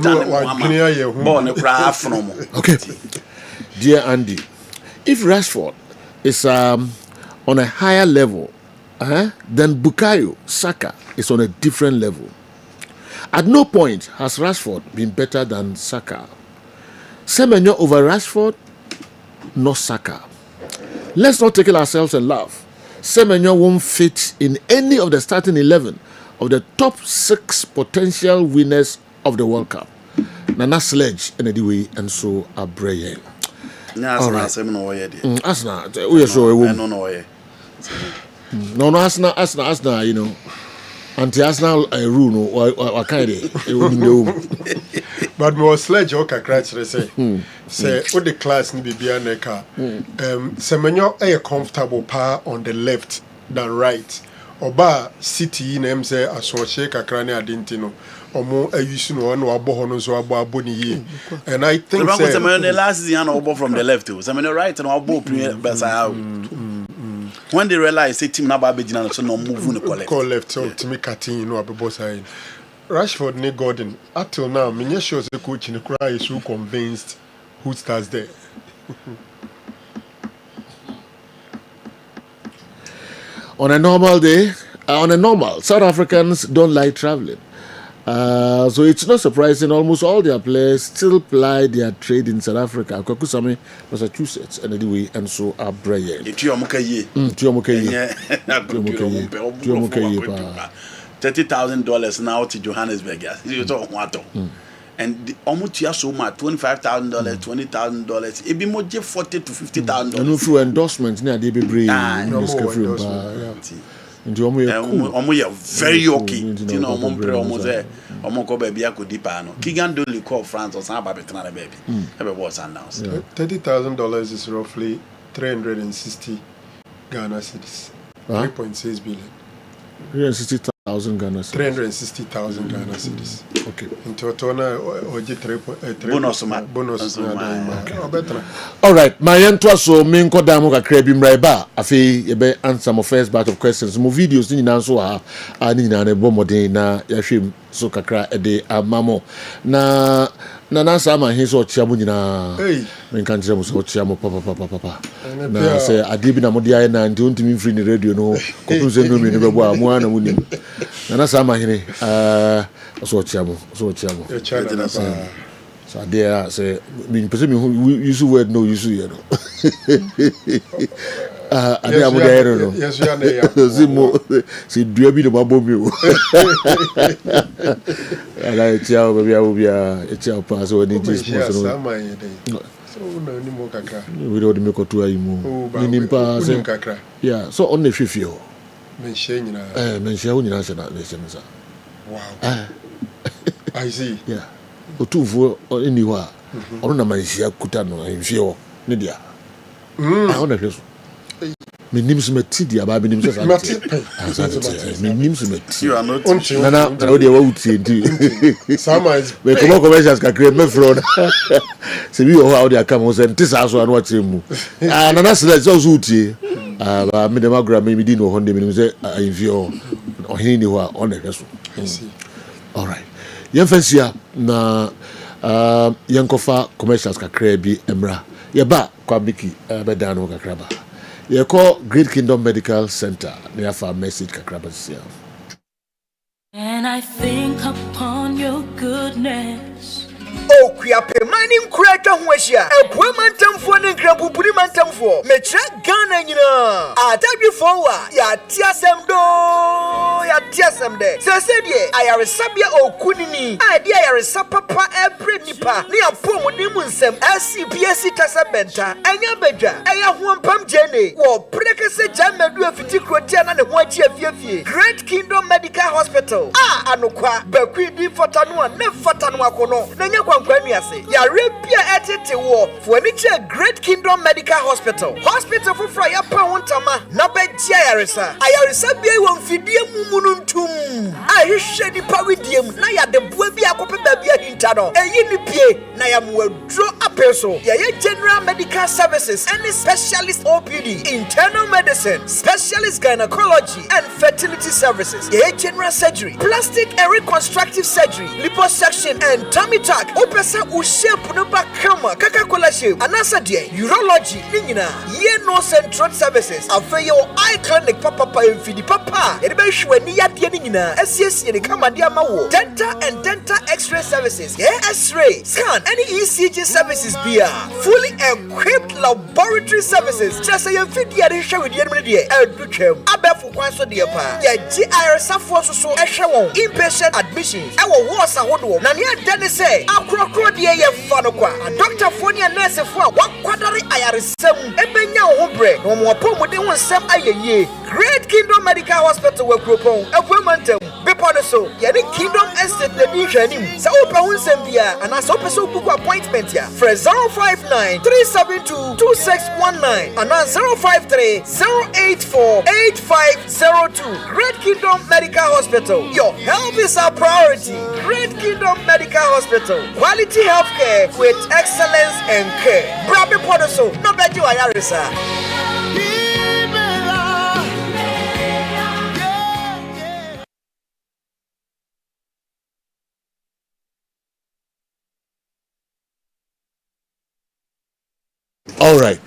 a crowd from. Okay. Dear Andy, if Rashford is on a higher level, then Bukayo Saka is on a different level. At no point has Rashford been better than Saka. Semenyo over Rashford, no Saka. Let's not take it ourselves and laugh. Semenyo won't fit in any of the starting 11 of the top 6 potential winners of the World Cup. Nana Sledge and anyway, and so are Brayen. Arsenal, we are sure. No, Arsenal, you know. Anti-Arsenal rule or kind of. But more Sledge or Kakratch, say, what the class need be a necker. Semenyo a comfortable power on the left than right. Oba City in MZ Asoshe Kakrani Adintino. Omo ayusu no no abo no so abo aboni ye. And I think the last year no from the left too. Semenyo right no abo premier besa. When they realize say team na ba begina so no move no collect. Call left so Timmy Katin you know abebo side. Rashford ne Gordon until now me sure the coach in the cry is so convinced who starts there. On a normal day, South Africans don't like traveling. So it's not surprising almost all their players still ply their trade in South Africa. Kokusame, Massachusetts, and anyway, and so are Brian. $30,000 now to Johannesburg. And almost so much $25,000, $20,000. It be more $40,000 to $50,000. And through endorsements, near they be brave. And you very okay. You know, almost there. Almost baby, I could depend. Kigan do call France or some baby. Every was announced. $30,000 is roughly 360 Ghana cedis. 3.6 billion. 360,000 Ghana cedis. 360,000 Ghana cedis. Okay. In Totona, bonus. All right. My entwa so me nko da mo kakra bi mraiba afi ye be answer my first batch of questions. Mo videos ni nyina so ha ani nyina na bomodin na ya hwem so kakra e de amamo na sama hin so chia mo nyina me kan kire mo so chia mo papa na say ade bi na mo dia na nti ontimi free ni radio no ko se no me ni bebo a mo ana mo ni na sama hin so chia mo so there say me person me use word no use you know ade amu there no yes you are there zimo si dua bi no mabo mi o ala chia o bia chia pa so ni just so no ni mo kakra we do me ko to ayi mu ni nimpa se kakra yeah so on the fifio mention nyina mention nyina se na le se sa wow I see yeah otuvo eni ho a ono na manhia kuta no ahwie ho ne dia ona hweso minim so mati dia ba minim so sa minim so mati you are not na o dia wa utie ndi sama is we come commercials ka create me fraud se bi ho a o dia come so ntisa so anu akyere mu na se so utie ba me dem agra me di no ho ndi minim se ahwie ho ohini ni ho a ona hweso all right Yenfesia na yenkofa commercials kakra bi emra yeba kwa biki bedano kakra ba ye call Great Kingdom Medical Center near for message kakra ba sia. And I think upon your goodness. Oh, Quiape, mining crack and Wessia, a Pumantum for the Grabupuri Mantum for Metra Ghana, you know. I tell you forward, ya Tiasam do, ya Tiasam de. Said, I are a Sabia or Kunini, I dear a Sapapa, every nipper, near Pomonimusem, SCPSC Tasabenta, and Yabeja, I have one pump Jenny, or Precase Jamma do a Fiticrotian and a white year. Great Kingdom Medical Hospital. Anokwa, Bequidi for Tanua, never for Tanua Kono, Yarabia etete war for a Great Kingdom Medical Hospital. Hospital for Frya Pawantama, Nabejia Yarisa. Ayarisa be one fidium mununtum. I shed the pawidium, Naya the Buebia Copabia Hintano, a Unipie, Nayam will draw a person. Yaya General Medical Services, any specialist OPD, internal medicine, specialist gynecology, and fertility services. Yaya General Surgery, plastic and reconstructive surgery, liposuction, and tummy tuck. Opesa ushape no bakama Coca-Cola shape. Anasa die urology nina ye no central services. Afeyo eye clinic papa mfidi papa yɛde bɛhwɛ ani yadeɛ no nyinaa asiesie ne kamade ama wo dental and dental x-ray services x-ray scan any ECG services bia fully equipped laboratory services just say mfidi yɛde hwɛ wediɛ no deɛ ɛdu twam abɛfo kwan so deɛ pa yɛgye ayaresafoɔ so ɛhwɛ wɔn inpatient admissions ɛwɔ wards ahodoɔ na ne ɛda ne sɛ akorɔkorɔ deɛ yɛfa no kwa adɔktafoɔ ne anɛɛsefoɔ a wakwadare ayaresɛm ɛbɛnya wo ho brɛ na wɔn apɔmuden ho nsɛm ayɛ yie Great Kingdom Medical Hospital wɔ kuropɔn afuamantam bepɔ no so yɛne Kingdom Estate na di hwɛnim sɛ wopɛ ho nsɛm bia anaasɛ wopɛ sɛ wobuku appointment a frɛ 059 372 2619 anaa 053 084 8502 Great Kingdom Medical Hospital. Your health is our priority. Great Kingdom Medical Hospital. Quality healthcare with excellence and care. Brabe Podoso, no better Ayarisa. All right.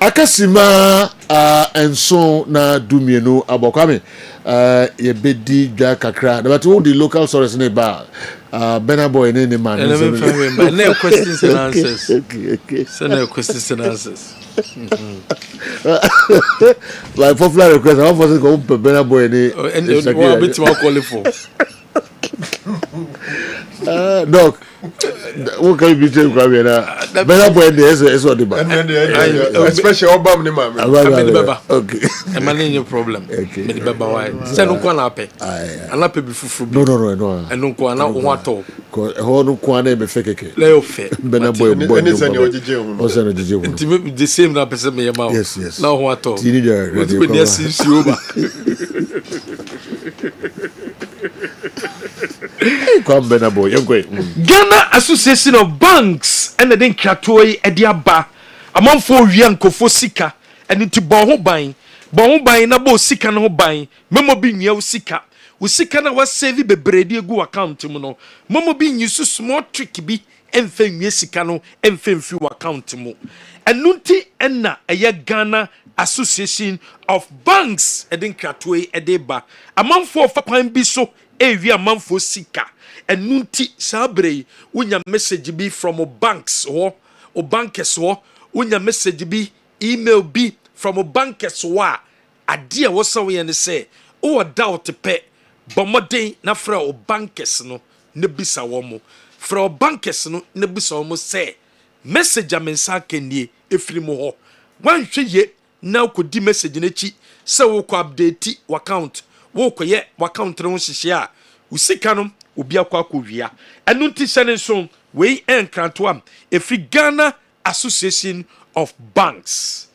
Akasima enso na dumienu abokwame ye bedi dwa kakra but all the local sources ne ba Benaboy ne man no questions and answers. Okay. So no questions and answers. Like popular request I want to go Benaboy ne and what bit more call for Doc, what can you be saying? Benaboy is what the especially Obama, okay. I'm not your problem. Okay. Say no one happy. I'm not people for no. I don't go now want to. How no one be fake. Leo fe. Benaboy, the same na person me mouth. Yes. Now want to. Teenager. Ghana Association of Banks and then Kratoi Ediaba among 4 young Kofo Sika and into Bon na bo Sika no buying Memo being yo Sika Usika na was saving be brady go account mo Momo being you so small tricky be and fame yesikano and fame few account mo and nunti enna a Ghana Association of Banks and then Kratoi Edeba among 4 fapan be so a man for Sika and nunti sabre unya message be from a banks or bankers or unya message be email be from a bankers wa a dear was so we and say oh doubt to pay bomode na fra o bankers no ne bisa womo fra o bankers no ne bisa womo say message amensa kenie efiri mo ho wan hwe na ko di message na chi se wo ko update account wo koye account no hihye a usika no obi akwa wia enu nti sene so we enkranto am efi Ghana Association of Banks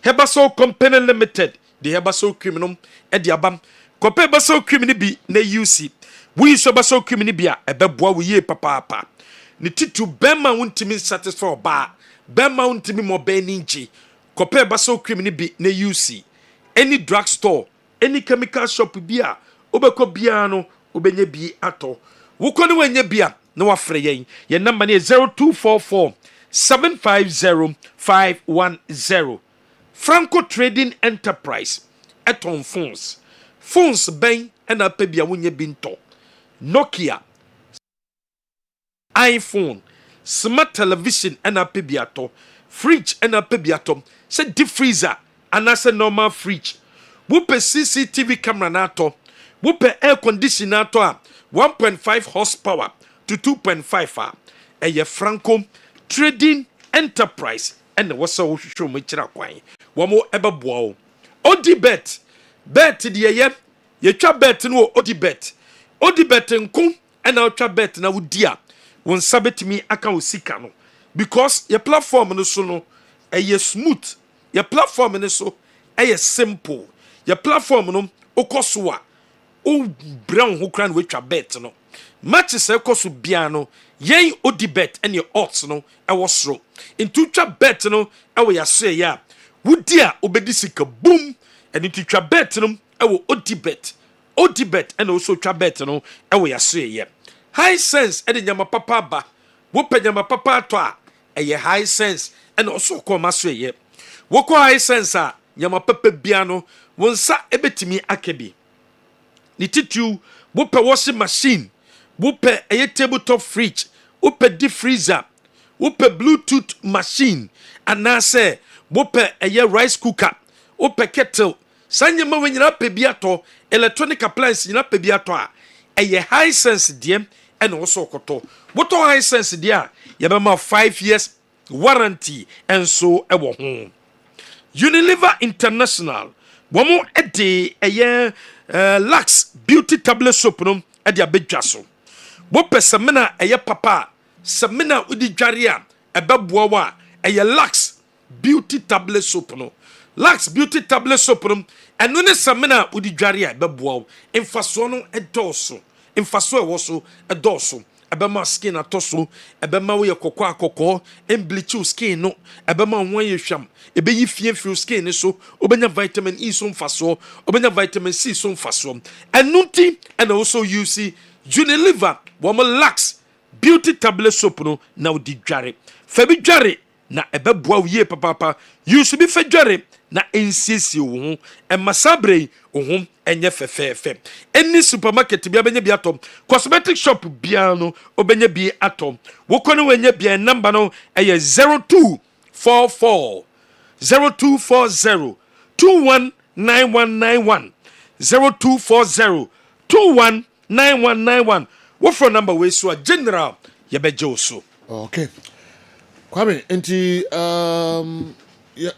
Hebaso Company Limited the Hebaso criminal e di abam kope Hebaso criminal bi na UC we so Hebaso criminal bi a ebeboa wo ye papa ni titu bema wuntimi satisfy ba bema wuntimi mo be ninji kope Hebaso criminal bi na UC any drugstore any chemical shop bi a obekọ bia no obenye bi ato wukọ ni wenye bia na wafre yen ye number ne 0244 750 510 Franco Trading Enterprise eton phones ben na pa bia wonye bi nto Nokia iPhone smart television na pa bia to fridge na pa bia to se deep freezer anase normal fridge wupe CCTV camera na to wupe air conditioner to a 1.5 horsepower to 2.5 eye Franco Trading Enterprise and what's so show me chira kwan womo ebeboa o odibet de ye twa bet no odibet nko and na twa bet na wudi a won sabetimi aka osika no because your platform no so no eye smooth your platform no so eye simple your platform no okoso a o brown ho kran we twa bet no matches ekoso bia no yen odibet and your odds no e wo soro into twa bet no e wo ya so ya wudi a obedi sika boom and into twa bet no e wo odibet and also twa bet no e wo ya so ya high sense e de nyama papa ba wo pa nyama papa to a e high sense and also ko ma so ya wo ko high sense a nyama pepe bia no wonsa ebetimi akebi ni titu wope washing machine wope a tabletop fridge wope deep freezer wope bluetooth machine anase wope a rice cooker wope kettle sanye ma wenyina pe biato electronic appliance nyina pe biato a high sense diem and also koto woto high sense dia yabema 5 years warranty and so ewo ho Unilever International womo ede Lux beauty tablet soap no ede abedwa so wo pesemena papa semena udi dware a ebeboa wa Lux beauty tablet soap no Lux beauty tablet soap no eno ne semena udi dware a ebeboa emfaso no edoso emfaso ewoso edoso ebema skin atoso ebema wo ye kokko embleach skin no ebema won ye hwam ebeyi fie skin so obenya vitamin E so mfaso obenya vitamin C so mfaso enunti and also you see Unilever womo Lux beauty tablet soap no na odi dware fabi dware na ebeboa wo ye papa you should be fa dware na ensiesie wo ho emasabre wo ho enye fefefe any supermarket bia benye bia atom cosmetic shop bia no obenye bi atom wo kono wenye bia number no eye 0240 219191 0240 219191 what for number we so general ye beje oso. Okay, Kwame enti yeah.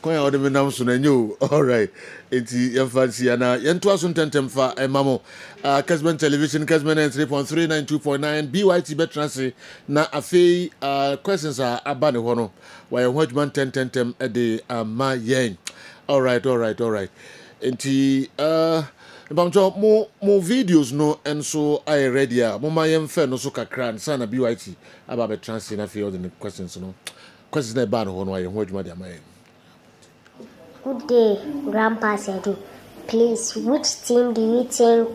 Koya ode me nam so na nyo. All right. Enti ya fancy ana yento aso tentem fa emamo Kessben television Kessben 3.3 92.9 BYT betranse na afei questions are abane ho no why hojman tentem e de ama yen. All right. Enti Mbamcho mo videos no enso I ready a mo mayem fe no so kakra nsa na BYT aba betranse na afei all the questions no. Questions na ban ho no why hojman de ama yen. Good day, Grandpa Sedu. Please, which team do you think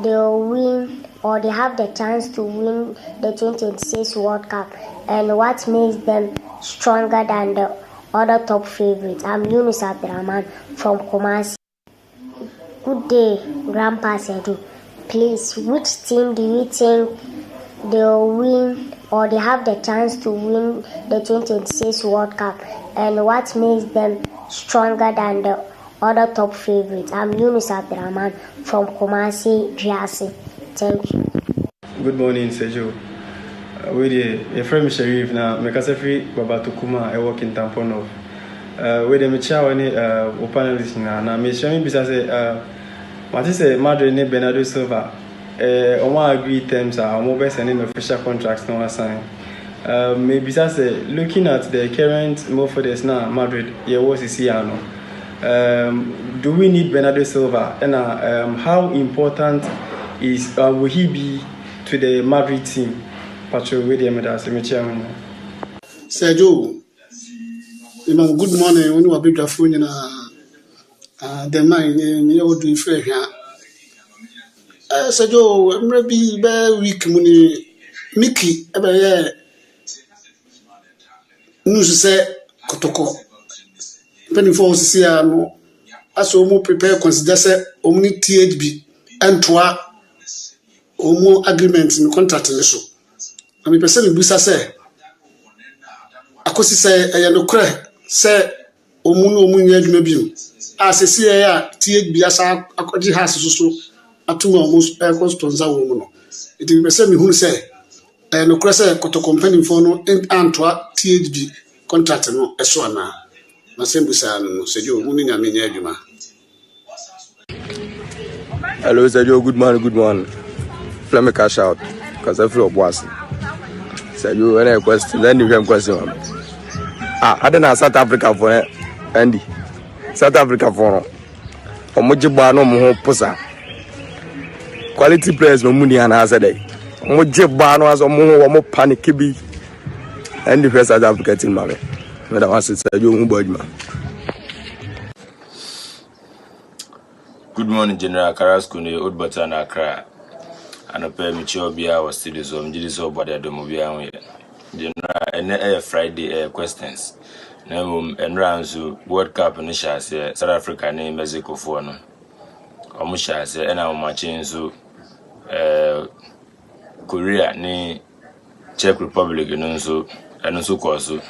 they'll win or they have the chance to win the 2026 World Cup? And what makes them stronger than the other top favorites? I'm Yunus Abdurrahman from Kumasi. Good day, Grandpa Sedu. Please, which team do you think they'll win or they have the chance to win the 2026 World Cup? And what makes them stronger than the other top favorites? I'm Yunus Abdurrahman from Kumasi, Driasi. Thank you. Good morning, Sergio. With your friend Sharif now, Mekasefri Babatukuma, I work in Tamponov. With the Michawani panelists now, Michawani Bisase, Matisse Madre ne Bernardo Silva, on one agreed terms are more best and official contracts no sign. Maybe looking at the current Morpheus now, Madrid, was Ciano. Do we need Bernardo Silva? And how important is will he be to the Madrid team? Patrick William Sergio, good morning. When you are big phone, the mind you do fair here. Sergio, maybe very weak money. Mickey, news say Kotoko. Penny for Ciano. As we prepare, consider say omni THB and twa omo agreement in contract leso. I mean, person bisa say akosi say ayano say omuno omunye adwuma biom. Asesi ya THB asa akoji house so atuma almost sponsor wo no. It be person me hu say no kra say Kotoko company for no antwa THB contract no eso ana. Hello, Sergio. Good morning. Let me cash out because I feel boss. Sergio, any question? Then you can question. I don't know South Africa for Andy. South Africa for Omojibano Moho Posa. Quality players no money and answer day. Omojibano as a more panic kibi. And the first South Africa team, man. But I want to say you Good morning, General Karaskuni, Old Button, Accra. And a pair mature beer was still so, Jidis over the Domobia. General, and Friday questions. na enra nso World Cup no hyase South Africa ne Mexico fo no omo hyase na omo machi nso Korea ne Czech Republic no nso koso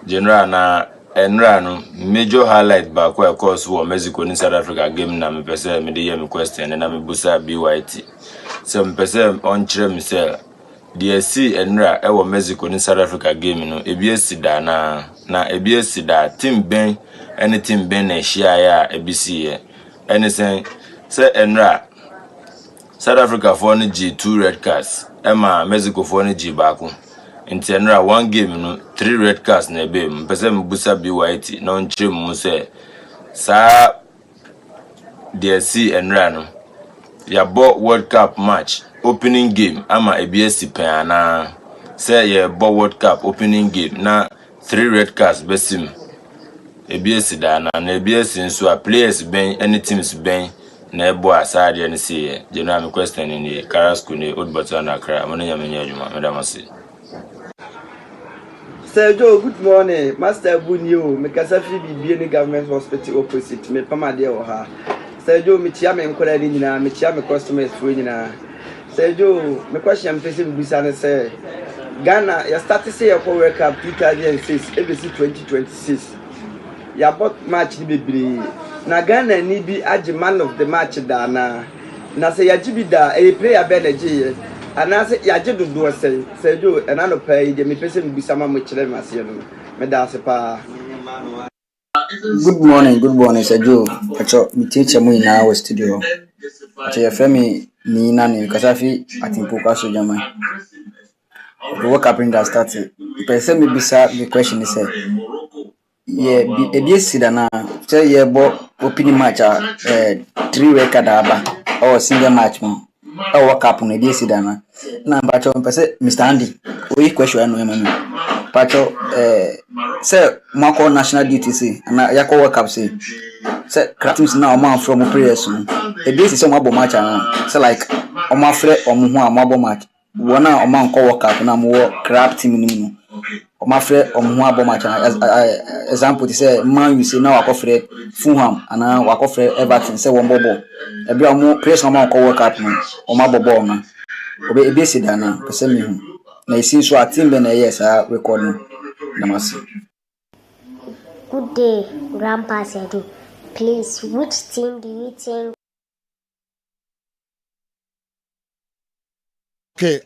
general na enra no major highlight ba kwa course wo Mexico ne South Africa game na me pese me dey me question na me busa BYT so me pese on kire me say DSC enra e wo Mexico ne South Africa game no ebiesi da na ebiesi da team ben any team ben na share ya ebisi ye anything say enra South Africa for no G2 red cards ema Mexico for no G baako nti enra one game no 3 red cards na ebe mpese mbusa BYT na onche mu say sa DSC enra no ya bo World Cup match opening game ama EBS pen na say ya bo World Cup opening game na 3 red cards besim EBS da na EBS nso a players ben any teams ben na ebo asade ne say general question ni Carrasco ne Odbota na kra mo nya menya adwuma medamase. Sir Joe, good morning. Master Bunyo, Mekasafi BBN Government Hospital opposite me Pamade Oha. Sir Joe, Michia me nkola ni nyina, Michia me customers fo nyina. Sir Joe, me question person bisane say Ghana ya start say your World Cup 2006, ABC 2026. Ya bot match ni bebre. Na Ghana ni bi age man of the match da na say ya jibi da e player be na je. Anase yaje dodo say Sergio enano pay de me pese mbisama mo kire mase no me da se pa. Good morning Sergio acho mi teacher mu ina wa studio acho ya femi ni na ni kasafi atimpoka so jama the work up in that started pese me bisa the question is say yeah ebiesi da na say yeah bo opening match 3 record aba or single match mo I work up on a day sidana. Na pacho mpese Mr. Andy. We question no ema. Pacho say mako national duty say na yako work up say. Say teams na o man from players no. E dey say o mabo match na. Say like o man frɛ o mo ho a mabo match. Wona o man ko work up na mo crap team ni mu. O man frɛ o mo ho abo match na. Example to say man you say na wako frɛ Fulham ana wako frɛ Everton say won bobo. Ebi omo press no ko work up no o ma bobo na obe ebi si dana pese mi hu na isi so atim be na yes a record no namase. Good day, Grandpa Sedu. Please, which team do you think?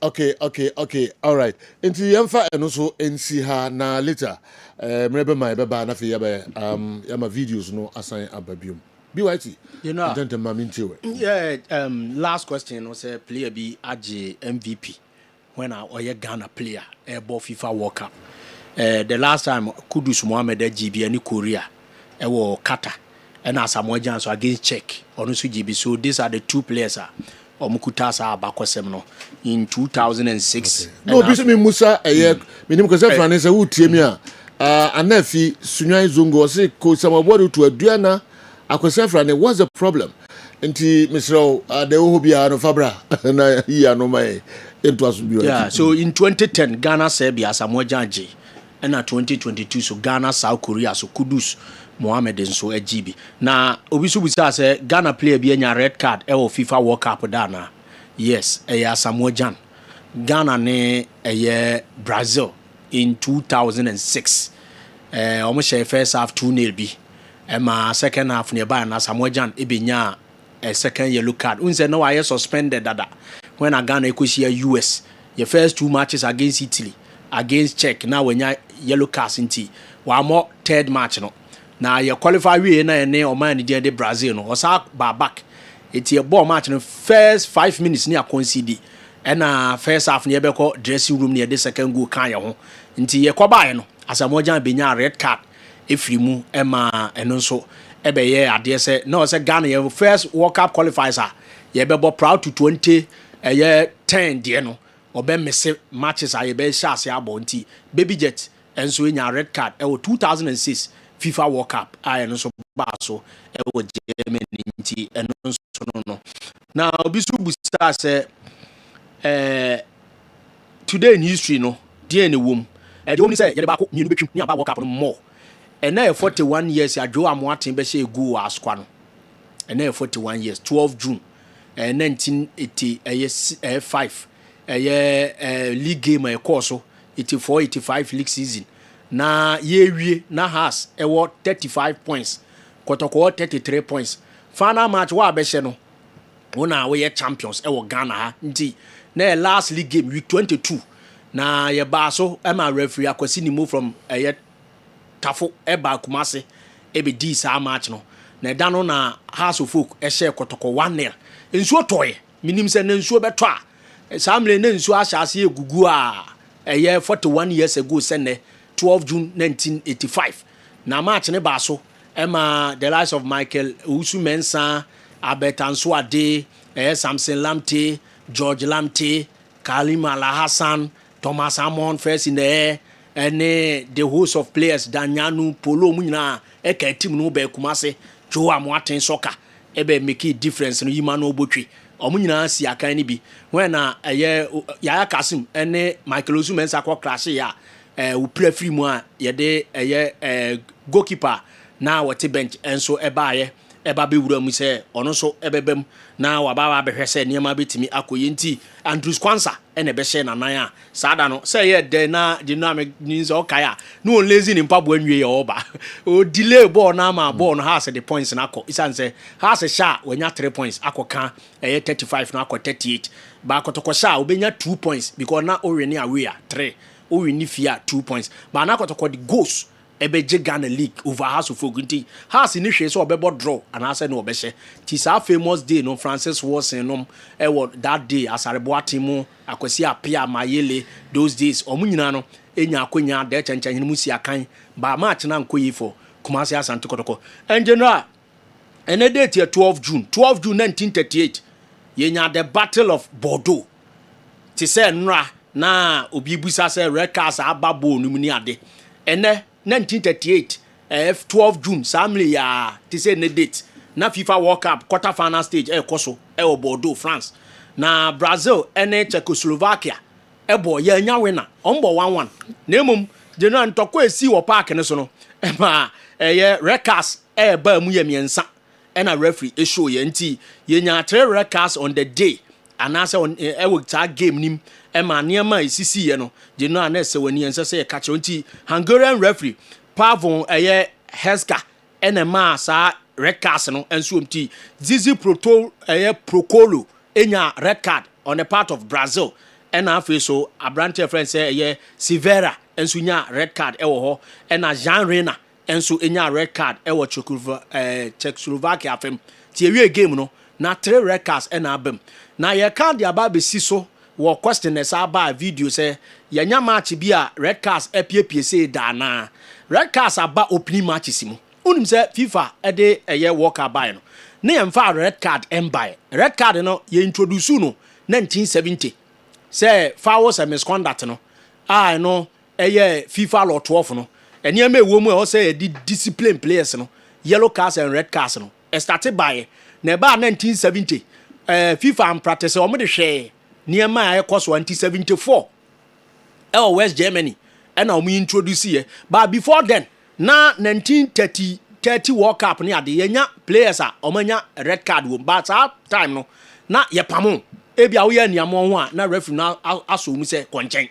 Okay. All right. Into yamfa eno so NC ha na later. Mrebe my beba na fi yama videos no assign ababium. BYT. You know. Yeah, last question was a player be AJ MVP when I Ghana player ball FIFA World Cup. The last time Kudus Mohamed GB and Korea was Qatar and Samoa Johnson against Czech on GB. So these are the two players Omukutasa Abakosemno in 2006. Okay. No, Bishop Musa minimum because Francis who Timia Anafi Sunyai Zungo say coach some what to a Diana Akosefrane, what's the problem? Nti Mr. The Ohobia no Fabra na here no my it was yeah, so in 2010 Ghana Serbia Samoa Janji and 2022 so Ghana South Korea so Kudus Mohamed and so GB. Na obisu bisa say Ghana player bi anya red card e wo FIFA World Cup dana. Yes, Samoa Jan. Ghana ne Brazil in 2006. Almost first half 2-0 bi. Emma second half nearby na Samoa Jan ebenya a second yellow card. Unse no I suspended dada when a Ghana equal US. Your first 2 matches against Italy, against Czech. Now when you yellow cards inti. One more third match no. Now you qualify we na or man the Brazil no. Osa back. It's a ball match no first 5 minutes near concede. And first half near beko dressing room near the second goal kan ya ho. Nti ye kwa no. Asamoah Gyan benya red card. If mu Emma and also ebe ye ade say no say Ghana your first World Cup qualifiers ye be proud to 20 10 de no obe miss matches ye be chance ya bonti baby jet and so nya red card 2006 FIFA World Cup and so ba so Germany nti and so no now bisu busta say today in history no dey any wom the only say ye ba ko mienu betwim ni aba World Cup no more and now 41 years adwo amoaten be she go askwa no and now 41 years 12 June 1985 league game e course so 84-85 league season na yewie na has e 35 points Kotoko 33 points final match wa abehye no wona we champions e Ghana ha nti na last league game week 22 na ye ba so e ma referee akwasi ni move from tafo e ba Kumase e be di sa match no na da no na House of Folk e share Kotoko 1-0 nsuo toye minim se na nsuo beto a samle na nsuo ahyase egugu a 41 years ago sene 12 June 1985 na match ne ba so Emma the likes of Michael Usu Mensah, Albert Ansuade, Samson Lamte, George Lamte, Kalim Alhassan, Thomas Amon first in the air, and the host of players Danyanu Polo Muna, Eke team no be Kumase, Joe Amwaten Soccer, Ebe make a difference in Yimano Butri. Omuna si akani bi when Yaya Kasim and Michael Usu Mensah kwa crash ya u prefri mu a yede goalkeeper na wati bench enso eba be wura mu se ono so ebebem na waba be hwese niam betimi akoye nti Andrews Kwanza ene be hye nanan a saada no se ye de na dynamic means okay a no lazy ni mpabo anwie ye oba o delay ball na ma ball no has the points na akọ isan se has sha wanya 3 points akoka 35 na akọ 38 ba akotoko sha obenya 2 points because na already away 3 o win fia 2 points ba na akotoko the goals ebeje Ghana League over House of Folk nti House ni hwe so obebo draw and ase no obehye ti sa famous day no Francis Watson no that day asarebo atemu akwasi apia mayele those days omunyina no enya akonya de chenchenye mu si akan ba match na nkoyi for Kumasi Asante Kotoko en general en date 12 June 1938 yenya the Battle of Bordeaux ti se nra na obi busa se red cars ababo no mu ni ade ene 1938 12 June samle ya ti say ne date na FIFA World Cup quarter final stage koso Bordeaux France na Brazil ene Czechoslovakia bo ya nya winner ombo 1-1 na emum general ntoko esi wo park ne so no ma records ba mu ya miensa ena referee show ye nti ye nya 3 records on the day anase on that game nim ema niema isisi ye no je no anase wani ense se ka che nti Hungarian referee Pavon Heska enema sa red card no enso mti Zizi Prokolo enya red card on the part of Brazil ena afi so abrante friend say Silveira enso nya red card ewo ho ena Jean Rena enso enya red card ewo Czechoslovakia afem ti ewie game no na 3 red cards ena abem na ye card ya ba be si so wo question esa ba video say yanya match bi a red cards epiepie say da na red cards aba opening matches mu unim say FIFA de World Cup buy no na yemfa red card embuy red card no ye introduce no 1970 say fouls and misconduct no no FIFA law 12 no eni ema ewo mu e say di discipline players no yellow cards and red cards no started by na ba 1970 FIFA and practice o mo de hwe niema cost 1974 West Germany and now we introduce here but before then na 1930 World Cup ni ade yenya players a omanya red card wo but that time no na yepamo ebia wo ya niamo ho a na referee na aso mu se konchen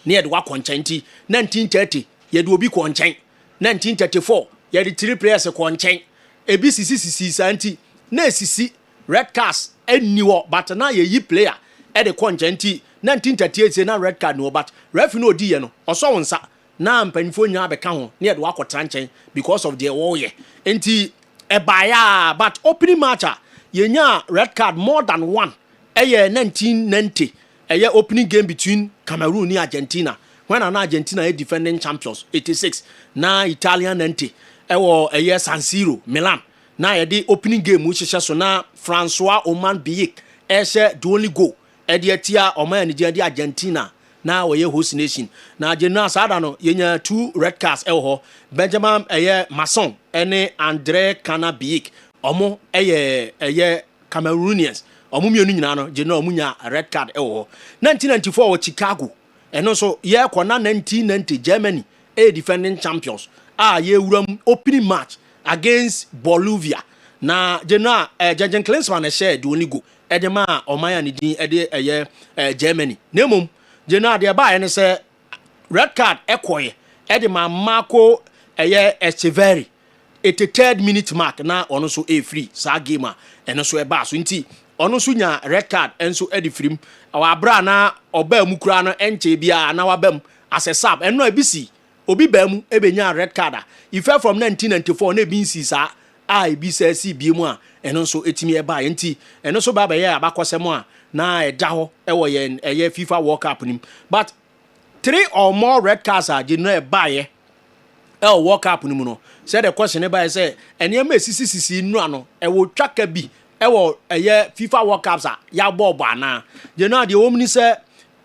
na yede wa konchen ti 1930 yede obi konchen 1934 yede 3 players konchen ebi sisi santi na sisi red cards eniwo but na ye player e de konchen ti 1938 na red card no but referee no di ye no oso wonsa na mpanifo nya abeka ho na yede wa kotranchen because of the warrior enti ebaya but opening match yenya red card more than one 1990 opening game between Cameroon and Argentina when Argentina are defending champions 86 na Italian 90 San Siro Milan na the opening game which is so na Francois Oman Biek the only goal tia Oman and Argentina na we host nation na Argentina sada no yenya 2 red cards Benjamin Masson ene Andre Kana Biek omo Cameroonians omumienu nyina no je na omunya red card 1994 Chicago eno so ye kwona 1990 Germany defending champions ye wuram opening match against Bolivia na general Jurgen Klinsmann share the only go edema omaya ni din ede Germany nemum general de ba ene say red card ekoye edema Marco Echeverri 83rd minute mark na ono so free sa game a eno so eba so nti ono so nya red card enso edi frim awa bra na oba mu kura no enche bia na wabam as a sub eno ebisi obi ba mu ebenya red card a ife from 1994 na ebinsi sa ibi say si bi mu a eno so etimi eba nti eno so ba ye abakosem a na eda ho ewo ye FIFA World Cup nim but 3 or more red cards are je no eba ye World Cup nim no say the question eba say enema sisi nu ano ewo twaka bi ewo FIFA World Cups a ya bobo ana je no de omni say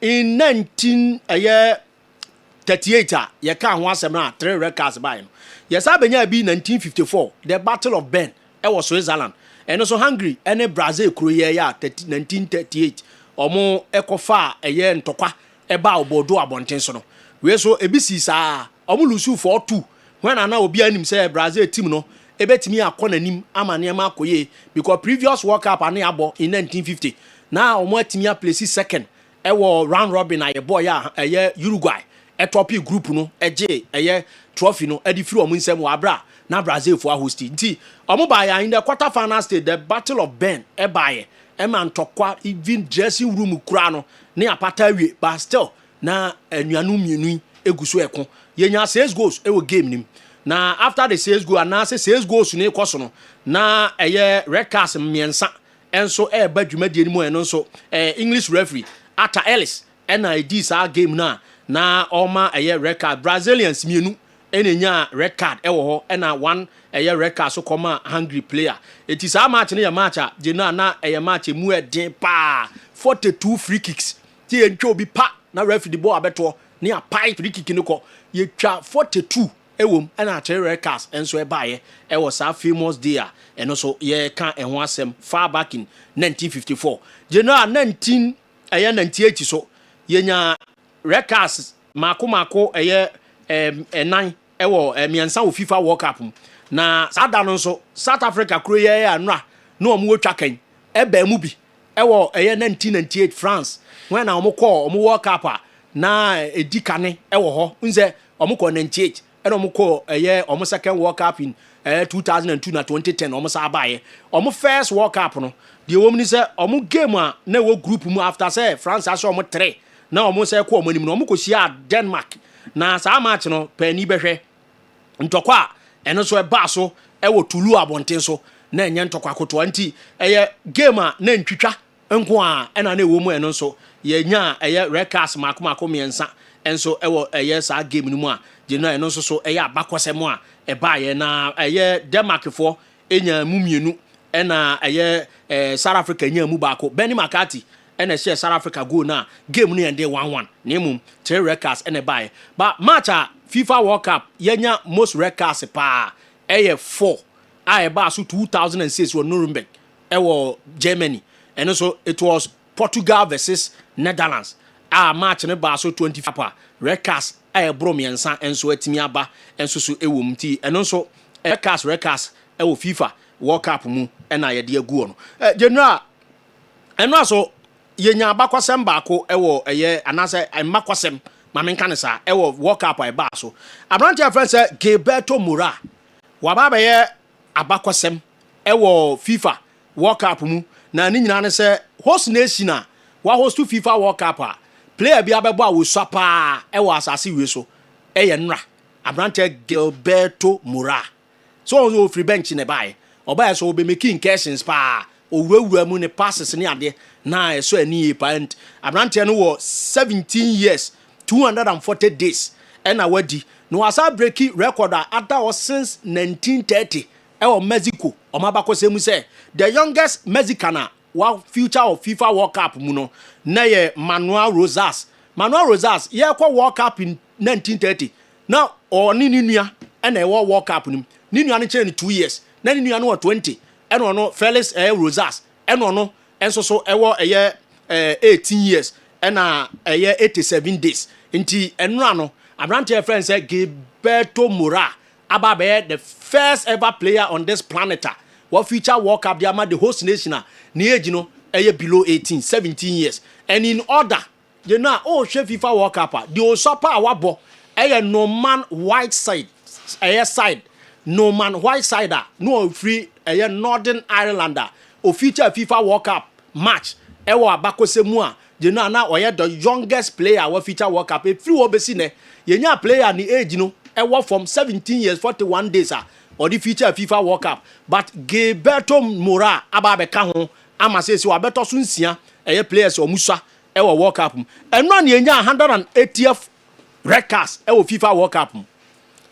in 1938 a ye ka ho asem na 3 red cards by no yes abenya bi 1954 the Battle of Ben ewo Switzerland and also Hungary and Brazil kuro ye ya 1938 omo ekofa ntokwa eba obodo abonten so no we so ebisi sa omo lusu 4-2 when ana obi anim say Brazil team no ebetimi akọ nanim amane ma akoye because previous World Cup ane abo in 1950 now omo atimi place second ewo round robin aye boy ya Uruguay etopi group no eje trophy no edi free omo nsem wa bra na Brazil for host nti omo ba ya in the quarter final stage the Battle of Ben ebaye man tokwa even dressing room kura no ne apata wie but still na anuanu mienu eguso eko yenya 6 goals ewo game nim na after the 6 goal na 6 goals ne koso no na red cards miensa enso ba dwumadie ni mu eno so English referee Ata Ellis na edi sa game na oma red card Brazilians mienu enenya red card ewo ho na one red card so koma Hungry player it is a match na match a je na match mu edin pa 42 free kicks ti entwa obi pa na referee the ball abeto ne a pipe free kick no ko ye twa 42 ewom na 3 red cards enso ebaye was a famous day and also ye kan ehwo asem far back in 1954 je na 1998 so yenya red cards mako enan ewo miensa wo FIFA World Cup na sada no so South Africa kro ye anra na omo wotwa kan eba mu bi ewo 1998 France when na omo World Cup na edikane ewo ho nze omo ko 98 and omo ko omo second World Cup in 2002 na 2010 omo sa abaye omo first World Cup no de omo ni say omo game a na wo group mu after say France aso omo 3 na omo say ko omo nim no omo ko sia Denmark na sa match no pani behwe ntokwa eno so eba so ewo tulu abonten so na enye ntokwa koto anti game a na ntwitwa nko a ena na ewo mu eno so ye nya red cards mako miensa enso ewo sa game ni mu a je na eno so abakosem a eba ye na Denmark for enya mu mienu ena South Africa nya mu baako Benny McCarthy ena share South Africa go na game no ende 1-1 na mum 3 records ena buy but match a FIFA World Cup yenya most records pa 4 ba so 2006 for Nuremberg Germany and also it was Portugal versus Netherlands match ne ba so 25 pa records bro miensa enso atimi aba enso so ewom ti eno so records FIFA World Cup mu ena ye de agu no general eno so yenya abakwasem baako anase makwasem mamenka ne sa World Cup ba so abrantia friend say Gilberto Moura wababa ye abakwasem FIFA World Cup mu na ni nyina ne say host nation a wa host FIFA World Cup a player bi abebo a wo swapa asase we so nra abrantia Gilberto Moura so free bench ne bae oba so be making questions pa owurawura mu ne passes ne ade na so ani parent abrante no wo 17 years 240 days and awadi no asa breaking record after since 1930 Mexico omabakose mu say the youngest Mexican wa future of FIFA World Cup mu no na ye Manuel Rosas ye kwa World Cup in 1930 now oni nua and e World Cup ni nua ne kire 2 years na nua no 20 eno no Felix Rosas eno no enso so 18 years ena 87 days nti enura no abrante friend say Gilberto Moura Ababe, the first ever player on this planet. What feature World Cup, the host nation, near you know, below 18, 17 years. And in order, you know, oh, FIFA World Cup, the Osapa Awabo, no man white side, side, no man white sider, no free, Northern Irelander, or feature FIFA World Cup match, Ewa Bakosemua, you know, now, the youngest player, what feature World Cup, if you obesine, you know, player in the age, you know, Ewa from 17 years, 41 days, or the feature FIFA World Cup, but Gilberto Mora, Ababe Kahon, Ama says, so I better soon see players or Musa, Ewa World Cup, and run your 180th records, Ewa FIFA World Cup.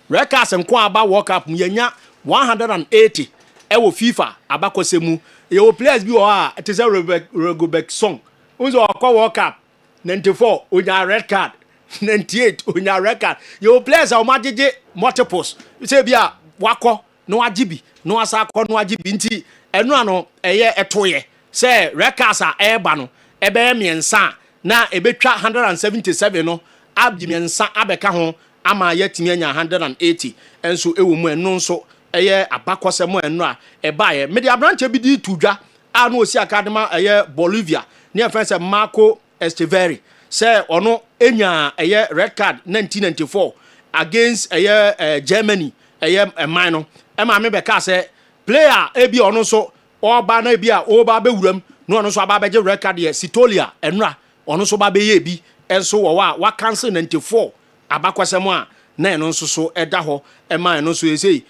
Records and kwa aba World Cup yenya 180 ewo FIFA abakosemu ye players bi o it is a Regobek song unzo akwa World Cup 94 onya red card 98 onya red card ye players a omajeje multiples say bia wakọ no agibi no asakọ no agibi nti enu ano eye etoye say records a eba no ebe miensa na ebetwa 177 no abdi miensa abeka ho ama yetimi anya 180 enso ewo mu enu nso eye abakosem enu a ebaye me de abranche bi di tudwa a no osi akadema eye Bolivia ne afense Marco Esteveri say ono enya eye red card 1994 against eye Germany eye man no ema me be ka say player ebi ono so oba na ebi a oba be wuram no ono so aba be red card ye Sitolia enra ono so ba be ye bi enso wo wa cancel 94 abakwasem a na eno nso so eda ho ema eno so esei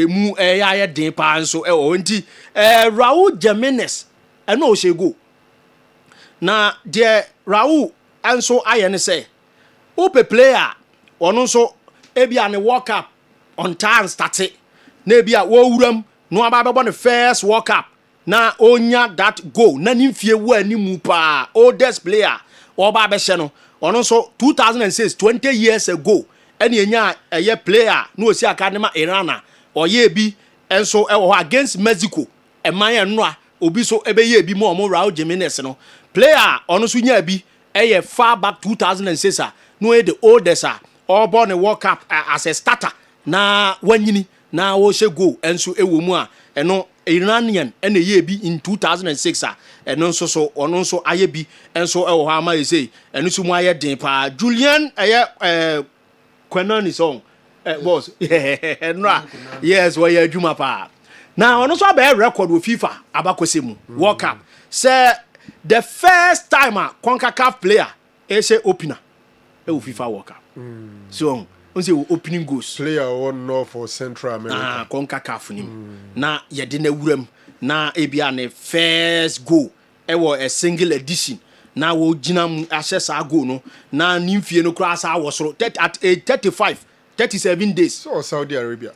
mu ya den pa nso o nti Raul Jimenez eno o shego na de Raul enso aye ne say ope player ono nso ebia ne World Cup on time start na ebia wo wuram no ababebo ne first World Cup na onya that goal na nimfie wo animu pa oldest player oba be hye no ono nso 2006 20 years ago eni enya eye player no osi akadema Irana oye bi enso ewo against Mexico emanya noa obi so ebe ye bi mo Raul Jimenez no player ono so nya bi eye far back 2006 no e the oldest all born a World Cup as a starter na wanyini na wo she go enso ewo mu a eno Iranian ene ye bi in 2006 eno nso so ono nso aye bi enso ewo ha ma yesei eno so mu aye den pa Julian Kwenani song boss enra yes we adwuma pa na ono so be record wo FIFA abakosemu World Cup say the first time a CONCACAF player say opener wo FIFA World Cup so on say opening goals player one north for Central America CONCACAF ni na ye de na wuram na ebia ne first goal a single edition na wo ginam access goal no na nimfie no kura sa wosoro at age 37 days so Saudi Arabia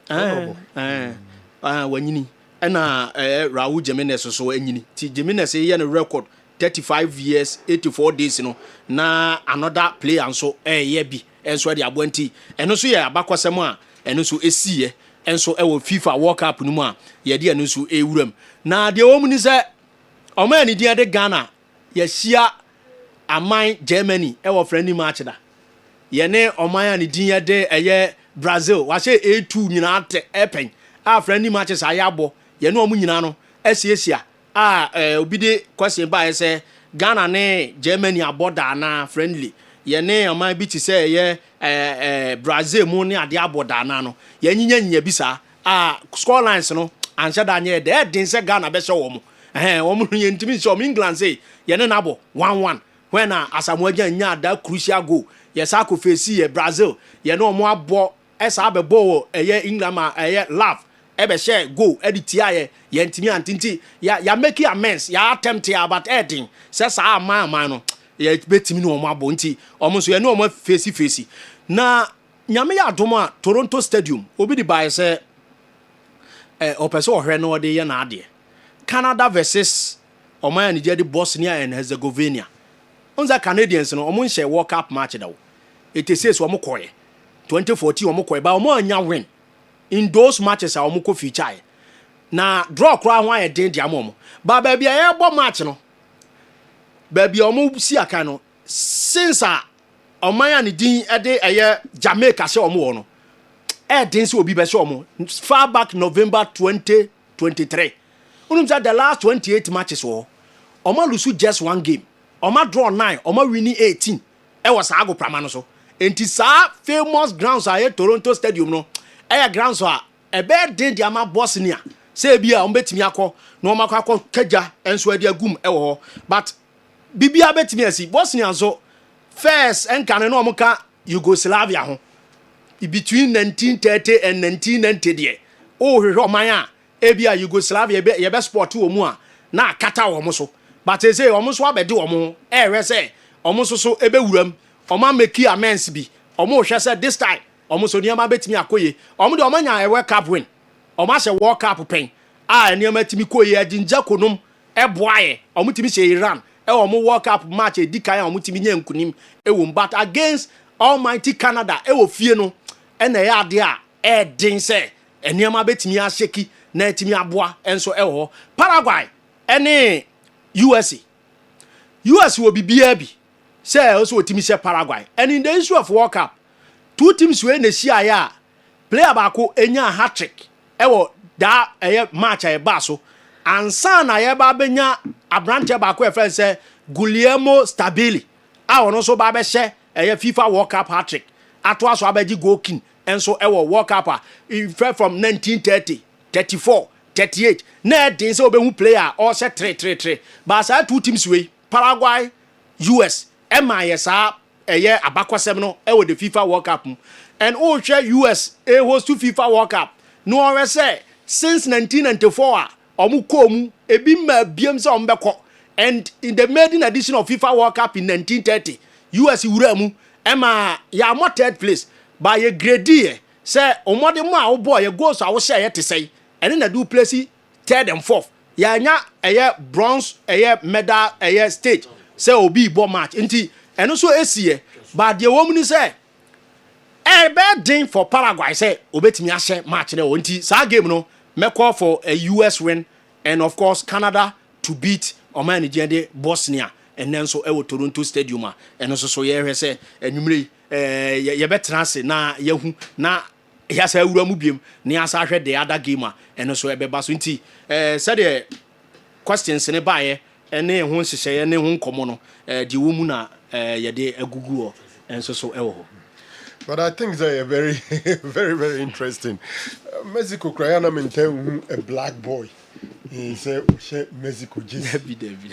wanyini na Raul Jimenez so anyini ti Jimenez ye no record 35 years 84 days no na another player so ye bi enso de abonti eno so ye abakosem a eno so esiye enso ewo FIFA World Cup no mu a ye de eno so ewuram na de omuni se omani dia de Ghana ye hia aman Germany ewo friendly match da ye ne oman ani din ye de eye Brazil wa se A2 nyina te epen a friendly matches ayabo ye ne omu nyina no esiesia obi de question ba say Ghana ne Germany aboda na friendly ye ne oman bi ti say ye Brazil mu ne ade aboda na no ye nyinya bisa score lines no answer da nye de din say Ghana be so wo mu wo mu ye ntimi so England say ye ne nabo 1-1 when Asamoah Gyan nya that crucial goal yes I could face ye Brazil ye no mo abo esa be ball England ma laugh ebe share go editia ye ntimi antinti ya make amends ya attempt about editing say sa man no ye betimi no mo abo nti omo so ye no mo face na nyame ya adoma Toronto Stadium obi di buy say opeso ohwe no de ye na ade Canada versus oman ni de Bosnia and Herzegovina onza Canadians no omo nhye World Cup match da wo it says omo koye 2014 omo koye ba omo anya win in those matches a omo ko feature na draw kra ho aye den dia omo ba ba bia ye bo match no ba bia omo si aka no since a oman ya ni din e de eye Jamaica se omo wo no didn't obi be show far back November 2023. The last 28 matches were Oma lose just one game. Oma draw 9, Oma winning 18. It was Ago Pramano so. And this famous grounds are Toronto Stadium no. Grounds are a bad day the ama Bosnia. Say bia ombetimi akọ no makọ keja enso ade agum ewo but bibia betimi asi Bosnia so first enka no omuka Yugoslavia ho between 1930 and 1990 there oh hwehwe oman a ebia Yugoslavia ye be sport wo mu a na akata wo mo so but say wo mo so abede wo mo ehwe say wo mo so ebe wuram wo ma make amends bi wo mo hwe say this time wo mo so niam betimi akoye wo mo de wo manya World Cup win Oma se World Cup pen nneema timi koye adinja konom eboaye omo timi se Iran omo World Cup match edikan omo timi nya nkunim but against almighty Canada wo fie no na ya ade a din se nneema betimi asheki na timi aboa enso ho Paraguay ene USA wo bibia bi se also timi se Paraguay and in the issue of World Cup two teams we na shia ya player baako enya hat-trick ewo da match ba so ansa na ye ba benya abrante ba ko e say Guillermo Stabili ono so ba be hye FIFA World Cup hat-trick ato aso abaji goal king enso ewo World Cup from 1930 34 38 na din say obehu player or say 3 but say two teams we Paraguay US MISA abakwasem no ewo the FIFA World Cup and US host to FIFA World Cup no one say since 1994 omu komu ebi ma biem se ombeko and in the maiden edition of FIFA World Cup in 1930 US wuramu ema ya mo third place by a grade say omode mu a wo boy ye goals a wo share te say and na do place third and fourth ya nya bronze medal stage say obi bo match nti eno so esie but the woman ni say bad thing for Paraguay say obetimi ahye match na wonti sa game no me call for a US win and of course Canada to beat Oman Nigeria Bosnia and then so Toronto Stadium and so ye say enumre ye betrance na yehu na ya say uramu biem na asa hwe the other game and so ebeba so nti say the questions ne bae ene ho hyehyɛ ne ho nkomo no di wo mu na ye de agugu and so ewo. But I think they're very, very, very interesting. Mexico, Crayana maintain a black boy. He said, Mexico,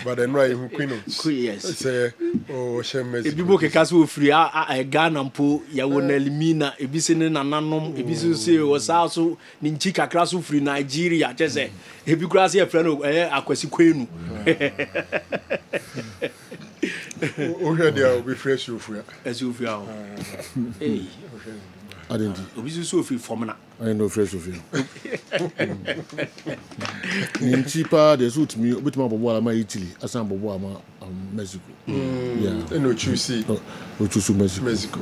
but then right, who queen? Yes. Say, oh, Mexico. If you book a castle free, I Ghana po, ya won elimina, a bisin and nanom, a bisu was also Ninchika Crasso free Nigeria. Just say, if you cross your friend, a quasiquenu. Already, I'll be fresh with as you feel. Hey, I didn't. We so free for I know fresh of you. In cheaper, they suit me with my Bobo, Italy, as I'm Bobo, Mexico. Yeah, and no choose Mexico.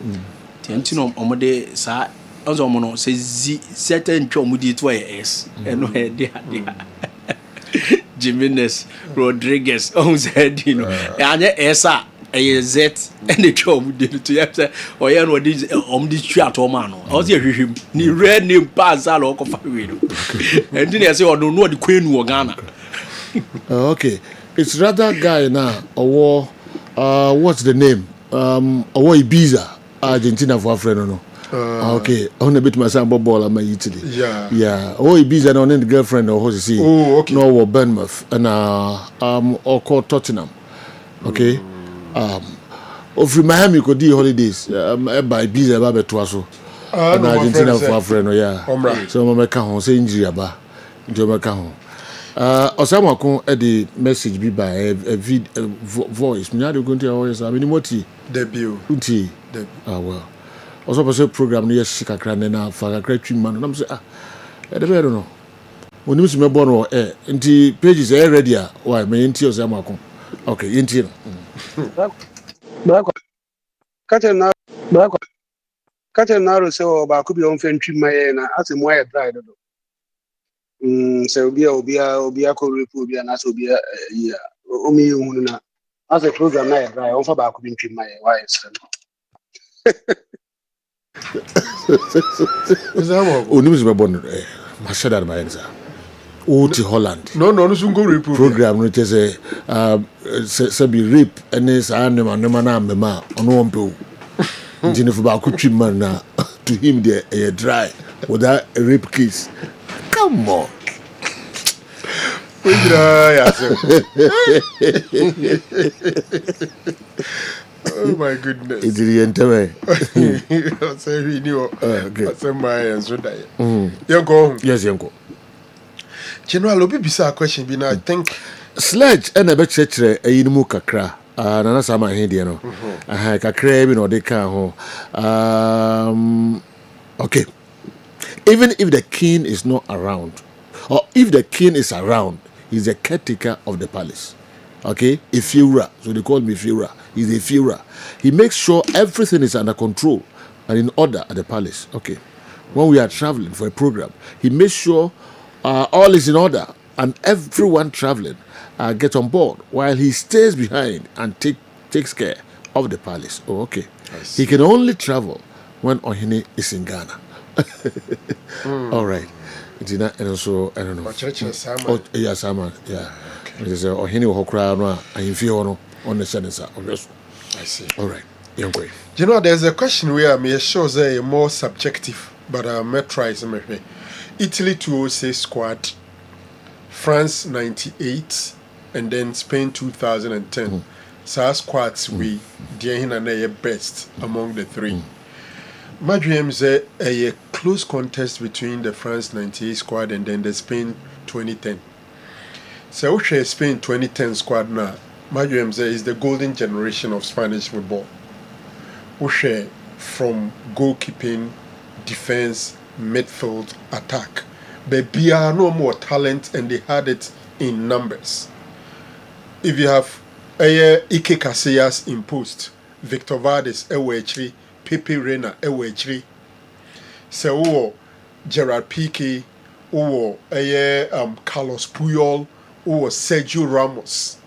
Tentino Omode, sir, as Omono says, certain Chomudi to S. And no idea. Jimenez Rodriguez owns head, you know, and Esa. A Z and the job did to have or yeah, no, this chat or man. I was him, ni red name pass all of Fabio. And then I say, I don't know the Queen of Ghana. Okay, it's rather guy now, or what's the name? Or Ibiza, Argentina for a friend, no. Okay, on a bit my son Bob my Italy. Yeah. Oh, Ibiza on the girlfriend or who's see? Oh, okay. No, Bournemouth and or called Tottenham. Okay. Of Miami could do holidays by Ibiza Babe Twaso. And Argentina for a friend, yeah. So my account say injury about Jamaica. Osama kon the message be by a voice. Me are going to always I mean what debut. Well. Also person program near Shikakra na for a great man. I'm say I don't know. When you see me born or nti pages are ready why me nti Osama kon. Okay, nti. Kache na se o ba ku bi on fentwi maye na ase mo aye dry do. Se obi ko repo obi na se obi ya o mi hu na ase program na aye dry on fa ba ku bi ntwi maye why se. Onimus be born Mashada Bayenza. Uti Holland. No, program no say say be rape and is anema no na mema ono wompe. Njini fu ba kutwi man na to him there a dry without a rape case. Come on. Oh my goodness. It's the entire. Say we knew. Say my answer that. Yanko. Yes, Yanko. General Obi bisa question bi na I think sledge and a betchere a yinumu kakra. Nana sama hindi no. Kakra bi no de ka ho. Okay. Even if the king is not around, or if the king is around, he's a caretaker of the palace. Okay, a Führer, so they call me Führer. He's a Führer. He makes sure everything is under control and in order at the palace. Okay, when we are traveling for a program, he makes sure all is in order and everyone traveling gets on board while he stays behind and takes care of the palace. Oh, okay. He can only travel when Ohene is in Ghana. All right. And also, I don't know. Oh, yeah, Sama. Yeah. There's a Ohene Hokra and Fiono on the sentence. I see. All right. Young boy. You know, there's a question where I may show say more subjective, but I may try some. Italy 206 squad, France 98, and then Spain 2010. So squads we the best among the three. My dream is a close contest between the France 98 squad and then the Spain 2010. So Spain 2010 squad now, my dream is the golden generation of Spanish football. From goalkeeping, defense, midfield, attack. But they are no more talent and they had it in numbers. If you have Ike Casillas in post, Victor Valdes, Ewechri, Pepe Reina, Ewechri, so Gerard Piqué, Carlos Puyol, Sergio Ramos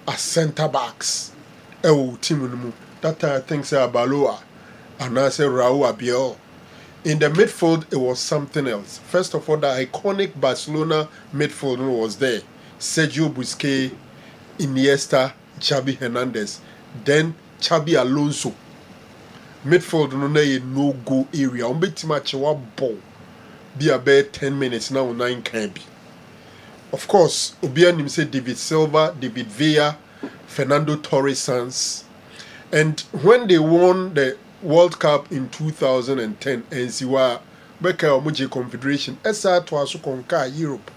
as centre backs. Timunumu. That I think say Baloa and I say Raul Abiel. In the midfield, it was something else. First of all, the iconic Barcelona midfield was there. Sergio Busquets, Iniesta, Xavi Hernandez, then Xabi Alonso. Midfield no go area. Wa ball. Be about 10 minutes now, 9 can be. Of course, Obianim said David Silva, David Villa, Fernando Torres Sanz. And when they won the World Cup in 2010, NCWA, Beka Omuji Confederation, SR Twasu Konka Europe,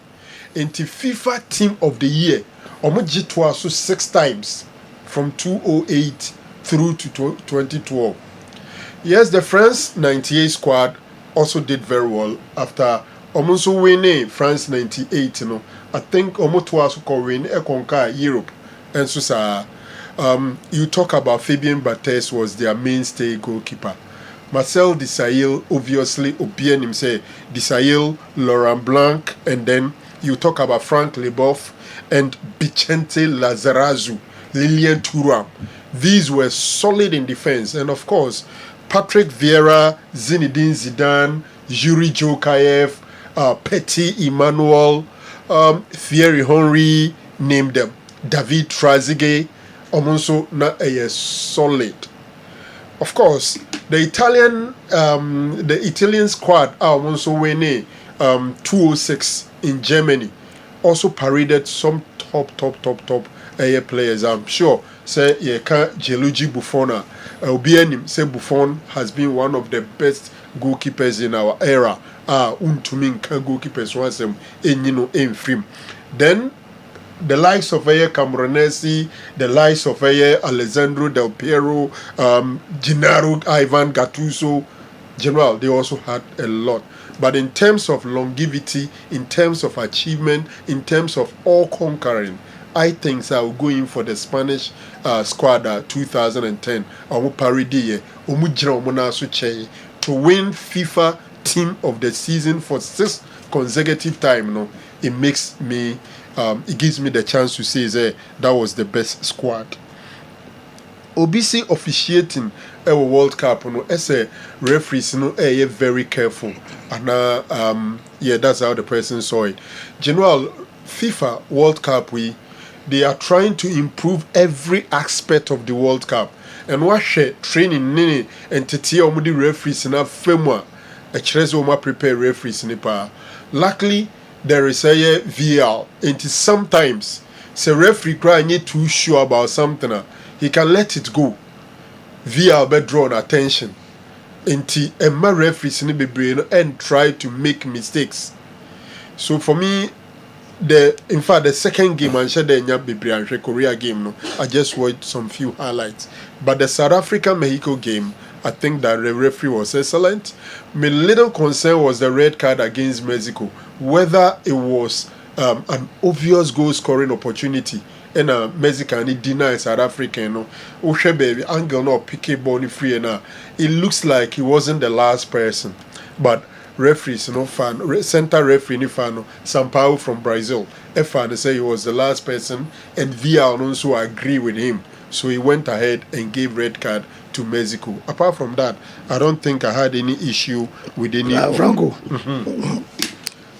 into FIFA Team of the Year, Omuji Twasu 6 times from 2008 through to 2012. Yes, the France 98 squad also did very well after Omusu winning France 98, I think Omotwasu ko win Konka Europe. And so you talk about Fabien Barthez was their mainstay goalkeeper. Marcel Desailly, obviously, Obienim say Desailly, Laurent Blanc, and then you talk about Frank Leboeuf and Vicente Lizarazu, Lilian Thuram. These were solid in defense. And of course, Patrick Vieira, Zinedine Zidane, Yuri Jokayev, Petit Emmanuel, Thierry Henry, name them. David Trezeguet, also not a solid. Of course, the Italian squad are also winning 206 in Germany. Also paraded some top players. I'm sure. Say Gianluigi Buffon. Obianim say Buffon has been one of the best goalkeepers in our era. Untumin goalkeepers once in film. Then the likes of Camoranesi, the likes of Alessandro Del Piero, Gennaro Ivan Gattuso, General, they also had a lot. But in terms of longevity, in terms of achievement, in terms of all conquering, I think I will go in for the Spanish squad 2010. I will parody to win FIFA Team of the Season for 6 consecutive times. It makes me. It gives me the chance to say that was the best squad. Obisi officiating World Cup no ese referees no very careful and yeah, that's how the person saw it. General FIFA World Cup they are trying to improve every aspect of the World Cup and what training nini entity omudi referees na femwa a chrezo prepare referees nipa. Luckily there is a VAR and sometimes say referee cry ain't too sure about something he can let it go. VAR be drawn attention into Emma referees in the brain and try to make mistakes. So for me, in fact the second game and the Korea game no, I just watched some few highlights. But the South Africa Mexico game, I think that the referee was excellent. My little concern was the red card against Mexico, whether it was an obvious goal scoring opportunity. And Mexican denies South African no baby angle no pick a ball free and it looks like he wasn't the last person, but referees fan center referee fan Sampaio from Brazil fan say he was the last person and VAR also agree with him, so he went ahead and gave red card to Mexico. Apart from that, I don't think I had any issue with any Franco.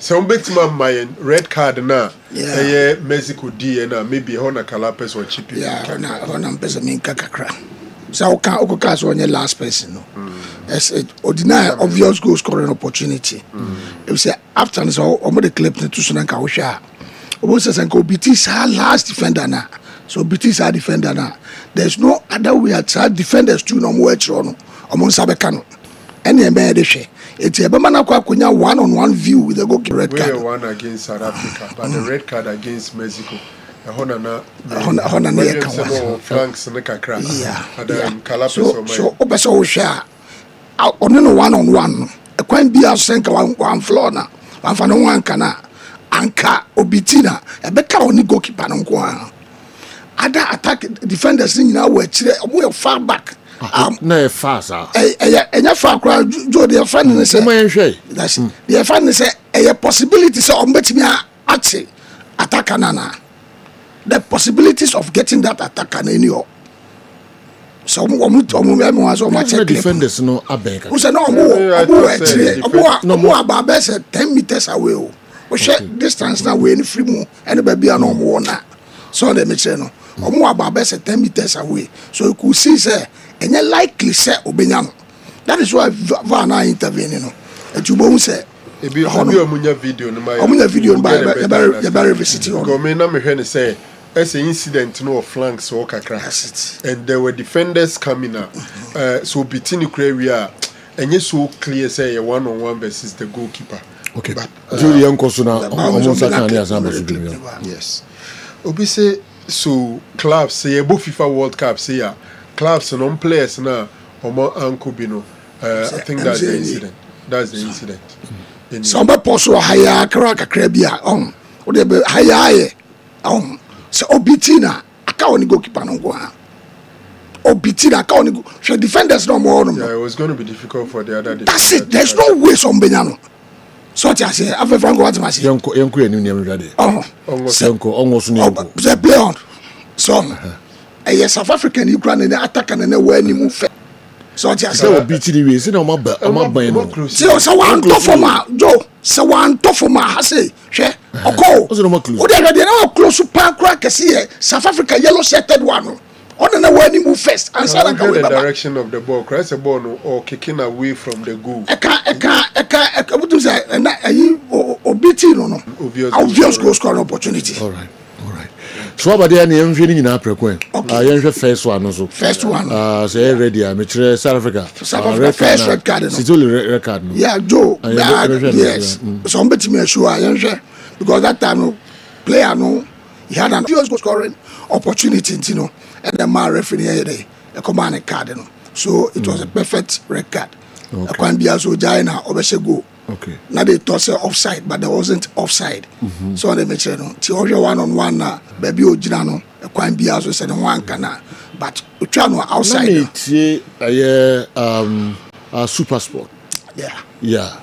So my red card na Mexico D and maybe Hona Calapes or Chippy. Yeah, Hona Pesa Minka Kakra. So Oka so on your last person. No. As it ordinary obvious goal scoring opportunity. It was after so omo the clip to Sunanka Osha. Obo says and go BT's last defender na. So BT's our defender na. There's no other way outside defenders to no more no. Omo Sabekano. Any embedded. It's a Bamana Kwakunya one-on-one view with the goalkeeper red card. We won against South Africa, but the red card against Mexico. Flanks yeah. So Obeso share on one-on-one. A quite be a senka one floor now. One for no one cana. Anka Obitina. A better only goalkeeper on Kwan. Other attack defenders in our way far back. No fast. And your far crowd, Joe, their friend, and say, that's their friend say, a possibility, so on bet me at attack nana. The possibilities of getting that attack and any so much defenders no abeg. Who say no more about 10 meters away. We share distance now we any free mo and baby no more na. So they make say no. More about 10 meters away. So you could see say and you likely say Obenyam. That is why Vana intervening. And you won't say video no by visiting. Go me na me say as an incident no flanks or kakra. And there were defenders coming up. So between the area and you so clear say a one-on-one versus the goalkeeper. Okay. But Julian Kosuna almost yes. Obi say so clubs say both FIFA World Cup say clubs and players now or Uncle Bino. I think that's the incident. That's the incident. Somebody post a higher Caribbean or the higher so Obitina, I can't only go keep on going. Obitina, I can't only go. So defenders no more. Yeah, it was going to be difficult for the other defenders. That's it. There's no way some Benyano. So I say, I've Franco what I say. Yanko and Union ready. Almost they play on. So, a South African Ukraine attack and then when you move. So I say, Obiti we say no more. So one to for my Joe. So one to for my Hase. Share. Okay. What are they now close to Park Crack? See, South Africa yellow shirted one. On the way move first. And so the direction of the ball, cross the ball or kicking away from the goal. What do say? And Obiti no. Obvious goal scoring opportunity. All right. So about the name feeling in April. First one also. First one. Say ready. I'm South Africa. South Africa first red card. It's only red card. Yeah, Joe. Yes. Somebody me sure because that time player he had an obvious goal scoring opportunity, and the man referee here a command card, So it was a perfect red card. I can't be also Jaina Obesego. Okay. Now they thought say offside, but there wasn't offside. So they make sure one-on-one na baby Ojinano, a quite be also said one cana, but Uchano outside. It's super sport. Yeah. Yeah.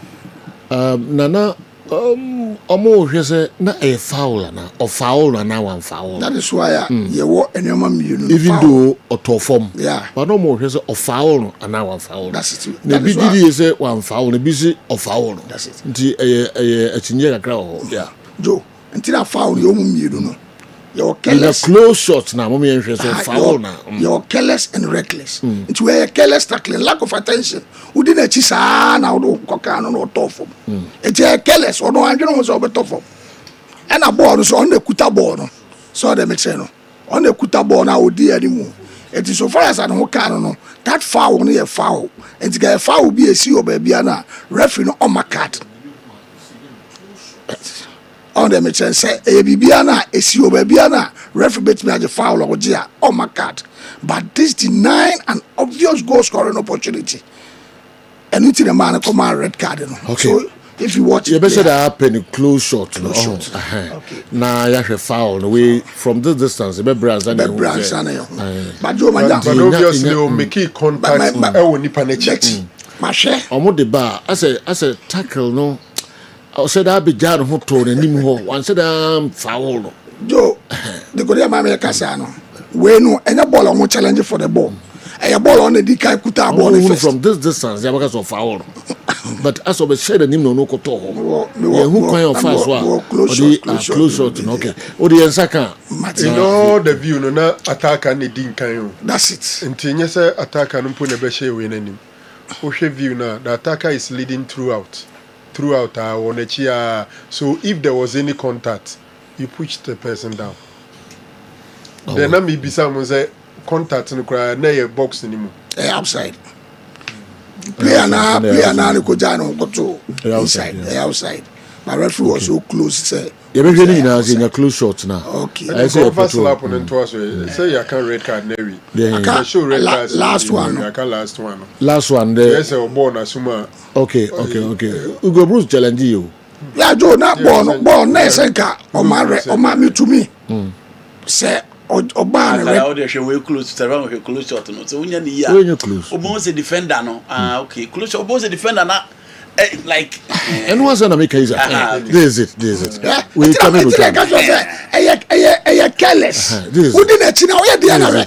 Nana Omo hwese na a foul na or foul na one foul. That is why you walk and your mum you even though or form. Yeah. But no more hwese or foul and now one foul. That's it. The BDD is one foul, the busy or foul. That's it. A chinga crowd. Yeah. Joe, until I found your mum you know. You're In a careless. close shot now, mommy and hwese foul now. You're careless and reckless. It's where careless tackling, lack of attention. Who didn't chisa now do cockano no tough. It's a careless or no angel was over tough. And a ball is on the kuta ball. So they make sense. On the kuta ball now, dear anymore. It is so far as I know, no, that foul only a foul. And to get a foul be a CEO baby, referee on my card. On the make sense, say, a bibiana, a CEO babyana, referee bet me as a foul or dear on my card. But this denying an obvious goal scoring opportunity. And into the man come out red card. Okay. So if you watch you it, better that happen close shot. Okay. Now you have a foul away from this distance. Be brands and but Joe, my but obviously you make contact. I nipa na check. My share. Omo de ba as a tackle no. I said I be jar ho to na nim ho. One said foul no. Joe, the Korea mama kasa no. We no any ball on challenge for the ball. A ball on the DK kuta ball from this distance. You have a foul. But as we said, the name no koto. Who kind of fast one? Close shot. Okay. Odi ensaka. You know the view no na attacker ni din kan. That's it. Nti nye say attacker no po na be share we nanim. O hwe view na the attacker is leading throughout our nechi. So if there was any contact, you push the person down. Then na me bisa mo say contact no kra na ye box ni mu. Outside. Player na ko jano go to outside. My referee was so close say. You be really na in close shot now. Okay. I say first slap on and twice say you can red card nevi. Yeah. Show red card. Last one. I can last one. Last one there. Yes, a ball na suma. Okay. Ugo Bruce challenge you. Yeah, Joe, na ball na senka o ma me to me. Say Oba red we close seven we close shot no so unya ni ya. Obo se defender no. Okay. Close shot obo se defender na like and what's gonna make easy. This is it. We come in with careless. Who didn't actually know where they are.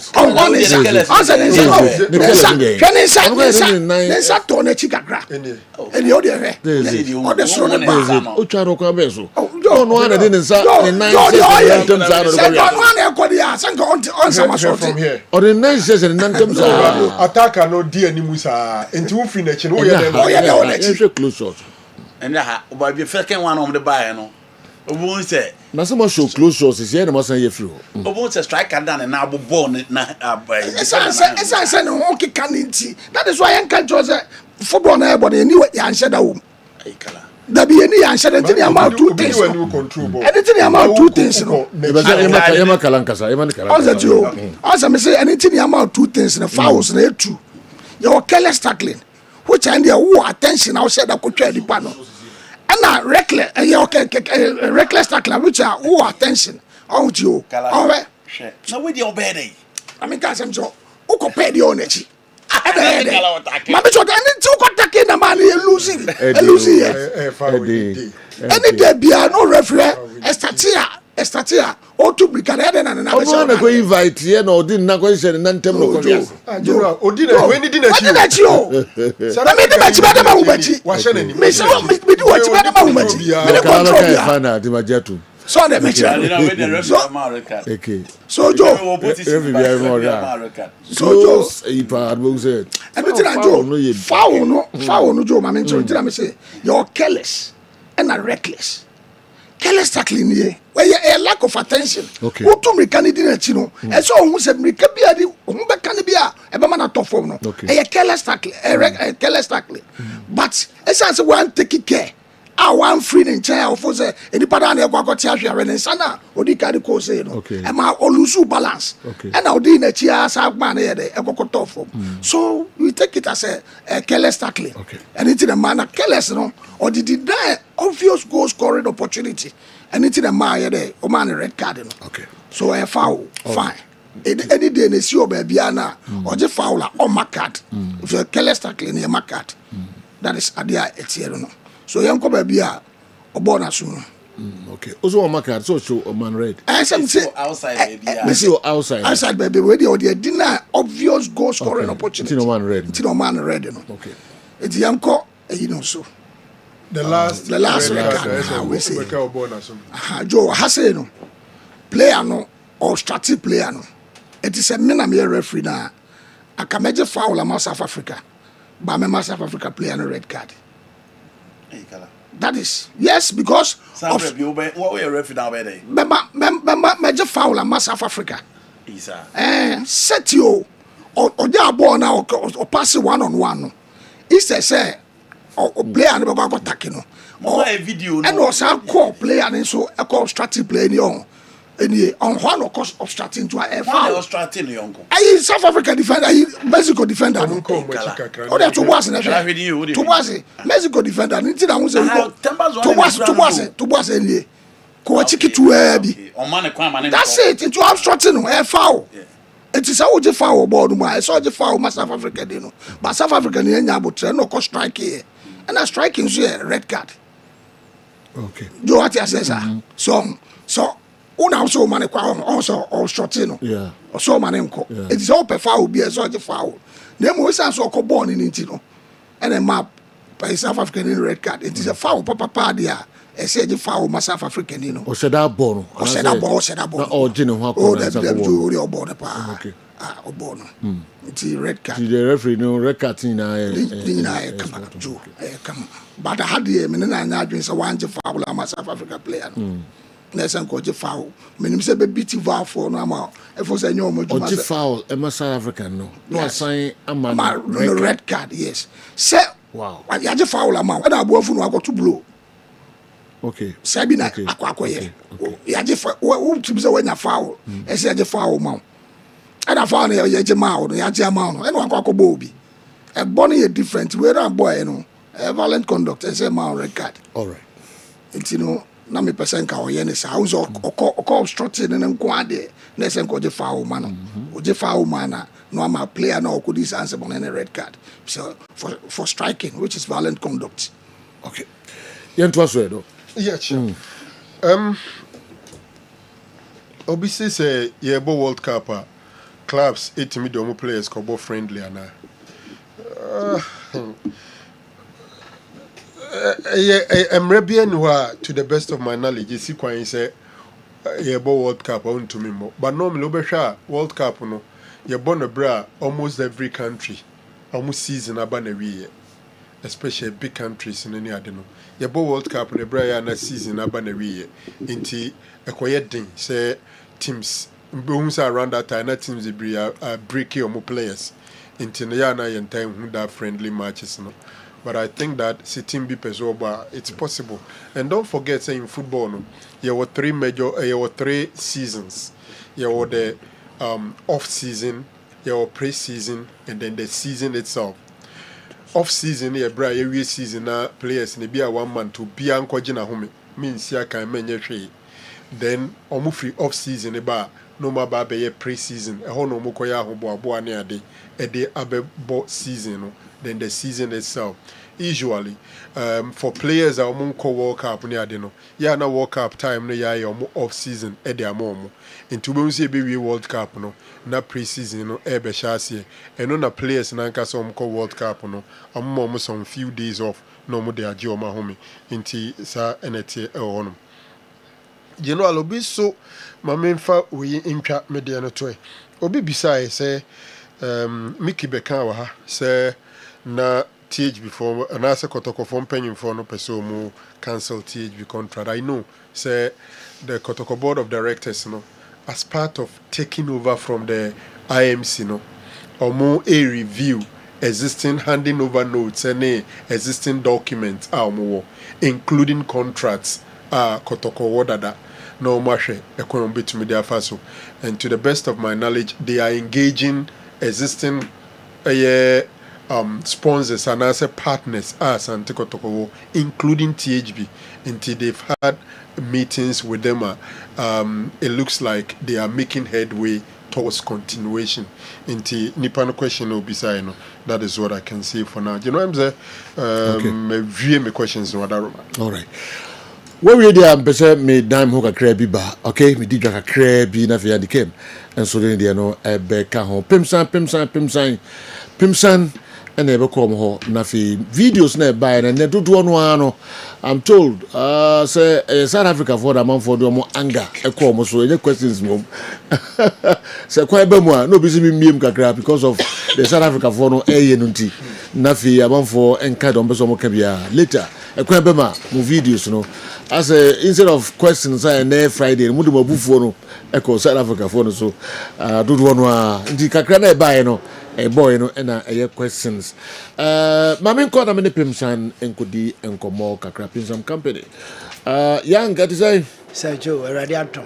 Attacker no dear ni musa into finish no close shot. And but the second one on the buy no. Obo say na so much show close shots is here na must say free. Obo say striker down and now ball na esa no ho kika nti. That is why I can't just football na everybody anyway ya answer that wo. Da be any answer that any amount two things. Anything amount two things no. Ema kalankasa. Also me say anything amount two things na fouls na two. Your careless tackling. Which and their attention outside that could try the panel. And reckless tackler, which are who attention out you. All right. Now with your bed. I mean, guys, I'm so who compared the owners. Mamma, so then two attacking the man losing. Any day be no referee, Estatia, or to be carried and another. I'm going to invite you, no, didn't not go to Nantem. Odina, when did you? So I made the match better than Ubachi. What's your name? Miss, we do what's better than Ubachi. So they make sure. So Joe, foul no Joe, my so say you're careless and are reckless. Careless tackling here, where you a lack of attention. Okay. Who to me can it no? And so who said me can be a who can be a man top form no. A careless tackling, a careless tackling. But as I say, one take care. I want free in chair for say any pattern I got chair and sana or the carry course say no. And my olusu balance. And I'll do in a chair sag man here a top form. So we take it as a careless tackling. And it's in a manner careless no or did it die obvious goal scoring opportunity. And it's in a man here or man a red card no. So a foul fine. Any day they see your baby or the fouler or my card. If you're careless tackling your card. That is idea it's here no. So young baby Obona soon. Okay. Also, on my card, so show a man red. I say outside, baby. I see outside. Outside, baby. Where they deny obvious goal scoring opportunity. It's no man red. It's no man red, you know. Okay. It's Yanko, you know so. The last record, we say. Joe Hasse no player no or strategic player no. It is a men a referee now. I can make a foul in South Africa, but I'm a South Africa player no red card. That is yes because what we referee now by day. Major foul in South Africa. Set you or they ball now or pass one on one. It's a say. Or player and go attacking no. Or a video and also call player and so a call strategy play on one of course obstructing to a foul. Obstructing young. I South Africa defender, Mexico defender. Oh, that's to was to was Mexico defender. Until I was to was any. Coachiki to where that's it. Into obstructing a foul. It is how the foul board. I saw the foul South Africa, you know. But South Africa, no cost strike here. And a striking here, red card. Okay. Do what you say, sir. So, also money also or shortino. Yeah. Or so money. It is all per foul, be a sort of foul. Then we say so born in Intino. And a map by South African red card. It is a foul, Papa Dia. I said the foul, South African, you know. Or said that ball. Or said that ball, said that ball. Oh, Gino, oh, that's the border. Okay. Obono. It's a red card. The referee no red card in come. But I had the men so one foul am South Africa player. Nelson coach foul. Menim say be beat foul for no amount. If was any more foul am South African no. No assign a man red card, yes. Say wow. When you foul amount, and I go for no go to blow. Okay. Sabina akwakoye. Ya je who to be when you foul. E say je foul amount. And I found a Jemao, the Ajamano, and one cock bobby. A bonny a different, where a boy, you know, a violent conduct, as a man record. All right. It's, you know, Nami Pesenka or Yenis house or call structured and inquired, less than called the foul manner. Or the foul manner, no, I'm a player, no, could this answer on any red card. So for striking, which is violent conduct. Okay. Yen to us, though. Yeah, sure. Obviously, say, yeah, World Cup. Clubs 8 million players could be friendly and I'm Arabian to the best of my knowledge. You see, when you say World Cup, I want to me more. But normally, World Cup, no, you born a bra almost every country, almost season about a year, especially big countries in any other. You born World Cup and a bra and a season about a year. Into a quiet thing, say teams. Around that time, that teams are breaking more players. Into the time who that friendly matches, no. But I think that sitting be it's possible. And don't forget, saying football, no, you were 3 seasons. You were the off season, you were pre-season, and then the season itself. Off season, every season, players be a 1 month to be anchored in a home. Means ya can manage. Then almost free off season about. No more baby pre-season. A whole no more koya hobo near day. A day abe season. Then the season itself. Usually, for players are more World Cup near dino. Yeah, na World Cup time no ya more off season. Ede amomo. Into when we say be World Cup no, na pre-season no ebe shasi. And on the players na nka some World Cup no. Amomo some few days off. No more they are joma home. Inti sa enete ono. You know, I'll be so. My main fact we intra media no toy. Obi beside say, Mickey Bekawa say na THB for an answer Kotoko from penny for no person more cancel THB contract. I know say the Kotoko board of directors, you know, as part of taking over from the IMC, you know, or more a review existing handing over notes and existing documents, more including contracts. Kotoko Wadada. No mashe economy to media faso, and to the best of my knowledge, they are engaging existing sponsors and as partners as Antikotokowo, including THB, until they've had meetings with them. It looks like they are making headway towards continuation. Into Nippon question will be saying that is what I can say for now. You know what I'm saying? My questions. All right. When we there, I'm me dime hook a crabby bar. Okay, me did a crabby na fi and came. And so then they know a becca home. Pimsan. And never come home. Nafi videos never buy and then do one. I'm told, say South Africa for the month for the more anger. A call so any questions, mom. Say quite bemwa, no busy me kakra because of the South Africa for no air unity. Nafi a month for and cut on Besomo Cabia later. A quite bema, more videos, you know. As instead of questions, I never Friday, Mudu Buffalo, echo South Africa for so do one. The kakra buy no. A boy, you know, and questions. Mammy called a many pimsan and could be and come more crapping some company. Young, got to say, Sir Joe, a radiator.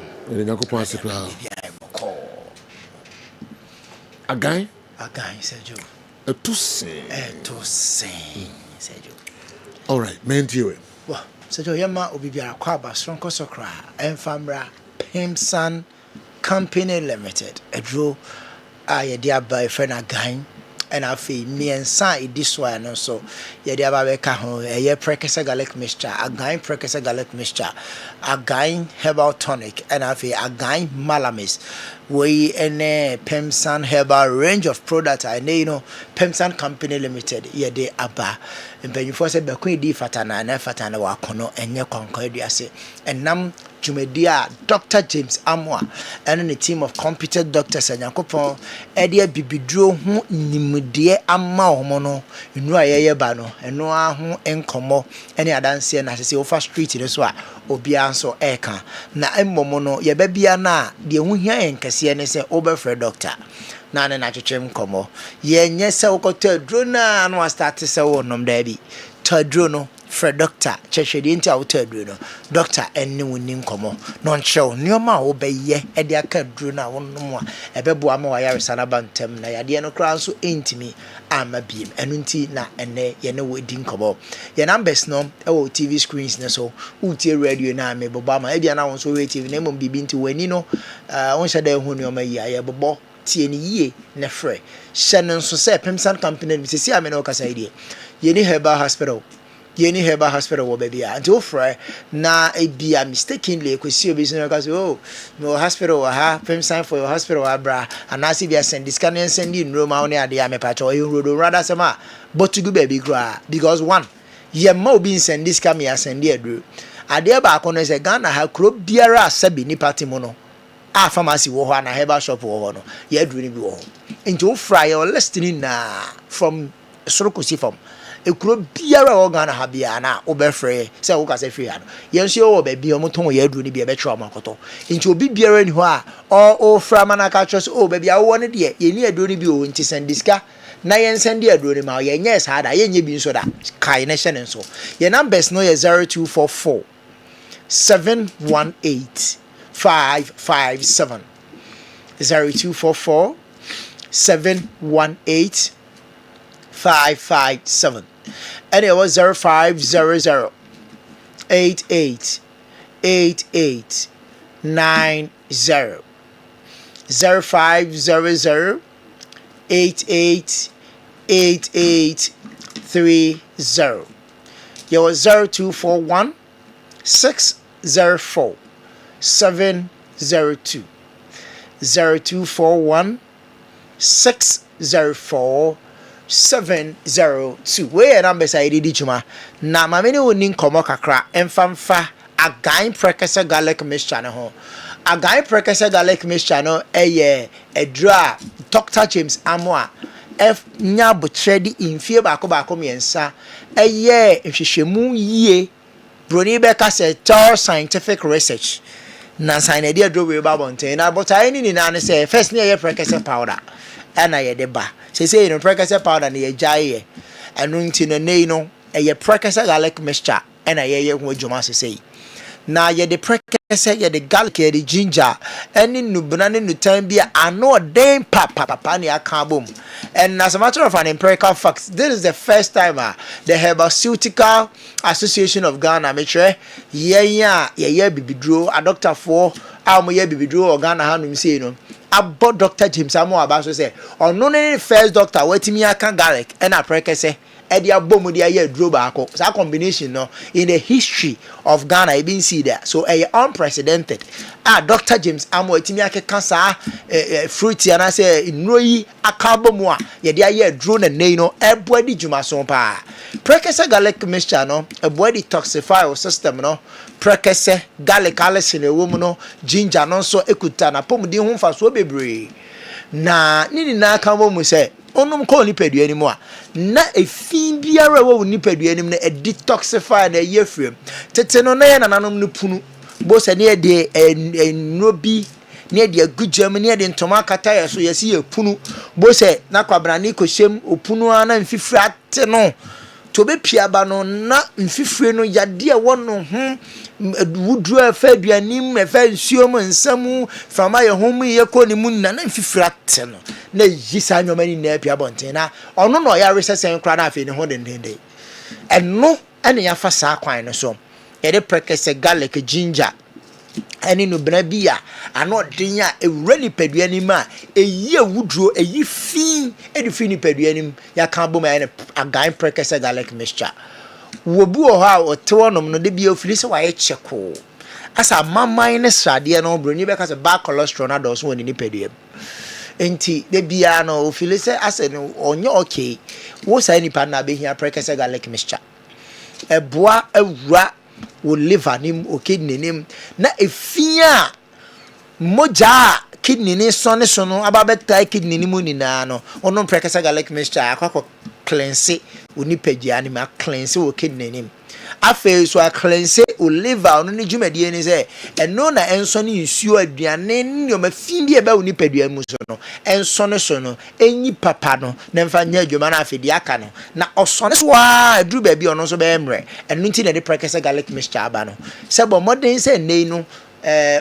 A guy, Sir Joe. A to say, Sir Joe. All right, man, to you. Well, Sir Joe, Yama will be a quaba, strong cosocra, and Famra, Pimsan Company Limited, a draw. I dear by friend again, and I feel me and son this one also. Ye dear by Caho, a year precasa gallic mixture, a guy precasa gallic mixture, a guy herbal tonic, and I feel a guy malamis. We a Pemsan herbal range of products. I know Pemsan Company Limited, ye de abba. And when you first said Bequeen D Fatana and Fatana Wakono and your Concordia say, and Nam Jumedia, Dr. James Amwa, and a team of competent doctors and Yakopon, Edia Bibidro, who Nimudia Amma Mono, you know a bano, and no who encomo, any adansi and as I say, over street in the swat, or Bianso Eka. Na Mono, ye babyana, the Wunya and Cassian say, Oberfred doctor. Nana Nachem Como. Ye, yes, so got to drona and was started so on Debbie. Tadruno. Fred Doctor, Cheshire into our Tadruno, Doctor, and new name como. Non show, no more obey ye, Edia Cadruna, one more. A bebuamo, I are Sanabantem, Nayadiano crown so ain't me. I'm a beam, and unti na and ne, ye know wedding como. Your numbers no, TV screens, so, Uti radio na me, Bobama, Edia now so waiting, name on be been to Wenino, once a day when you're my year, Bobo. Tieni ye ne frɛ Shannon so say Pemsan Company me see ameno kasa idea ye ni herbal hospital wo baby until frɛ na e bia mistakenly kwesi obi so kasa oh no hospital ha Pemsan for your hospital abra and as if you send this can send in Roma on ade amepacho e rodo rather sama but to go baby cry because one ye ma obi send this can me send there do ade ba kono say Ghana ha kro biara sabi ni party mo no a pharmacy wo ho na herbal shop wo ho no ye aduru ni bi wo ho into fry your listening na from sorokosi from ekuro biara wo Ghana ha bia na obefre say wo ka say free ano ye nso wo ba bia mo ton ye aduru ni bia be twa makoto into obi biara ni ho a o fra manaka chos o ba bia wo ne de ye ni aduru ni bi o nti sendiska na yen send aduru ni ma ye nya sa da ye nya bi nso da kai ne hye ne nso ye numbers no ye 0244 718 557 0244 718 557 and it was 0500 88 88 90 0500 88 88 30 it was 0241 604 702 0241 604 702 where numbers I did juma na mameni woni nkomo kakra emfamfa again prekese garlic mixture ho again prekese garlic mixture no eye edra Dr. James Amwa F nya botredi infie baako miensa eye nhwehwemu yie broni beka say thorough scientific research na sign idea draw we ba bonten na but I ni na say first na ye prekese powder and I de ba say no prekese powder na ye jaye enu nti no nei no ye prekese garlic mixture and I ye ho adwuma say na ye de prekese ye de garlic ye de ginger any nubna ne nutan bia ano den papa ne aka bom and as a matter of an empirical fact this is the first time the Herbal Association of Ghana metre ye bibidro a doctor for ye bibidro Ghana hanum say no about Dr. James Amo about so say ono ne first doctor wetimi aka garlic and a prekese ɛde abɔ mu de ayɛ aduro baako saa combination no in the history of Ghana you been see that so unprecedented Dr. James Amo etimi akeka saa fruit ya na say nnuro yi aka abɔ mu a yɛde ayɛ aduro na nei no ɛboa di dwuma so pa prekese garlic mixture no ɛboa detoxify your system no prekese garlic alison ewo mu no ginger no so ekuta na pomudi ho mfa so bebree na nini na aka mo mu say onum ko nipadua ni mu a na efin biara wo nipadua ni mu na detoxify na ye frem tete no na ye nananom no punu bo se ne de enobi ne de agujam ne de ntoma kata ya so yesi ye punu bo se na kwabrani ko hyem opunu ana mfifiri ate no to be piaba no na mfifiri no yade e wono ho wudru afa aduanim afa nsuo mu nsamu fama ye homu ye ko ni mu na mfifiri ate no na yisa nyoma ni na piaba nten na ono no ya resesen kra na afi ne ho dendende eno ene ya fa sa kwan no so ye de prekese garlic ginger eni no bna bia ano den a ewura ni padua ni ma eyi awudro eyi fin edifin ni padua ni ya kan bom ya ne agan prekese garlic mixture wo bu o ha o te wonom no de bia ofili se wa ye cheko asa mamman ne srade no bro ni be ka se bad cholesterol na do so woni ni padua enti de bia no ofili se ase no onye okay wo sa ni pa na be hia prekese garlic mixture eboa awura wo liver nim o kidney nim na efia moja kidney ni so ne so no ababeta kidney ni mu ni na no ono prekasa garlic mixture akwa cleanse oni pagya ni ma cleanse o kidney nim afa so a cleanse o liver ono ni dwumadie ni se eno na enso ni nsuo aduane ni o ma fin bi e ba oni padua mu so no enso ne so no enyi papa no na mfa nya adwuma na afedi aka no na osone so a aduru ba bi ono so be emre eno nti na de prekasa garlic mixture aba no se bo modern se nei no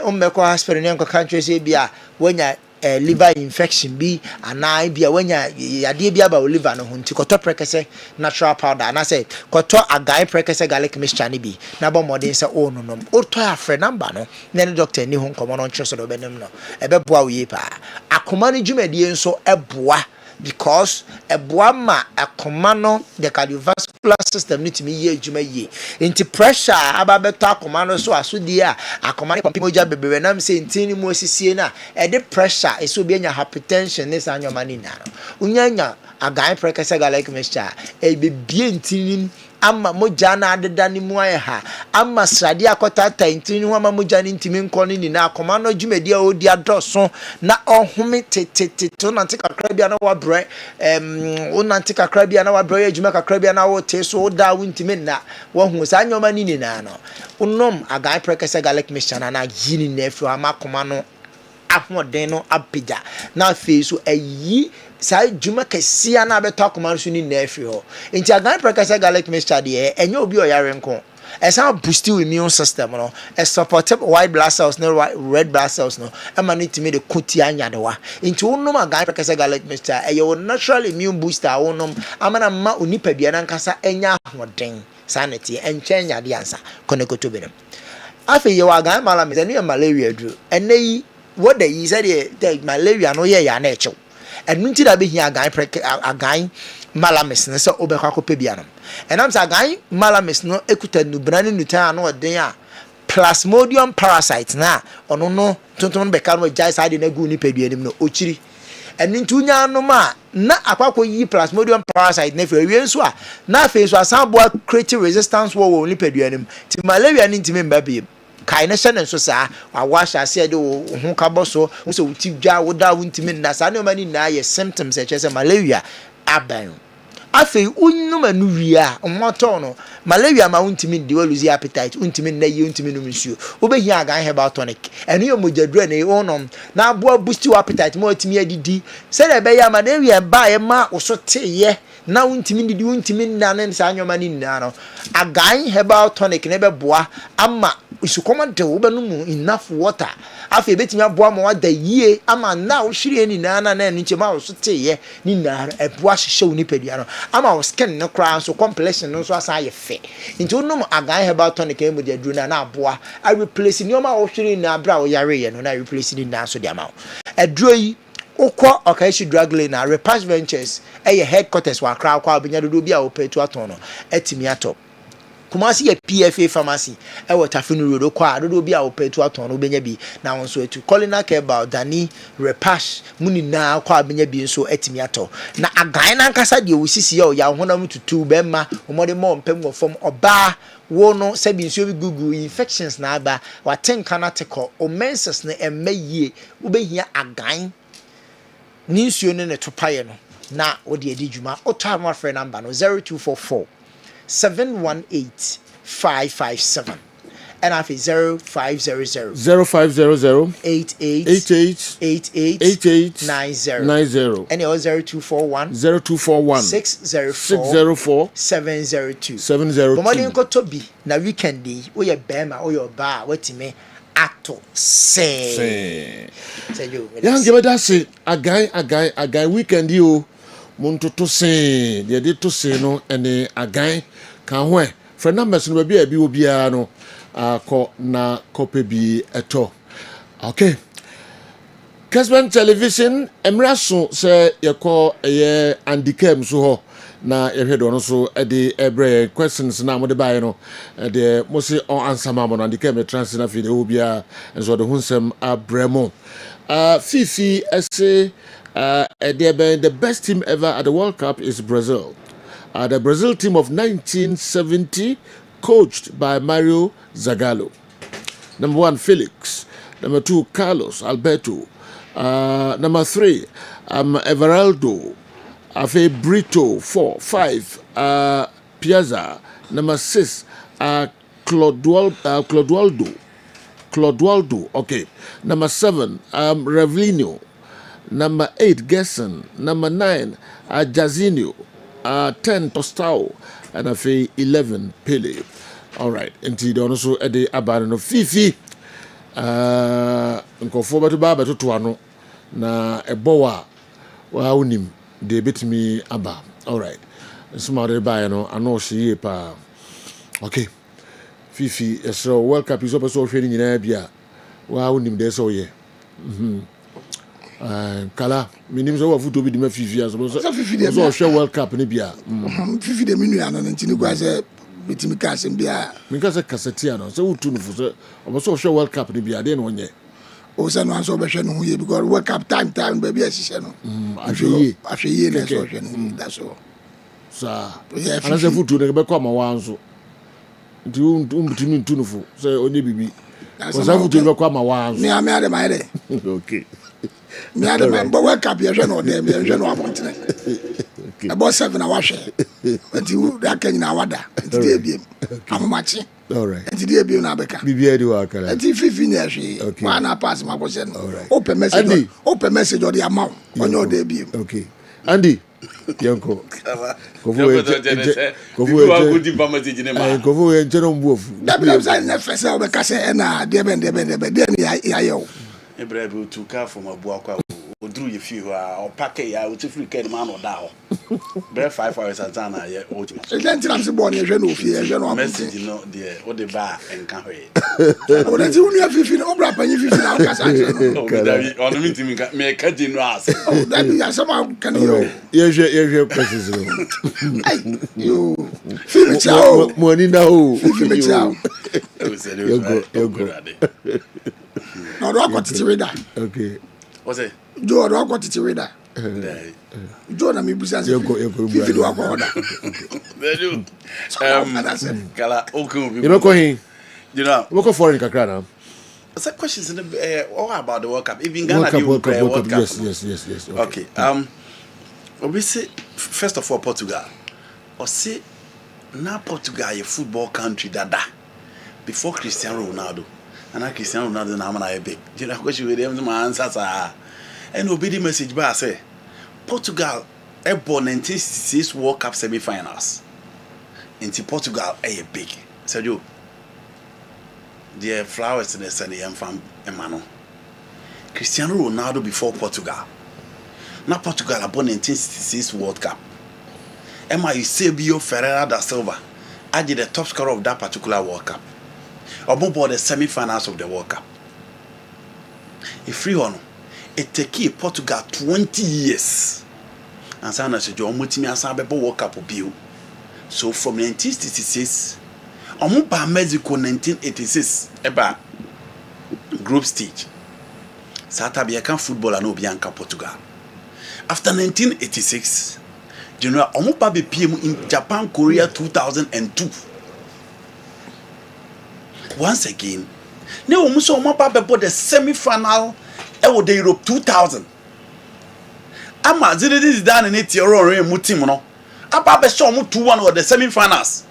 ummeko hospital ne nko country se bia wanya liver infection bi ana bia wanya yade bia ba liver no hunti koto prekese natural powder na say koto agai prekese garlic mixture ni bi na bo modern se onunom oto afre number no ne doctor ni ho nkomo no nkyerso do benem no ebeboa wo yi pa akoma ni dwumadie nso eboa because eboa ma akoma no the cardiovascular system need to be ye adwuma ye nti pressure ababeto akoma no so asodi a akoma ni pampi moja bebere nam se ntini mu asisie na e de pressure eso bi anya hypertension ne sa anyoma ni na unyanya agan prekese garlic mixture e bebie ntini ama moja na adeda ni mu aye ha ama srade akota ntini ho ama moja ni ntimi nko ni na akoma no dwumadi a odi adoso na ohome to na ntika krabia na wa bre unanti kakra bia na wa bre adwuma kakra bia na wo te so da wuntimi na wo hu sa anyoma ni na no unom agan prekese garlic mixture na yini na afi amakoma no ahoden no apija na fe so ayi sa dwuma kesia na beto akoma so ni na afi ho enti agan prekese garlic mixture de enye obi o yare nko esa boost your immune system no e support white blood cells no red blood cells no e ma need to make the kuti anyadewa into unom agan prekese garlic mixture e your natural immune booster unom amana ma onipa bia na nkasa enya ahoden sanity enche nyade ansa konekoto benem afi ye wa agan mala me ne malaria dru enei what the yi said the malaria no ye ya na echew enunti da be hia agan malamis ne se obekwa akopɛ bia no enam sa agan malamis no ekuta nubra ne nutan no ɔden a plasmodium parasite na ɔno no tonton beka no jai side na gu ni padua nim no ochiri enunti nya no ma na akwakɔ yi plasmodium parasite na fe wie nso a na fe so asan boa create resistance wo ni padua nim ti malaria ni ntimi mba biem kai na hyɛ ne nso saa wawahyɛ ase de wo ho kabɔ so wo sɛ wuti dwa wo da wuntimi na saa ne ma ni na yɛ symptoms ɛkyɛ sɛ malaria aban afei unnum anu wia omoto no malaria ma wuntimi ndi wo lose appetite wuntimi na yi wuntimi num nsuo obehia agan herbal tonic enu yo mojadura ne onom na aboa boost your appetite mo otimi adidi se na be ya malaria ba ye ma oso teye na wuntimi ndi wuntimi na ne sa anyoma ni na no agan herbal tonic ne be boa ama isukoma de wo benum enough water afei betimi aboa ma wada yie ama na wo hwire ni na na nche ma oso teye ni na eboa hyehyɛ wo ni padua no ama wo skin no kra so complexion no so asa ye fe nti wonum agan herbal tonic emu de aduru na aboa a replace ni o ma wo hwire na abra wo yare ye no na replace ni na so de ama wo aduro yi okwa Okaishi Drug Lane na Repash Ventures headquarters wa Accra kwa benya dodo bi a ope to aton no etimi ato Kumasi ye PFA pharmacy Tafinu Road kwa dodo bi a ope to aton no benya bi na won so etu Colina Kebal Dani Repash muni na kwa benya bi nso etimi ato na agan na nkasa de wusisi ya honam tutu bemma omode mo mpem go fom oba wo no sabi nso bi gugu infections na aba watenka na teko o menses na emmeye ubehia agan ni nsuo ne topaye no na odi edi djuma oto ma frɛ number no 0244 718 557 and after 0500 88 90 and 0241 604 702 Bomadi nko tobi na weekend day wo ye bema wo ye ba watime ato say yang gebeda say agai weekend you muntoto say de de to say no ene agai kan ho e friend numbers no ba bi obia no akọ na kope bi eto okay Kessben television emraso say yekọ eye andikem so ho na ehwedo no so de ebre questions na mo de bae no de mo se on answer ma mo na andikem trans na fi de obia enso de hunsem abremo Fifi say the best team ever at the World Cup is Brazil. The Brazil team of 1970, coached by Mario Zagallo. Number 1, Felix. Number 2, Carlos Alberto. Number 3, Everaldo. Afe Brito. 4, 5, Piazza. Number 6, Clodoaldo. Okay. Number 7, Revlino. Number 8, Gerson. Number 9, Jazinho. 10, Tostao. And I say 11, Pele. All right. Until the also at the Abano Fifi. Nko forward to Baba to Tuano. Na Eboa. Wa unim. They bit me Abba. All right. Smart by no. I know she pa. Okay. Fifi. So World Cup is also training in Abia. Wa unim there so ye. Kala minim so wafuto bi de ma Fifi aso so hwe World Cup ne bia Fifi de minu ano ntini kwa se bitimi ka asem bia mi ka se kaseti ano so wutu no fu so obo hwe World Cup ne bia de no onye o se no anso be hwe no hu ye because World Cup time ba bia hye no ahwe na so hwe no da so sa ana se futu ne be kwa ma wanso nti umtimi ntu no fu se onye bibi o sa futu ne be kwa ma wanso ni ame ade ma ede okay me ada man but World Cup ye hwe no dem ye hwe no abontene about 7 hours until that can na wada until dey biem amomachi all right until dey biem na beka bibia di wa kala until Fifi na hwe man na pass ma question open message or the amount on your dey biem okay Andy yanko kofu enjeno mbuofu da bi say na fese obeka say na dey ben ya yo Ebrebe to car from Abuakwa. Odru ye fi ho a opake ya o tifri ke man o da ho. Bre 5 hours atana ye o ti. Plenty am se born ye hwe no fi ye hwe no message no de o de ba enka hwe. O de ti unu ya Fifi no bra panyi Fifi na o kasa no. O David on me ti me ka di no as. O David ya sama kan yo. Ye hwe questions no. Yo. Fifi chao. Money na o. Fifi chao. Yo go. No, do akọ titi weda. Okay. What's it? Jo do akọ titi weda. Jo na mi busa se. Fifi do akọ oda. Kala okun bi. You know ko hin. You know. We go foreign kakra na. Some questions in the all about the World Cup. Even Ghana do play World Cup. Yes. Okay. We say first of all Portugal. Or say now Portugal a football country dada before Cristiano Ronaldo. And Cristiano Ronaldo na man big. You know question with them my answers are and obedi message ba say Portugal e born 1966 World Cup semi-finals. Into Portugal a big. Sergio the flowers in the sun and fam emano. Cristiano Ronaldo before Portugal. Now Portugal born 1966 World Cup. Emma Eusebio Ferreira da Silva I did the top scorer of that particular World Cup. Or more the semi-finals of the World Cup. If free on, it take Portugal 20 years. And so I said, "John, Mutimi Asabebo World Cup bill." So from 1966, Omuba Mexico 1986, eba group stage. Sata Biakan football and Obianca Portugal. After 1986, General Omuba PM in Japan, Korea 2002. Once again, now Omuso Omuba bebo the semi-final of the Europe 2000. Ama Zinedine Zidane and Thierry Mutim no. Aba be show mu 2-1 or the semi-finals.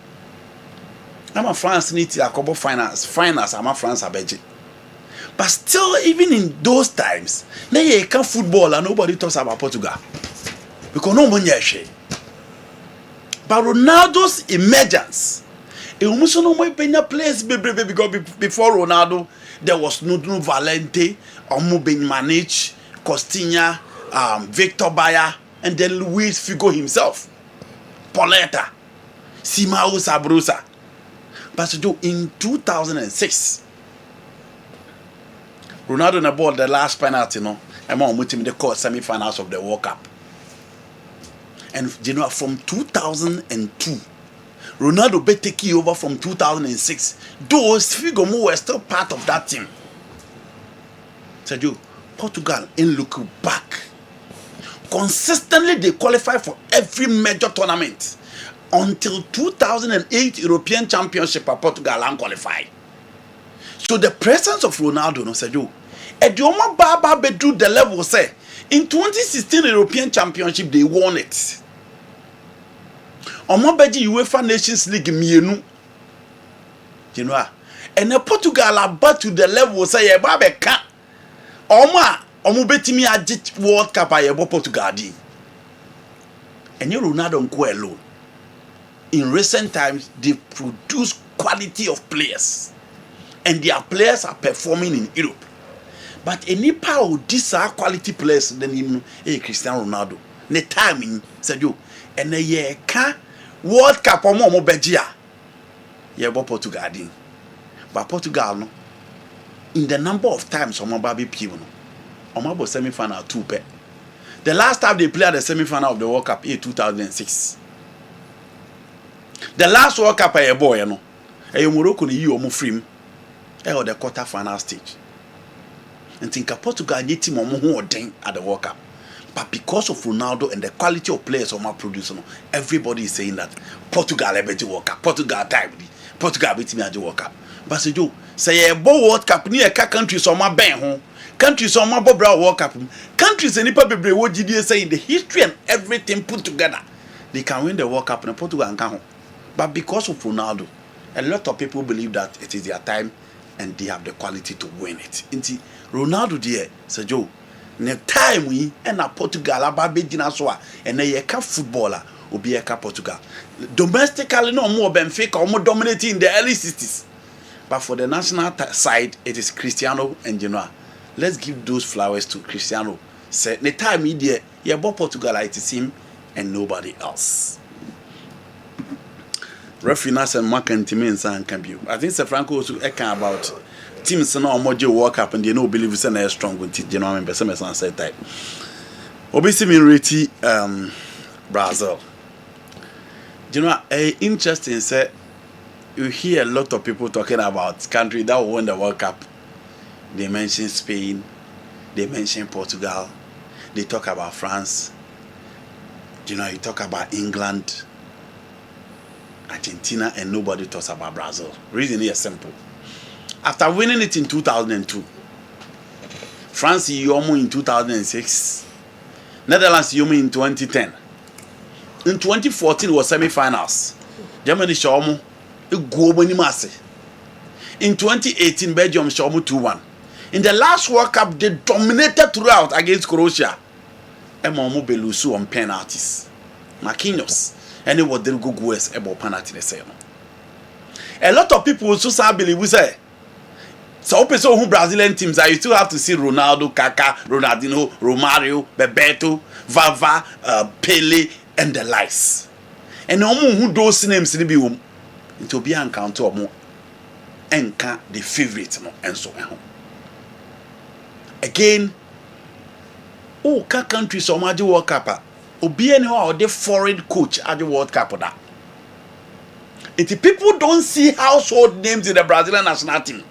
Ama France need to akobo finals ama France abeje. But still, even in those times, now you can football and nobody talks about Portugal. Because no one yet. But Ronaldo's emergence, it almost no more been place because before Ronaldo, there was Nuno Valente, Omu Ben Manich, Costinha, Victor Bayer, and then Luis Figo himself, Pauleta, Simao Sabrosa. But in 2006, Ronaldo na ball the last penalty, no, among mutim the court semi-finals of the World Cup. And you know, from 2002, Ronaldo be taking over from 2006. Those Figomo were still part of that team. Sergio, Portugal in look back. Consistently they qualify for every major tournament until 2008 European Championship of Portugal and qualify. So the presence of Ronaldo, no Sergio, Edioma Baba Bedru the level say in 2016 European Championship they won it. Omobeji UEFA Nations League mienu. You know, and the Portugal about to the level say ye ba be ka. Omo betimi agit World Cup aye bo Portugal di. And you Ronaldo nko alone. In recent times they produce quality of players. And their players are performing in Europe. But any power these are quality players than him, Cristiano Ronaldo. Ne timing said you, and a year can World Cup or more Belgia. Yeah, but Portugal did. But Portugal no. In the number of times on my baby people, on my semi-final 2 pay. The last time they played the semi-final of the World Cup in 2006. The last World Cup a boy, you know, a Morocco ni you almost free. Or the quarter-final stage. And think Portugal need team at the World Cup. But because of Ronaldo and the quality of players on my producer, everybody is saying that Portugal better World Cup. Portugal time. Portugal beat me at the World Cup. But say a World Cup near countries on my ben countries on my World Cup. Countries and people what did you say in the history and everything put together. They can win the World Cup and Portugal and come home. But because of Ronaldo, a lot of people believe that it is their time and they have the quality to win it. Inti Ronaldo there, Sergio, ne time we and a Portugal ababe dinasoa and a ka footballer obi a Portugal. Domestically no more Benfica or more dominating in the early 60s. But for the national side, it is Cristiano and Genoa. Let's give those flowers to Cristiano. Say the time he there, yeah, but Portugal it is him and nobody else. Referee and Mark and Timin can be. I think Sir Franco also about teams no more World Cup and they no believe it's a strong with general member some said type. Obviously mean reti Brazil. You know, interesting say you hear a lot of people talking about country that won the World Cup. They mention Spain, they mention Portugal, they talk about France. You know, you talk about England, Argentina, and nobody talks about Brazil. Reason is simple. After winning it in 2002, France Yomo in 2006, Netherlands Yomo in 2010. In 2014 was semi-finals. Germany Shomo, in 2018 Belgium Shomo 2-1. In the last World Cup they dominated throughout against Croatia. Emomo Belusu on penalties. Marquinhos. And it was the go West about penalty the same. A lot of people also believe we say so who Brazilian teams are you still have to see Ronaldo, Kaka, Ronaldinho, Romario, Bebeto, Vava, Pele, and the likes. And who those names in the to be encounter or more enca the favorite and so on. Again, Oh, countries so much World Cup. Obi anyone or the foreign coach at the World Cup that. If people don't see household names in the Brazilian national team,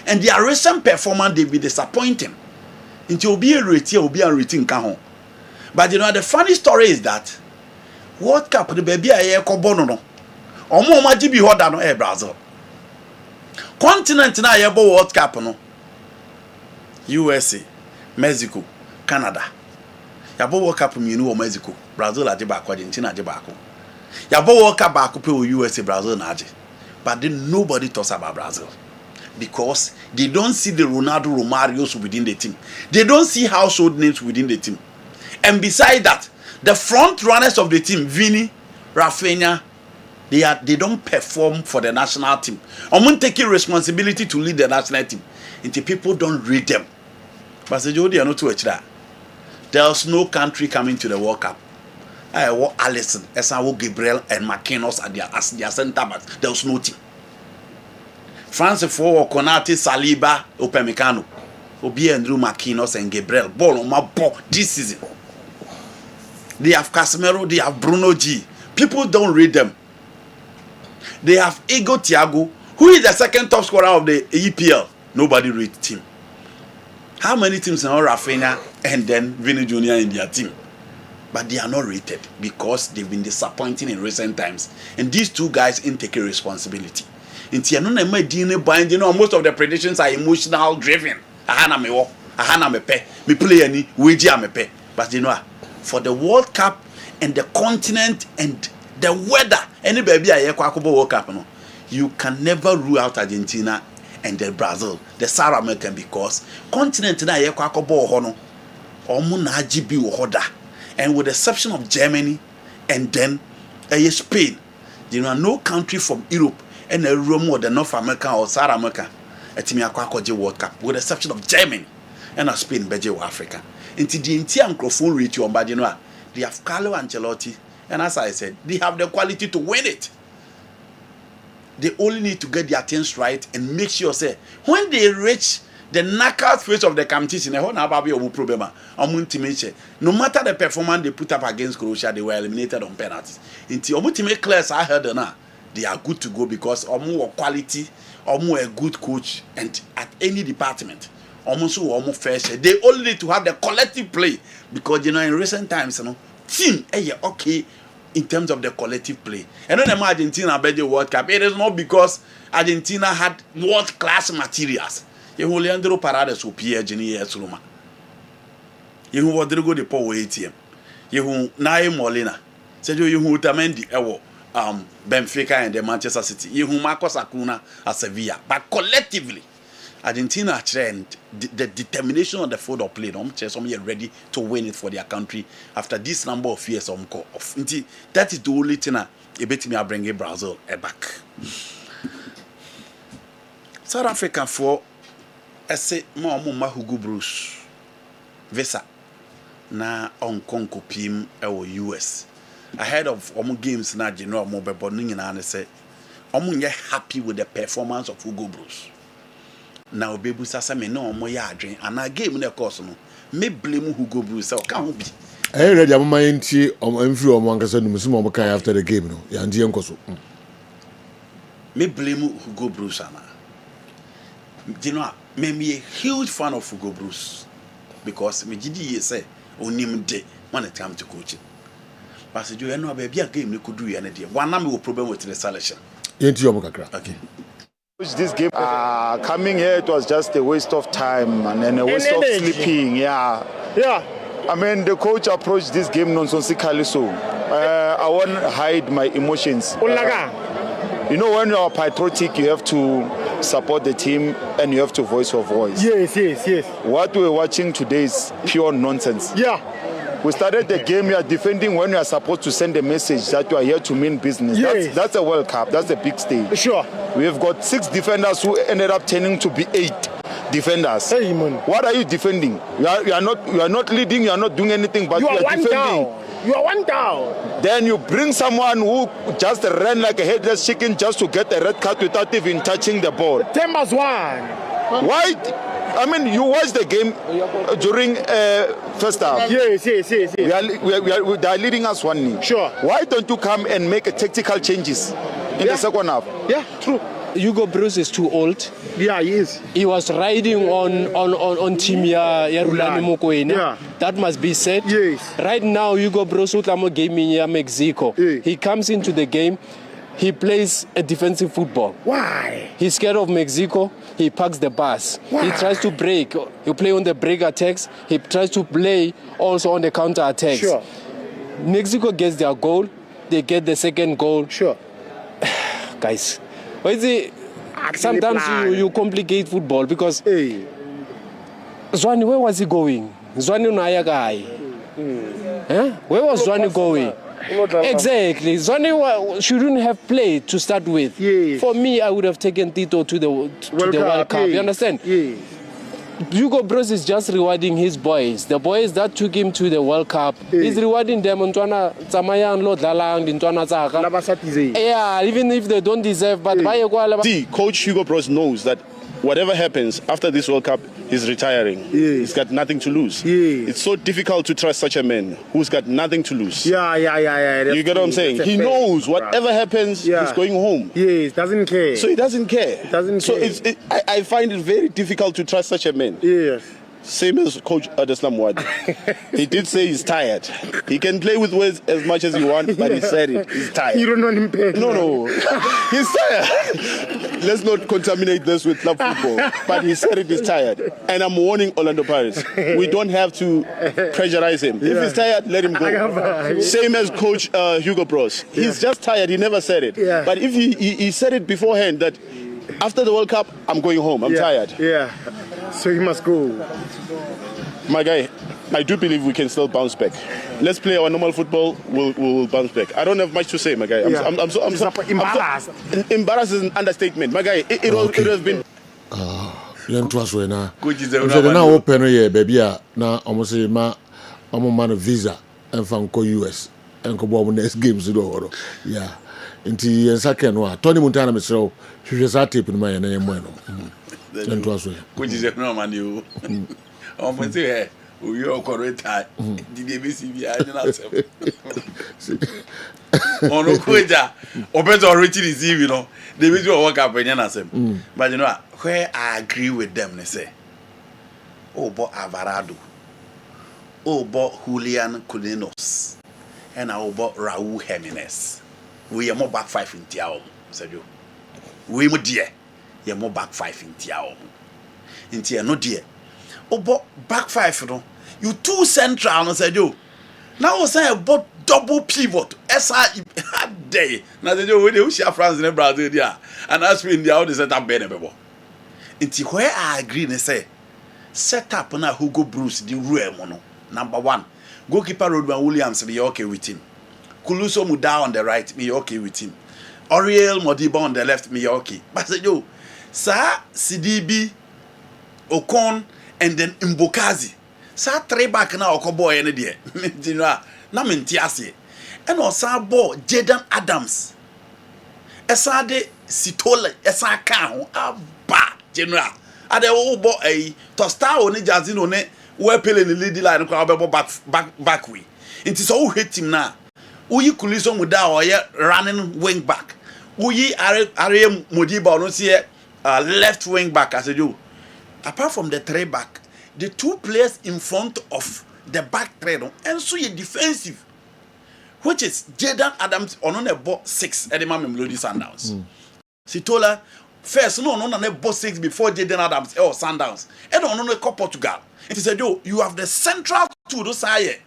and their recent performance they be disappointing. Until Obi a rating, Obi a rating can home. But you know the funny story is that World Cup the baby a year kobono no. Omo ma jibi hoda no Brazil. Continent na yebo World Cup no. USA, Mexico, Canada. Yabo World Cup mi no Mexico, Brazil aje ba ko Argentina aje ba ko. Yabo World Cup ba ko pe o USA, Brazil na aje. But then nobody talks about Brazil. Because they don't see the Ronaldo Romarios within the team. They don't see household names within the team. And beside that, the front runners of the team, Vini, Rafinha, they don't perform for the national team. I'm not taking responsibility to lead the national team until people don't read them. But they are not too much that. There's no country coming to the World Cup. I want Alisson, Esawo Gabriel, and McKinnos as their centre backs. There's no team. France for Konate, Saliba, Upamecano, Obi Andrew McKinnos and Gabriel. Ball on my ball this season. They have Casemiro, they have Bruno G. People don't read them. They have Ego Thiago, who is the second top scorer of the EPL. Nobody reads him. How many teams are Rafinha and then Vini Jr. in their team? But they are not rated because they've been disappointing in recent times. And these two guys ain't taking responsibility. Most of the predictions are emotional driven. Me play any wager. But you know, for the World Cup and the continent and the weather, any baby I World Cup, no, you can never rule out Argentina and the Brazil, the South American, because continent na hono and with the exception of Germany and then Spain, you know, no country from Europe and a room or the North America or South America at World Cup, with the exception of Germany and Spain, Beje or Africa. Into the entire microphone reach you, but you know, they have Carlo Ancelotti, and as I said, they have the quality to win it. They only need to get their things right and make sure, say, when they reach the knockout phase of the competition, no matter the performance they put up against Croatia, they were eliminated on penalties. Until ultimate class, I heard now, they are good to go because more quality, more a good coach, and at any department, almost fair share. They only need to have the collective play because you know in recent times, you know, team okay in terms of the collective play. And when Argentina beat the World Cup, it is not because Argentina had world-class materials. You Leandro Paredes who Pierre Gini Esuluma. You Rodrigo de Paul ATM. You Nae Molina. Said you Utamendi Ewo Benfica and the Manchester City. You Marcos Acuna at Sevilla. But collectively, Argentina trend the determination on the field of play. Some are ready to win it for their country after this number of years. That is the only thing I bet me I bring Brazil back. South Africa for I say more Hugo Bruce visa na on Conco Pim US. Ahead of games na general mobile nyina na say happy with the performance of Hugo Bruce. Now baby sasa me no ya adwen ana game na course no me blame Hugo Bruce o ka ho bi. I ready am my nti amfiri ankasa no musim am kan after the game no ya ndie nkoso. Me blame Hugo Bruce ana. You know, me a huge fan of Hugo Bruce because me GD say onim de when it comes to coaching. But say you know baby a game you could do anything. One na me problem with the selection. Yenti omo kakra. Okay. This game coming here it was just a waste of time and a waste of sleeping. Yeah. I mean the coach approached this game nonsensically so. I won't hide my emotions. You know when you are patriotic you have to support the team and you have to voice your voice. Yes. What we're watching today is pure nonsense. Yeah. We started the game, you are defending when you are supposed to send a message that you are here to mean business. Yes. That's a World Cup, that's a big stage. Sure. We have got 6 defenders who ended up turning to be 8 defenders. Hey, man. What are you defending? You are not leading, you are not doing anything, but you are defending. Down. You are one down. Then you bring someone who just ran like a headless chicken just to get a red card without even touching the ball. Timbers one. Why? I mean, you watched the game during first half. Yes. They are leading us 1-0. Sure. Why don't you come and make tactical changes in the second half? Yeah, true. Hugo Bruce is too old. Yeah, he is. He was riding on Timia Yarulani Mokoena. Yeah. That must be said. Yes. Right now, Hugo Bruce utlamo game in Mexico. Yeah. He comes into the game. He plays a defensive football. Why? He's scared of Mexico. He parks the bus. Why? He tries to break. He play on the break attacks. He tries to play also on the counter attacks. Sure. Mexico gets their goal. They get the second goal. Sure. Guys, what is it? Sometimes you complicate football because Zwani, where was he going? Zwani Unayagai. Where was Zwani going? Exactly. Zwani shouldn't have played to start with. Yes. For me, I would have taken Tito to the World Cup. You understand? Yes. Hugo Bros is just rewarding his boys. The boys that took him to the World Cup. He's rewarding them. Yeah, even if they don't deserve, but See, Coach Hugo Bros knows that whatever happens after this World Cup, he's retiring. He's got nothing to lose. It's so difficult to trust such a man who's got nothing to lose. Yeah. You get what I'm saying? He knows whatever happens, he's going home. Yes, doesn't care. So he doesn't care. So I find it very difficult to trust such a man. Yes. Same as Coach Adeslam Wadi. He did say he's tired. He can play with words as much as he wants, but he said it. He's tired. You don't know him pay. No. He's tired. Let's not contaminate this with club football. But he said it, he's tired. And I'm warning Orlando Pirates. We don't have to pressurize him. If he's tired, let him go. Same as Coach Hugo Bros. He's just tired. He never said it. But if he said it beforehand that after the World Cup, I'm going home. I'm tired. Yeah. So he must go. My guy, I do believe we can still bounce back. Let's play our normal football. We'll bounce back. I don't have much to say, my guy. I'm so embarrassed. Embarrassed is an understatement, my guy. It has been. Yɛn to aso na. Nse na open ye baby a na omo se ma omo man visa emfa nko US enko bo omo next games do horo. Yeah. Nti yɛn sake no a Tony Montana mesrew hwehwe sa tape no ma yɛn na yɛn mo no. Yɛn to aso. Kujize no man you. Omo se he oyi okoreta di de be si bia ni na asem. Ono kuja obeto already receive you know. They be do work up enya na asem. But you know where I agree with them they say oh but Alvarado, oh but Julian Culinos, and oh but Raul Jimenez. We are more back five in Tiao, Sergio. We more dear, you're more back five in Tiao. In Tia no dear. Oh but back five, you know. You too central, no Sergio. Now say about double pivot. SI day. Now Sergio, we do share France in Brazil there, and that's when they all set up Benebebo. Inti where I agree they say set up na Hugo Bruce the rule mono. Number 1, goalkeeper Rodman Williams be okay with him. Kuluso Muda on the right be okay with him. Oriel Modiba on the left me okay. But say yo, Sa CDB Okon and then Mbokazi. Sa 3 back na Okobo any there. Na mentiase. And osa ball Jaden Adams. Esa de Sitole esa kan aba general ade wo bo tosta oni jazino ne we pele ni lead line ko abebo back way nti so wo hate him na uyi Kuliso Muda oye running wing back uyi are Modiba no see left wing back as you apart from the 3 back the 2 players in front of the back 3 no and so you defensive which is Jaden Adams on the ball 6 at the Melody Sundowns. Sitola first no na ball 6 before Jaden Adams or Sundowns. And on the Portugal. It said you have the central two those side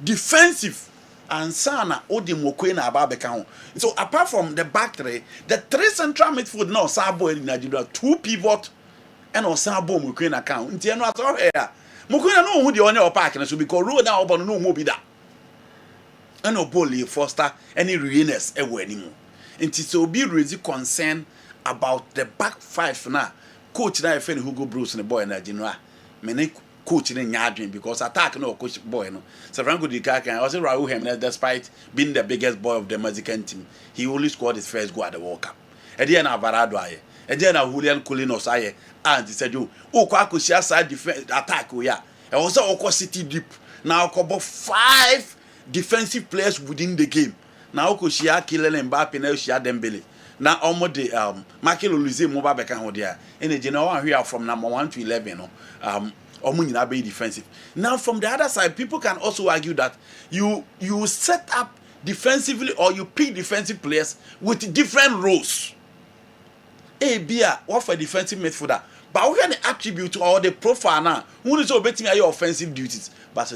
defensive and sana odi mokwena ababeka. So apart from the back 3, the 3 central midfield now Sabo in Nigeria 2 pivot and on Sabo mokwena account. Nti eno aso here. Mokwena no hu the onye o park na so because road na obo no mo bi da. And Oboli Foster any realness anymore. And so be really concerned about the back 5 now. Coach na friend Hugo Bruce and the boy in Nigeria. Many coach in Yadrin because attack no coach boy no. So Franco Di Kaka also Raul Jimenez despite being the biggest boy of the Mexican team. He only scored his first goal at the World Cup. And then Alvarado then na Julian Colinos aye and he said you o kwa akosia side defense attack o ya e was o city deep now kobo 5 defensive players within the game now okosia Kylian Mbappe na osia Dembele na omo de Michael Olise mo ba beka ho dia ene je na one here from number 1 to 11 no omo nyina be defensive. Now from the other side people can also argue that you set up defensively or you pick defensive players with different roles. Bia what for defensive midfielder but we can attribute or the profile now who is obeying your offensive duties. But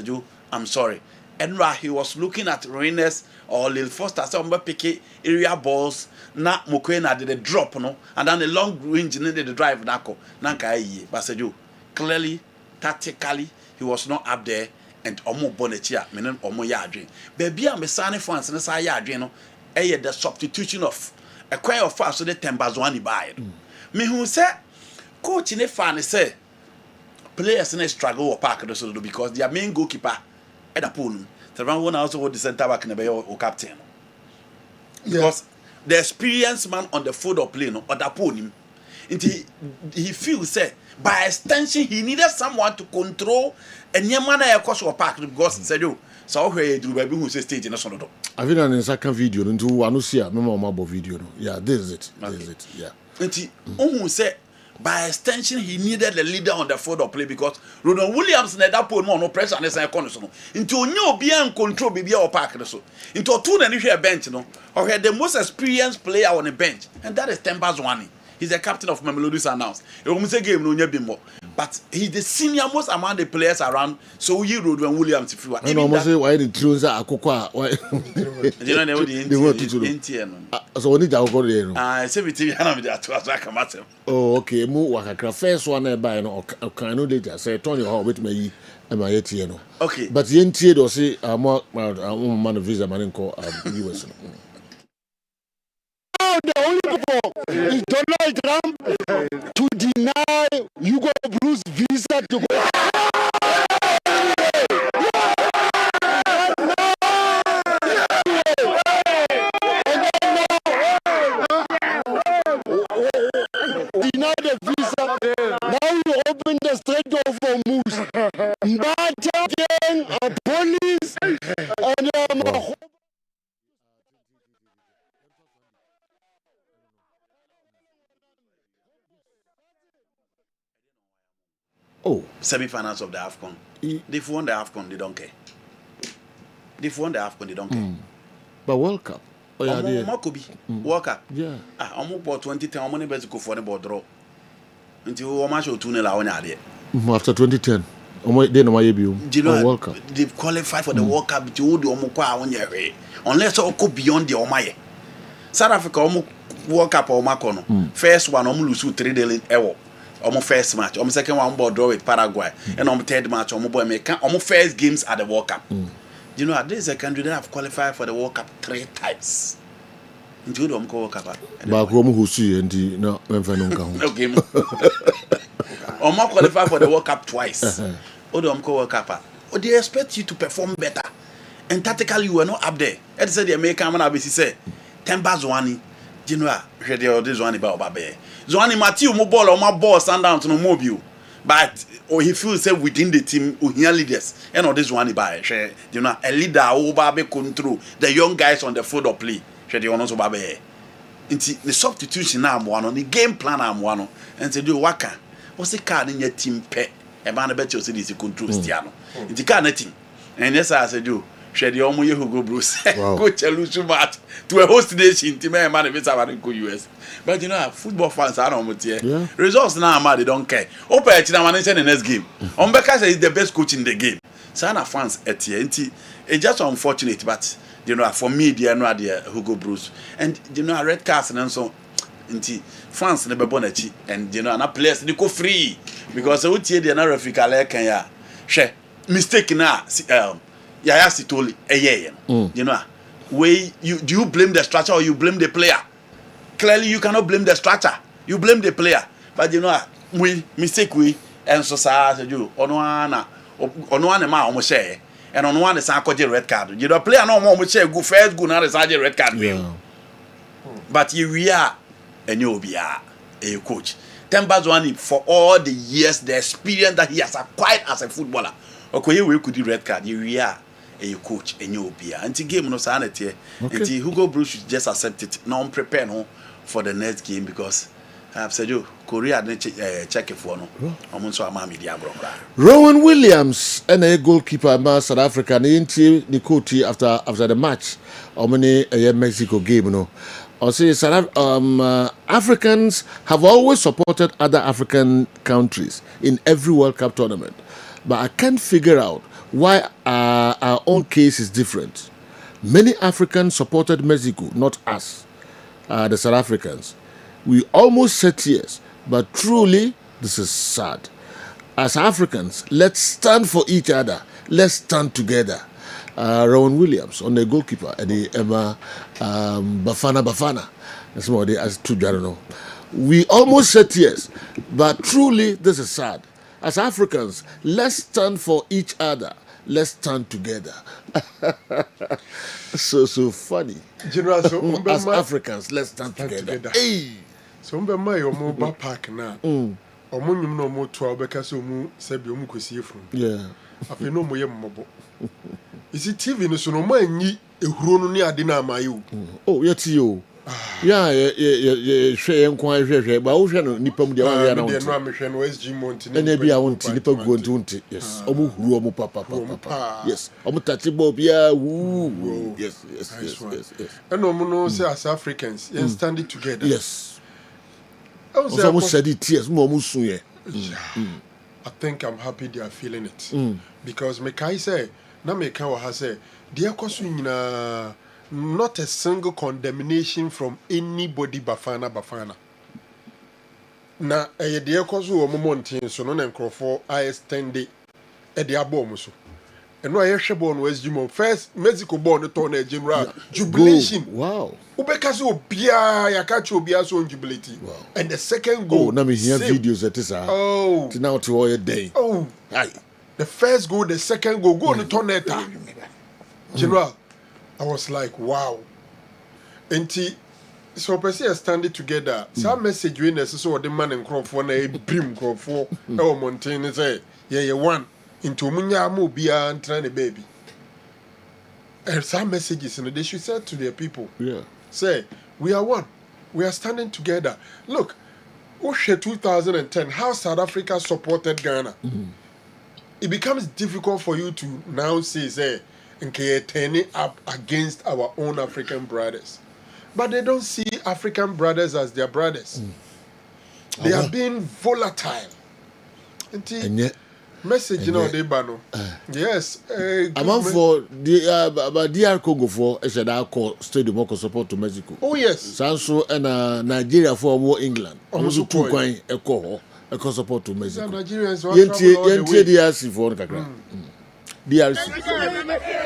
I'm sorry, Enra he was looking at Reines or Lil Foster some pick area balls na Mokwena did the drop no and then the long range did the drive nako nanka ye. But clearly tactically he was not up there and omo bonechia meaning omo yadrin baby am sane fans na say yadrin no the substitution of a quite of fast so the Tembazwani buy me who say coach ne fan say players in struggle or park so because their main goalkeeper at the pool the one also hold the center back in the or captain because the experienced man on the field of play no or the pool him he feels say by extension he needed someone to control and yamana ya koso park because said you so where do baby who say stage na sono do I think in second video into one see memo mabo video no yeah this is it yeah nti who say by extension he needed the leader on the field of play because Ronald Williams na that point no pressure na say corner so no nti onye obi an control baby or park so nti two na ni hwe bench no or the most experienced player on the bench and that is Tembazwani. He's the captain of Mamelodi Sundowns. Game no nya bimbo. But he's the senior most among the players around. So you Road when Williams if you are. No, almost say why the drones are akokwa. Why? You know the so only akokwa there no. Say we TV na me dey to as I come at him. Oh, okay. Mu wakakra first one e buy no can no data say turn your heart with me e ma yet no. Okay. But yentie do say man visa man ko US no. The only people is Donald Trump to deny Hugo Bruce visa to go. Deny the visa. Now you open the Strait of Hormuz. Mbata gang and police and semi-finals of the AFCON. They've won the AFCON, they don't care. They've won the AFCON, they don't care. But World Cup. Oh yeah, World Cup. Yeah. Almost about 2010, I'm only best go for the ball draw. Until we match 2-0 on there. After 2010. World Cup. They've qualified for the World Cup to do unless I go beyond the Omaye. South Africa World Cup or Macono. First one, lose 3-0 first match, second one ball draw with Paraguay, and third match, first games at the World Cup. You know, this is a country that have qualified for the World Cup 3 times. Into the World Cup. But who see and no, okay. Qualified for the World Cup twice. World Cup. They expect you to perform better. And tactically, you were not up there. Let's say the American man ABC say, Tembazwani, you know, this one about Babe. Zwani Matthew mo ball or my ball stand down to no mobile. But he feels say within the team we hear leaders. And this one by you know a leader who babe control the young guys on the field of play. The also babe. The substitution now one on the game plan am one and say do waka. What's the card in your team pet? A man bet you say this control Stiano. It's the nothing. And yes I said you the Omo Hugo Bruce coach lose match to a host nation team man if it's our US. But you know football fans are not here. Results now they don't care. Open it now and in the next game. Ombeka is the best coach in the game. Sana fans at here. It's just unfortunate, but you know for me they are not there Hugo Bruce. And you know red cards and so fans never bonachi and you know na players they go free because they are not Africa like Kenya. She mistake na Yaya Sitoli you know way do you blame the structure or you blame the player? Clearly you cannot blame the structure, you blame the player. But you know we mistake we and so say you ono ana ma almost share and on one is a red card. You know player no more share go first go now is a red card. But you we are and you be a coach. Temba Zwane, for all the years, the experience that he has acquired as a footballer, okay, we could do red card. You are a coach, and you be anti game no sanity. And Hugo Bruce should just accept it. Now I'm prepared for the next game because I've said you Korea didn't check it for no. I'm also a mammy diablo. Rowan Williams and a goalkeeper South Africa the coach after the match. How many Mexico game no? Or say Africans have always supported other African countries in every World Cup tournament, but I can't figure out why our own case is different. Many Africans supported Mexico, not us, the South Africans. We almost said yes, but truly this is sad. As Africans, let's stand for each other. Let's stand together. Rowan Williams on the goalkeeper and the Emma Bafana. That's what they asked to, I don't know. We almost said yes, but truly this is sad. As Africans, let's stand for each other. Let's stand together. so funny. General, so as Africans, let's stand together. Hey. So my mobile park now. Omunyum no mo 12 because omu sebi omu kwesi efun. Yeah. Afi no mo ye mmobo. Isi TV no so no ma nyi ehuro no ne ade na amayo. Oh, yeti yo. Yeah, hwe enkwan hwe ba wo hwe no nipa mu de wa ya na won. De no amhwe no SG Mountain. Ene bia won ti nipa gu won. Yes. Omu huru omu papa. Yes. Omu touch ball bia woo. Yes. And omu no say as Africans, stand it together. Yes. I think I'm happy they are feeling it. Because Mekai say, na Meka has said, dear Kosuina, not a single condemnation from anybody Bafana. Na a dear Kosu or Momontin, so non and Crawford, I extend it at the Abomuso. And no, I born West Jimo. First, Mexico born the Tony General. Jubilation. Wow. Ubekaso Bia, Yakacho Biaso and jubility. Wow. And the second goal. Oh, now me hear videos that is to now to all your day. Oh, aye. The first goal, the second goal, go on the Toneta. General, I was like, wow. And so Percy standing together. Some message when they saw the man and Crawford, a brim Crawford, oh, Montaigne say, yeah, one. Into Munya Mobia and trying a baby. And some messages, and they should say to their people, say, we are one. We are standing together. Look, Oshe 2010, how South Africa supported Ghana. It becomes difficult for you to now say, okay, turning up against our own African brothers. But they don't see African brothers as their brothers. They are being volatile. And yet, message no dey bano. Yes. I'm on for the DR Congo for I said I call stadium for support to Mexico. Oh yes. Sanso and Nigeria for more England. Almost two coin echo support to Mexico. Nigerians Yenti DRC for kakra. DRC.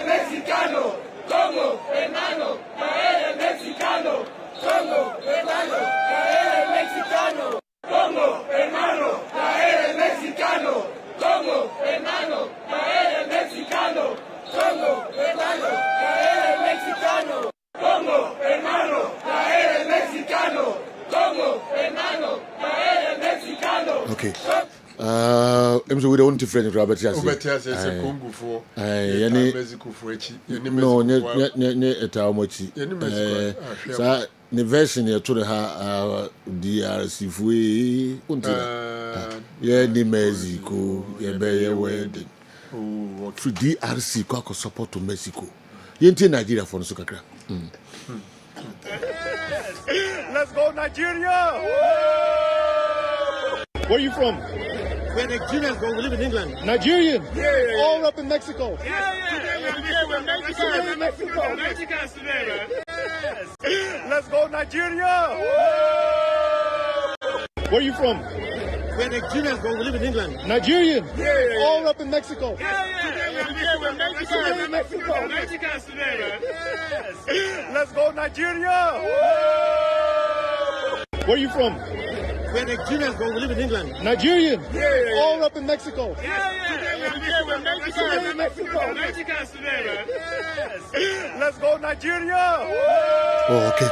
Mexicano, Congo, hermano, caer mexicano, Congo, hermano, caer mexicano, Congo, hermano, caer mexicano. Congo, hermano, caer mexicano. Congo, hermano, caer mexicano. Congo, hermano, caer mexicano. Congo, hermano, caer mexicano. Okay. I'm so we don't different Robert Yasi. Robert Yasi is a Congo for Mexico for echi. No, ne etamochi. Sa ne version ya to ha DRC fue untina. Yeah, ni Mexico, yeah, be wedding. Oh, for DRC kwa support to Mexico. Yenti Nigeria for so kakra. Let's go Nigeria! Where are you from? We're Nigerians, but we live in England. Nigerian? Yeah. All up in Mexico. Yeah, we're Mexico. Mexicans today, man. Yes. Let's go Nigeria! Where are you from? We're Nigerians, but we live in England. Nigerian? All up in Mexico. We're Mexico. Mexicans today, man. Yes. Let's go Nigeria! Where are you from? We're Nigerians, but we live in England. Nigerian? All up in Mexico. We're Mexico. Mexicans today, man. Yes. Let's go Nigeria! Oh, okay.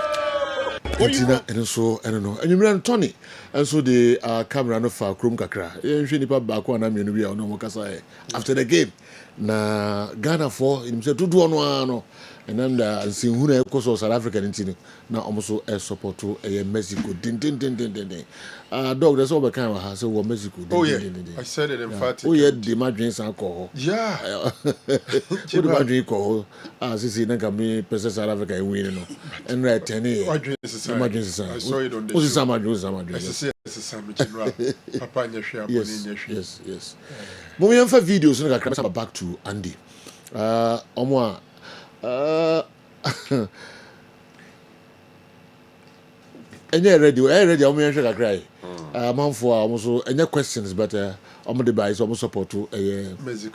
Tina and so I don't know. And you mean Tony and so the camera no for Krum Kakra. You nipa back one am you no mokasa after the game. Na Ghana for himself to do no and then the see who na South Africa intino na almost a support to Mexico din dog there's all the kind of has so Mexico I said it emphatically. Oh yeah, the madrins alcohol. Yeah. The madrin alcohol see na me person South Africa win no and right 10 madrins I saw it on the show. Madrin Papa nyehwe yes but we have videos no kakra back to Andy omo enye ready omo yenhwe kakra manfo almost any questions but omo the buy is almost support to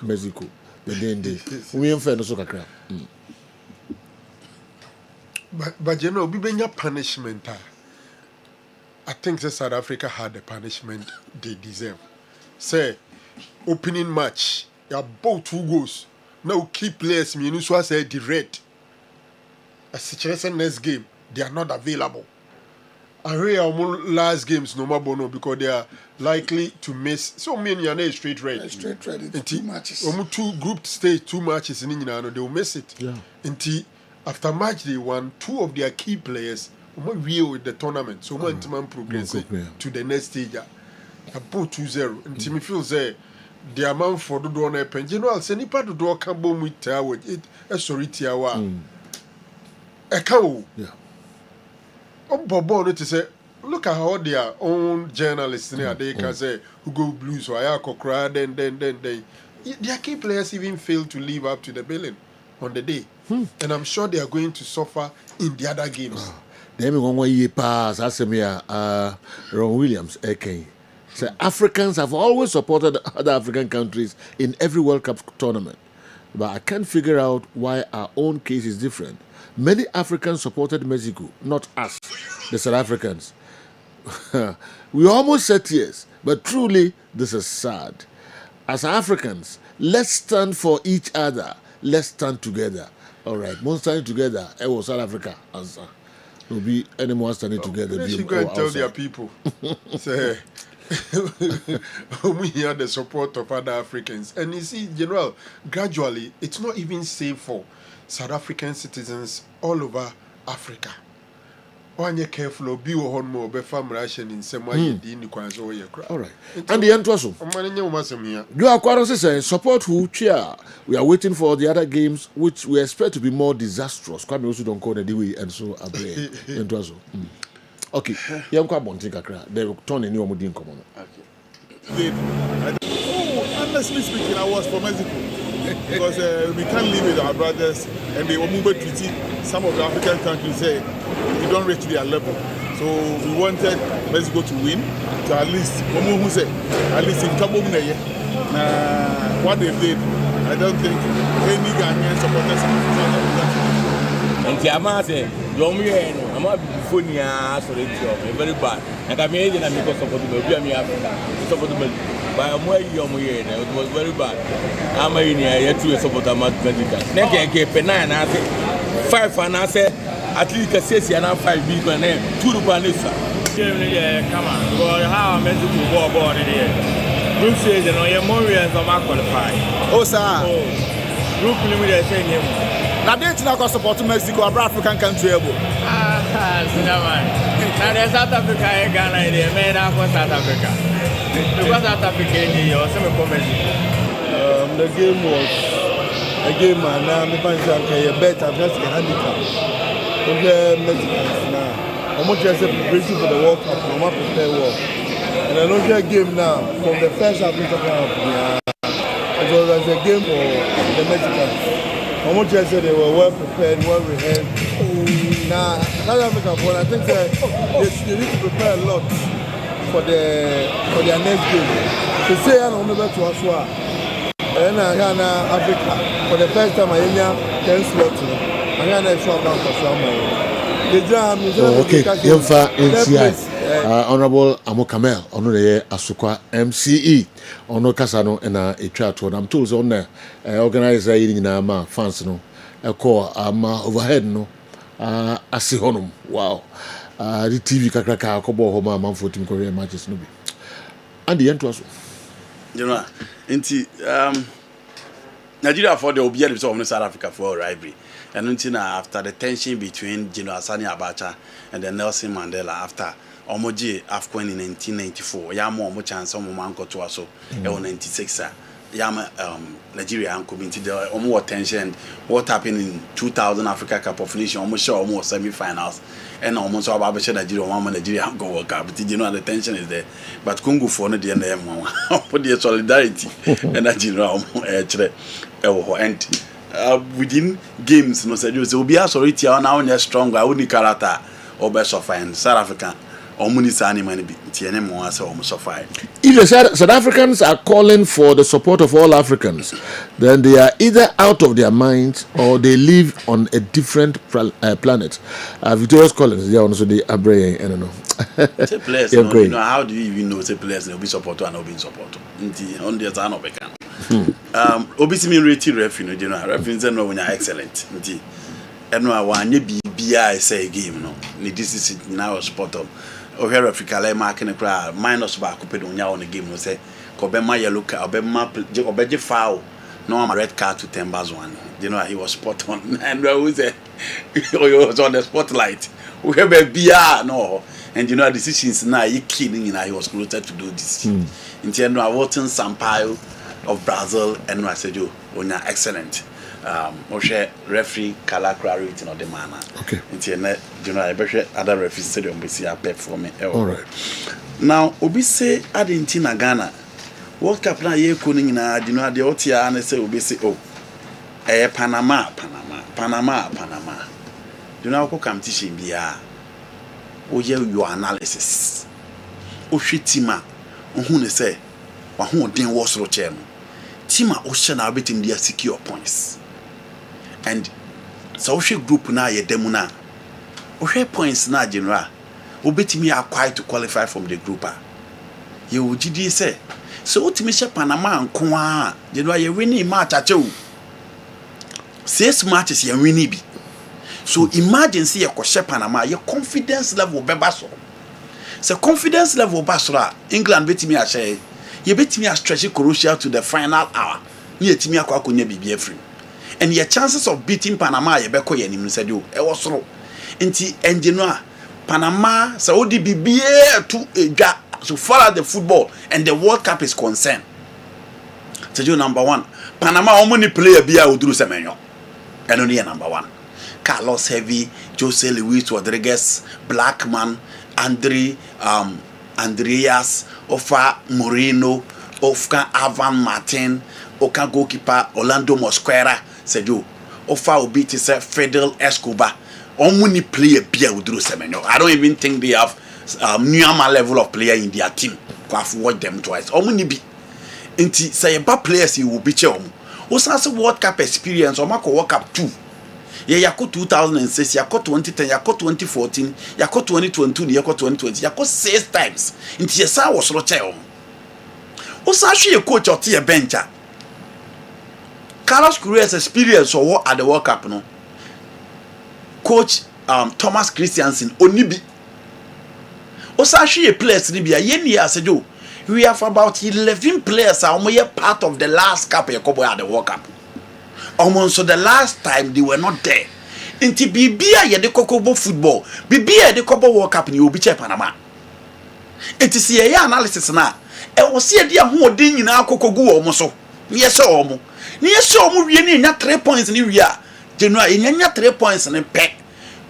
Mexico the day we enfe no so kakra but you know bibenya punishment I think that South Africa had the punishment they deserve. Say opening match you have both 2 goals now key players me so I say the red a situation next game they are not available. I hear last games no more bono because they are likely to miss so many are straight red. Straight red in 2 matches. 2 group stage 2 matches in they will miss it. Yeah. After match they won 2 of their key players with the tournament so much man progress to the next stage. About 2-0 and me feel say the amount for the door na pen general say nipa do door can bomb with tower it sorry tiawa e can bobo no to say look at how their own journalists they can say who go blues or I cry then their key players even fail to live up to the billing on the day and I'm sure they are going to suffer in the other games. Them one year pass Ron Williams so Africans have always supported other African countries in every World Cup tournament, but I can't figure out why our own case is different. Many Africans supported Mexico, not us, the South Africans. We almost said yes, but truly this is sad. As Africans, let's stand for each other. Let's stand together. All right, most standing together. It was South Africa answer. Will be anyone standing together. They should go and tell their people. Say, we hear the support of other Africans. And you see, General, gradually, it's not even safe for South African citizens all over Africa. When you're careful, be one more, be farm ration in some way, in the all right. And the end was you are quite saying support who cheer. We are waiting for the other games, which we expect to be more disastrous. Kwame also don't call the way and so okay. You quite want to they will turn in your modin common. Honestly speaking, I was for Mexico because we can't live with our brothers and they will move to treaty. Some of the African countries say we don't reach their level. So we wanted Mexico to win, to at least in Cabo what they did, I don't think any Ghanaian supporters I'm not before very bad. And I made it because supportable. By a way, it was very bad. I'm a to support a mathematical. Next, Penang, I say 5 and I say at least a 6 and 5 people name 2 Panisa. Come on, well, how Mexico go about it here? Group stage, you know, your Morians are not qualified. Oh, sir. Group limit, saying now, they did not support Mexico, a African country. Now, there's South Africa, Ghana, they made up for South Africa. Because South Africa, you're the game was a game, and now the fans are better, just a handicap. Okay, Mexicans now. How much is the preparation for the World Cup? How much prepare well? And I know the game now, from the first half, it was a game for the Mexicans. How much I said they were well prepared, well rehearsed. Now, South Africa, but I think they need to prepare a lot for their next game. To say I'm only to Aswa, and Ghana, Africa, for the first time I have 10 slots. I'm going to show down for okay, Honorable Amo Kamel, Honorable Asukwa MCE, Ono Kasano, and a chat to them tools on there. Organizer in our fans, no, a core, overhead, no, Asihonum. Wow. the TV kakraka kobo homa manfo team Korea matches no be and the end was you know Nigeria for the obedience of South Africa for rivalry and until after the tension between General Sani Abacha and then Nelson Mandela after Omoji AFCON in 1994 yamo omo chance omo manko to aso e 96 yama Nigeria and community there omo tension what happened in 2000 Africa Cup of Nations omo show omo semi-finals and almost so about Nigeria one Nigeria go World Cup you know the tension is there but Congo for no the end for the solidarity and Nigeria and within games no said you will be sorry tia now you're strong I wouldn't character or best of fine South Africa or Munisani money TNM was almost fine. If the South Africans are calling for the support of all Africans, then they are either out of their minds or they live on a different planet. Victorious Collins, they are also the Abre, I don't know. Say players, you know, how do you even know say players will be supported and not be supported? On the other of can. Obviously, rated referee, you know, referees know when you're excellent. And no one BBI say game, no. This is now spot on. Over Africa, like marking a crowd, minus back up on the game, say, Kobema yellow card, Obeje foul, no, I'm a red card to 10 bars one. You know, he was spot on. And I was on the spotlight. We have a BR, no. And you know, decisions now, he killing, he was closer to do this. In the end, I was in Sampaio of Brazil, and I said, you are excellent. Oshe referee Kalakra rating of the manner. Okay. Internet, you know, I bet other referees stadium be see a pep for me. All right. Now, Obi say Argentina Ghana. World Cup na ye kuning na you know the otia and say Obi say oh Panama. You know ko competition bia. O ye your analysis. O hwetima. Ohu ne say wa ho den wo soro che no. Tima o hye na betim dia secure points. And social group na ye demu na o hwe points na general o betimi acquire to qualify from the group ye o gidi say so otimi hye Panama nko a general ye winning match achew 6 matches ye winning bi so imagine say ye ko hye Panama ye confidence level beba so confidence level basra England betimi a hye ye betimi a stretch Croatia to the final hour ni etimi akwa konya bibia free and your chances of beating Panama ye beko ye nim said you e wosoro nti engineer Panama Saudi bibia to edwa so far as the football and the World Cup is concerned said you number 1 Panama how many player bia oduru semenyo eno ne number 1 Carlos Heavy Jose Luis Rodriguez Blackman Andreas Ofa Moreno Ofka Avan Martin Oka goalkeeper Orlando Mosquera said you Ofa Obi to say Fidel Escobar only player bia udru semenyo I don't even think they have normal level of player in their team I've watched them twice only be inti say ba players you will be che osanse World Cup experience o mako World Cup 2 ye yako 2006 yako 2010 yako 2014 yako 2022 yako 2020 yako 6 times inti yesa wo soro che osanse ye coach oti ye bencha Carlos Correa's experience or what at the World Cup no coach Thomas Christiansen onibi osashi players ni bia ye ni asejo we have about 11 players are part of the last cup at the World Cup almost the last time they were not there inti bibia ye de kokobo football bibia de kokobo World Cup ni obi che Panama it is ye analysis na e wo se de ho odin nyina kokogu wo mo so ye se wo mo ni ese omu wie ni nya 3 points ni wie a January enya 3 points ni pe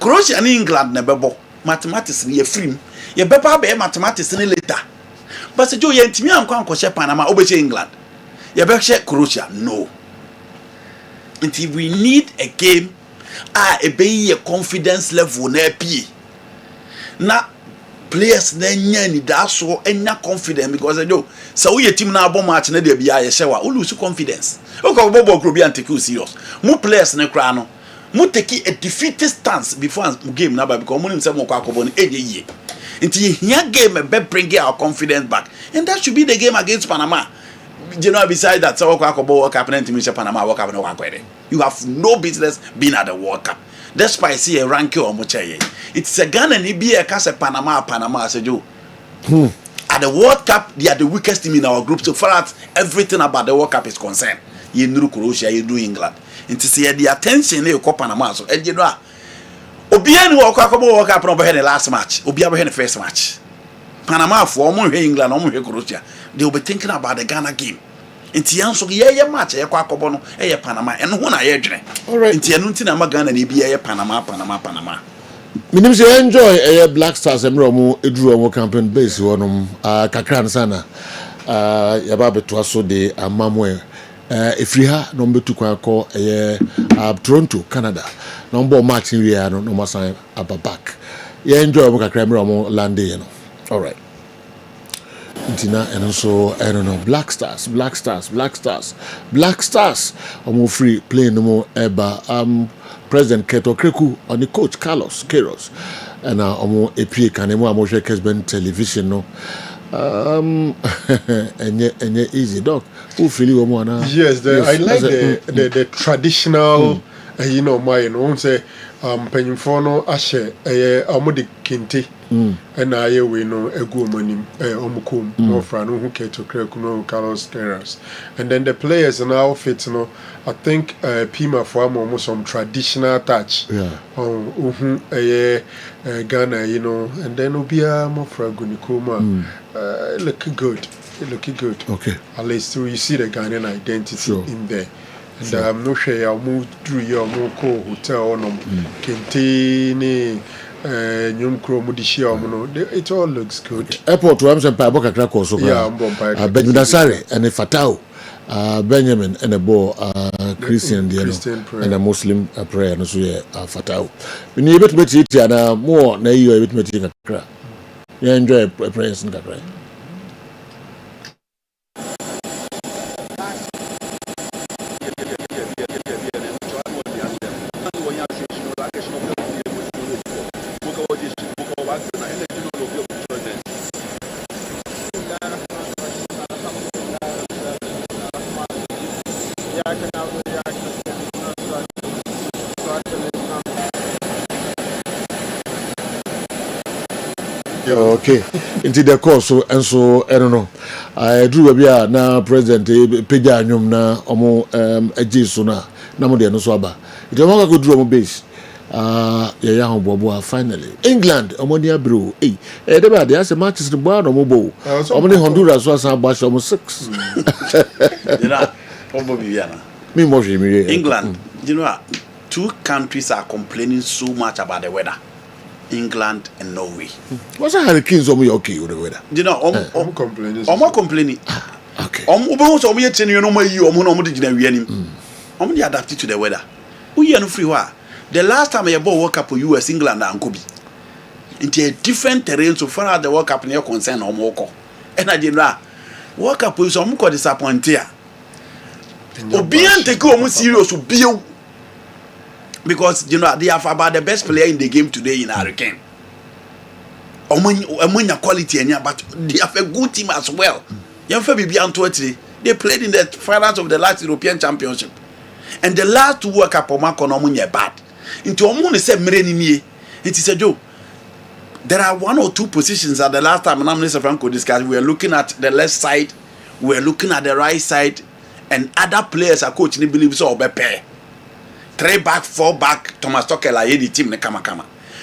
Croatia ni England na bebo mathematics ni ye free ye beba be mathematics ni later but se jo ye ntimi ankwa ankohye Panama obeche England ye be hye Croatia no until we need a game a be ye confidence level na pie na players na nya ni da so enya confidence because do so we team na abom match na dey bia ye hye wa o lose confidence o ko bobo group bi take you serious mu players na kra no mu take a defeated stance before game na ba because mu nim say mo kwa akobo ni enye until here game be bring our confidence back and that should be the game against Panama General, beside that, so World Cup and Team Panama World Cup no wakwede. You have no business being at the World Cup. Despite see a ranking or muchaye. It's a Ghana and be a case Panama as a Joe. At the World Cup, they are the weakest team in our group. So far as everything about the World Cup is concerned, you know Croatia, you do England. And to see the attention you call Panama. So and you know, Obiani World Cup no the last match. Obiani the first match. Panama for England, Croatia. They will be thinking about the Ghana game. Inti yanso ye match ye kwa akobo no ye Panama eno ho na ye dwene. Alright. Inti enu nti na ma Ghana na bi ye Panama. Minim say enjoy Black Stars emre omo eduru omo campaign base wonom kakra nsana ya ba beto aso de amamwe efri ha no mbetu kwa ko Toronto Canada no mbo match wi ya no masan back. Ye enjoy omo kakra emre omo lande ye no. Alright. Intina and also I don't know Black Stars omo free playing no more eba President Keto Kreku on the coach Carlos Queiroz and omo epie kanemo amoshe Kessben television no enye easy dog who feel you omo na. Yes, I like the traditional you know say penyimfo no ahye omo de kente and I we know a good money omukum no fra no who Keto Kreku no Carlos Queiroz, and then the players and outfits no I think Pima for almost some traditional touch Ghana and then Obia mo fra Gunikoma looking good okay, at least you see the Ghanaian identity in there. And I'm not sure I'll move through your Moko hotel on Kente it all looks good. Airport to Amsterdam Paboka Krakow so Benjudasare and a Fatao Benjamin and a Bo Christian and a Muslim prayer no so Fatao. We need to meet it and more na you a bit meeting a crack. You enjoy prayers in that right. Okay, into the course and so I don't know. I drew a now President Peja Nyum na omo Ejisuna Namodia no swaba. It was a good drum base. Finally. England, Omonia Brew. There's a match in the bar no mobo. Omni Honduras was about almost 6. England, you know, two countries are complaining so much about the weather. England and Norway. What's a hurricanes okay with the weather? You know, I'm complaining. Okay. I'm adapted to the weather. We are no free war. The last time I bought World Cup for US, England and Kobe. Into a different terrain so far as the World Cup near concern or more. And I did not World Cup is some disappointed. Obian take home serious to be. Because you know they have about the best player in the game today in Hurricane. Omonya quality enya, but they have a good team as well. They played in the finals of the last European Championship, and the last World Cup omonya bad. Into omone say mrenini. It is a joke. There are 1 or 2 positions at the last time Mr. Franco discussed. We are looking at the left side, we are looking at the right side, and other players are coaching believe so be pair. 3 back, 4 back, Thomas Tuchel are the team ne kama.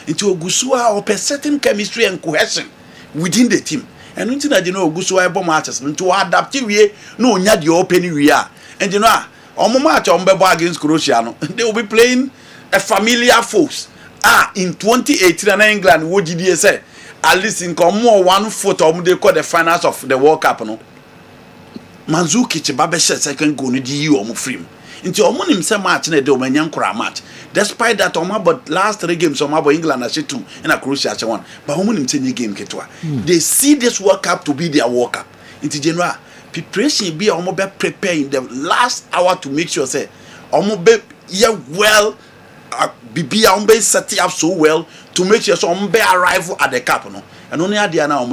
Into Ogusua or certain chemistry and cohesion within the team. And until I know Ogusua ebo matches into adapt we no nya the open we are. And you know, on match on Bebo against Croatia, they will be playing a familiar foes. In 2018 in England, what did you say? At least in more 1 foot they call the finals of the World Cup no. Manzukic Babeshe second goal ni di omo free. Into omonim se match na de omanyan kora match. Despite that but last 3 games about England as 2 and a Croatia as 1. But omonim se ni game ketwa. They see this World Cup to be their World Cup. Into general preparation be omo be prepare in the last hour to make sure say omo be well Bibia umbe set it up so well to make sure so umbe arrive at the cup no. And only at the now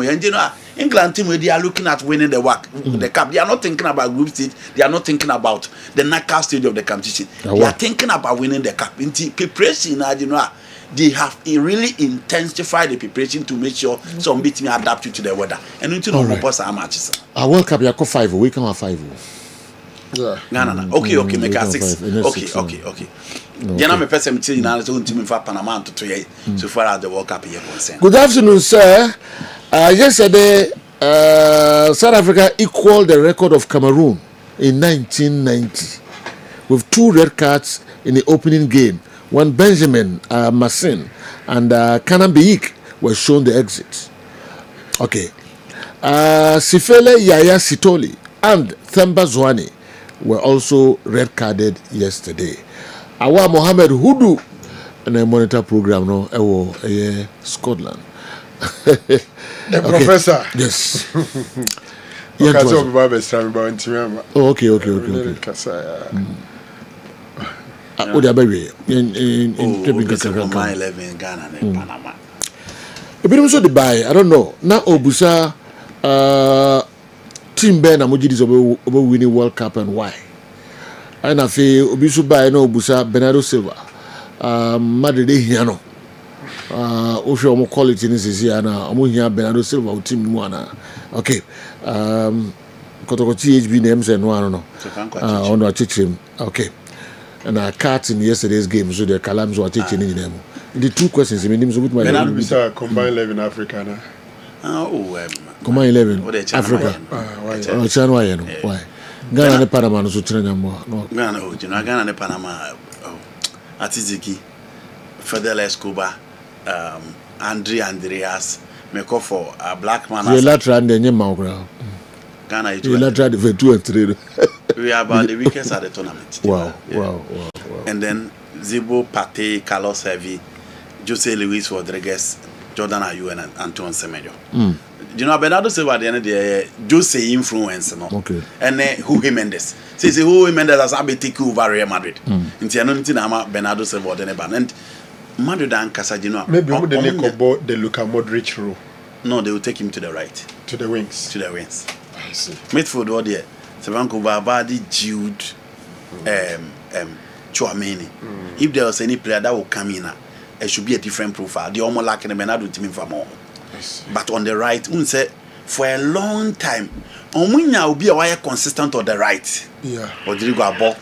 England team they are looking at winning the the cup. They are not thinking about group stage. They are not thinking about the knockout stage of the competition. They are thinking about winning the cup. In preparation, they have really intensified the preparation to make sure some bit me adapt to the weather. And until no purpose our matches. A World Cup, you have 5. We can have 5. Yeah. No. Okay. Make us 6. Okay. Jana me person tell you now so team for Panama to so far as the World Cup is concerned. Good afternoon, sir. Yesterday, South Africa equaled the record of Cameroon in 1990 with 2 red cards in the opening game when Benjamin Massin and Kanambiik were shown the exit. Okay. Sifele Yaya Sitoli and Themba Zwane were also red carded yesterday. Awa Mohammed Hudu and a monitor program no Scotland. The professor. Yes. Okay. What are you in Combine 11 Ghana and Panama. A bit also the buy. I don't know. Now Obusa Team Ben Amujidis over winning World Cup and why? And I feel Obisu buy no Obusa Bernardo Silva. Madrid Hiano. Osho omo quality ni sisi ana omo hia Bernardo Silva o team mu ana. Okay. Kotokoti HB name say no ano no. On the chichim. Okay. And I cut in yesterday's game so the Calams were teaching in them. The 2 questions I mean names with my Bernardo combine 11 Africa na. Combine 11 Africa. Why? Why? Ghana ne Panama no so trena mo. No. Ghana ne Panama. Atiziki Fidel Escobar. Andreas make for a black man. You lateral and then Ghana you lateral for 2 and 3. We are about the weakest at the tournament. Wow. And then Zibo, Pate, Carlos Heavy, Jose Luis Rodriguez, Jordan Ayew and Antoine Semenyo. You know, Bernardo Silva at the end of the day, Jose influence, no? Okay. And then Jorge Mendes. Say Jorge Mendes has a take over Real Madrid. Into another Bernardo Silva or the and Madrid and Casa, you know. Maybe would they make about the Luka Modric role? No, they will take him to the right. To the wings. I see. Midfield or there. Sevanko Babadi, Jude, Chouameni. If there was any player that will come in, it should be a different profile. The almost like in Bernardo team for more. But on the right, say for a long time, Omunya will be a wire consistent on the right. Yeah. Rodrigo Abo,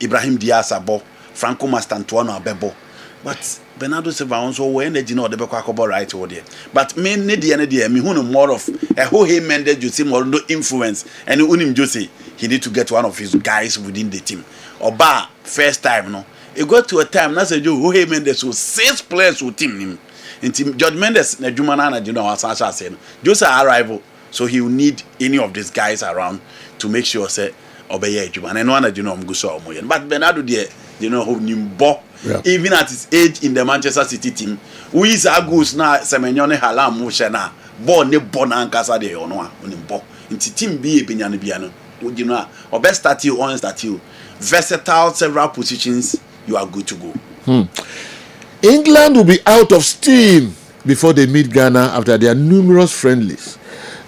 Ibrahim Diaz Abo, Franco Mastantuano Abebo. But Bernardo Silva also when they know the Beko right over there. But me who more of a whole Mendes you see more no influence and unim Jose he need to get one of his guys within the team. Oba first time no. It got to a time na say who Mendes so 6 players with him. In team George Mendes na Jumana na Juna Sasha said Jose arrival so he will need any of these guys around to make sure say obey Jumana and one na Juna Mguso Omoyen. But Bernardo there you know who nimbo. Yeah. Even at his age in the Manchester City team, we is Agus na Semenyone Halam Mushena, born ne born and Casa de Onoa, Unimbo, into team B. Biano, you know, or best start you, on start you, versatile, several positions, you are good to go. England will be out of steam before they meet Ghana after their numerous friendlies.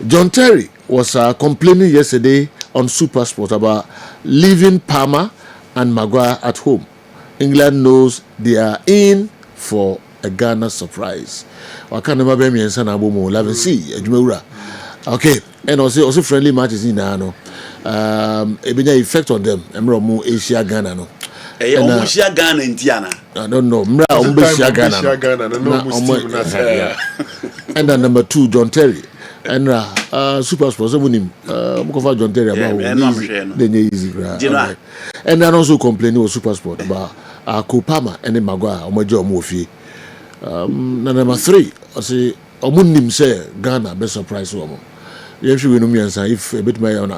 John Terry was complaining yesterday on SuperSport about leaving Palmer and Maguire at home. England knows they are in for a Ghana surprise. Okay, and also friendly matches in Ghana. Effect on them. Asia Ghana no. Asia Ghana Indiana. I don't know. Asia Ghana. And then number 2, John Terry. And SuperSport Mukofa John Terry about easy. And then also complaining with SuperSport about Kopama and then Maguire Omojo Mofi. Number 3, I say Omunim say Ghana best surprise woman. If a bit my on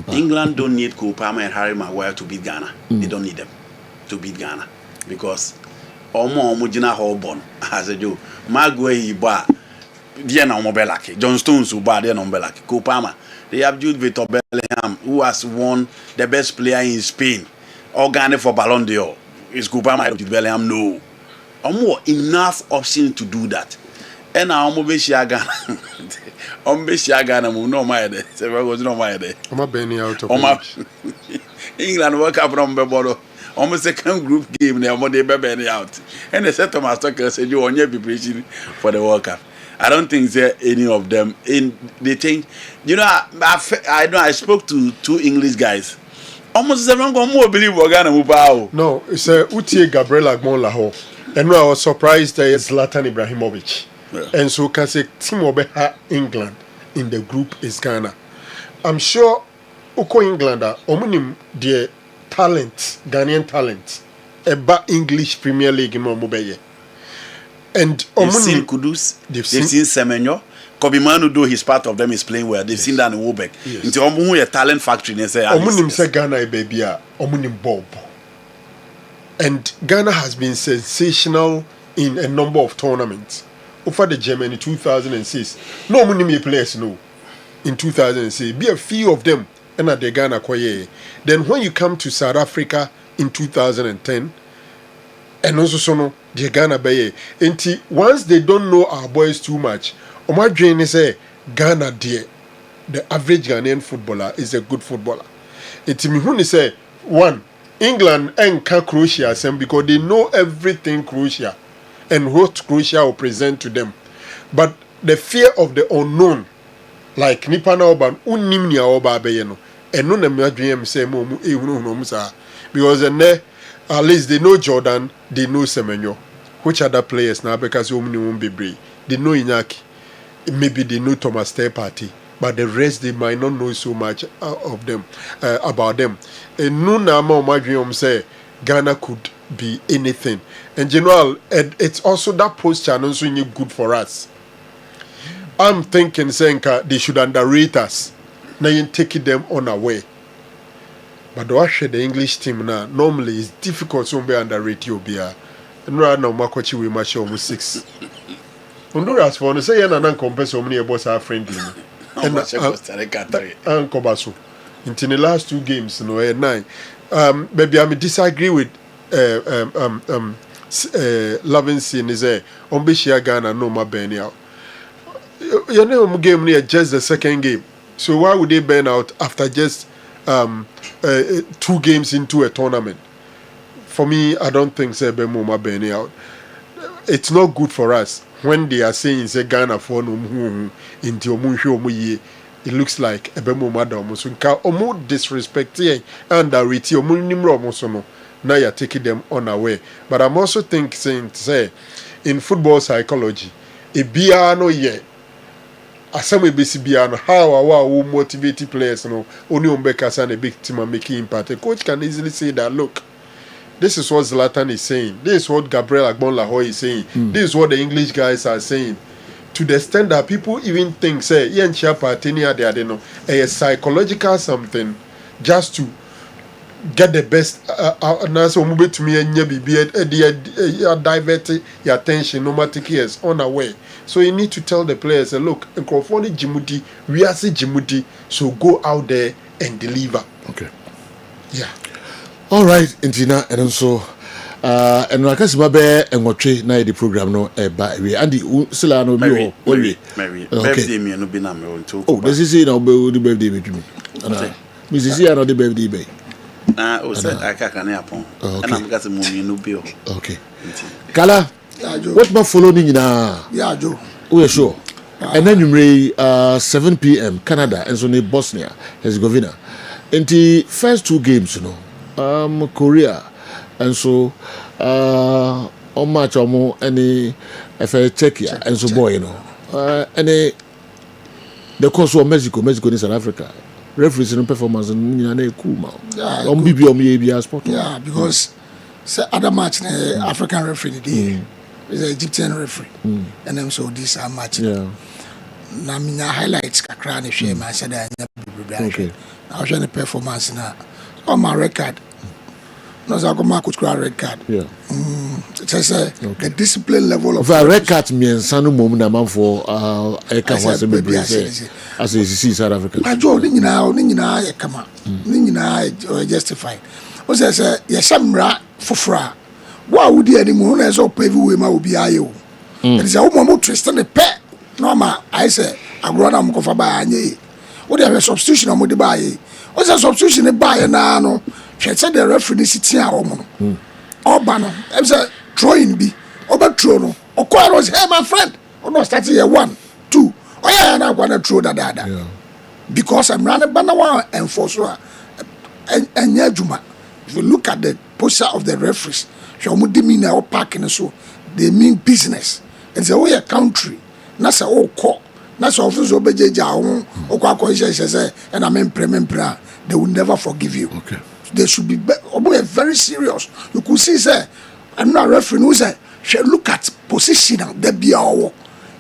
England don't need Kopama and Harry Maguire to beat Ghana. They don't need them to beat Ghana because Omo Omujina Holborn as a Joe Maguire Iba. John Stones who bad Kopama. They have Jude Victor Bellingham, who has won the best player in Spain, organic for Ballon d'Or. is Kupama to Bellingham? No. More enough option to do that. And now I'm be Shiaga. Be Shiaga no my day. Several was no my day. I'm a Benny out of England World Cup from Bebodo. Almost second group game there, but they be out. And the set of my stockers said you want to be preaching for the World Cup. I don't think there any of them in they think. You know, I spoke to 2 English guys. Almost everyone go more believe we're gonna move out. No, it's Utie Gabriel Agbon Laho. And I was surprised that it's Zlatan Ibrahimovic. Yeah. And so can say team Obeha England in the group is Ghana. I'm sure Oko Englander, omunim the talent, Ghanaian talent, eba English Premier League in Mobile. And they've seen Kudus, they've seen Semenyo. Kobe Manu, though he's part of them, is playing well. They've seen that in Wobeck. Into a talent factory, they say. Omunim say Ghana baby, omunim Bob. And Ghana has been sensational in a number of tournaments. Over the Germany 2006, no omunim players no. In 2006, be a few of them. And at the Ghana Koye. Then when you come to South Africa in 2010, and also sono the Ghana Baye. And once they don't know our boys too much, Omar Jane say Ghana dear, the average Ghanaian footballer is a good footballer. And me when say one, England and Croatia because they know everything Croatia and what Croatia will present to them. But the fear of the unknown, like Nipana Oban, Unimnia Oba Bayeno. And no name say because at least they know Jordan, they know Semenyo. Which other players now because you won't be brave. They know Iñaki, maybe they know Thomas Party, but the rest they might not know so much of them about them. And no nama Madrium say Ghana could be anything. In general, it's also that post channel so good for us. I'm thinking Senka they should underrate us. Now you taking them on away. But the English team now normally it's difficult to be underrate you bia. And right now Makochi we match almost 6. Honduras for say and then compare so many boys are friendly. And Kobasu. In the last 2 games, 9. Maybe I disagree with Levinson is a Ombishia Ghana no ma burn out. Your name game near just the second game. So why would they burn out after just 2 games into a tournament? For me, I don't think Sebemoma burning out. It's not good for us when they are saying say Ghana for no into Omunshi. It looks like Ebemoma Damosunka omo disrespect and reti omunimro mosono. Now you're taking them unaware. But I'm also thinking say in football psychology, a biano ye. Asame BCBN, how our motivate players, only Umbekas and a big team are making impact. A coach can easily say that, look, this is what Zlatan is saying. This is what Gabriel Agbon Lahoy is saying. This is what the English guys are saying. To the extent that people even think, say, Ian Chiapatini, they don't know, a psychological something just to get the best answer to me and divert your attention no matter years unaware. So you need to tell the players, look, Nkrofoni Jimuti, we are see Jimuti, so go out there and deliver. Okay. Yeah. All right, Intina, and also and Rakasibabe and Motre na the program no by we and the Silano Mary. Birthday me no be na me on to. Oh, this is now the birthday with me. Mrs. Yana the birthday bay. O say I can happen. And I'm got money no bill. Okay. Kala, what my following na? Yeah, Joe. Oh, sure. And then you may 7 p.m. Canada and so Bosnia Herzegovina. In the first 2 games, Korea and so on match or more any Czechia and so boy, any the course of Mexico in South Africa. Referees and performance and cool man. Yeah, sport. Yeah, because other match African referee today is an Egyptian referee, and then so this are match. Yeah. Na mina highlights kakra ne share man said I okay. I was the performance now on my record. No, so I go could red card. Yeah. It's just the discipline level of a red card means sanu mom na man for a can was as you see South Africa. I joined in now, come on, justify. Was there yes, Samra Fufra What would the anymore as or pay we ma be ayo? It is a woman twist and a pet. No, ma, I say, I'm going to go for buy any. What are a substitution on the buy? What's a substitution a buy and no? She said the referee city a woman. Or banner, I'm saying, throwing be, over trono, or quarrels, hey, my friend, or no, starting here 1, 2. Oh, yeah, and I want to throw that. Because I'm running banner and for sure. And Yajuma, if you look at the posture of the referees, Shamudimina or parking so they mean business. And say, oh, yeah, country. Nasa o ko nasa office obejeja ho okwa say and I mean premempra they will never forgive you. Okay, they should be very serious. You could see say I'm not referee who say look at position the biawo.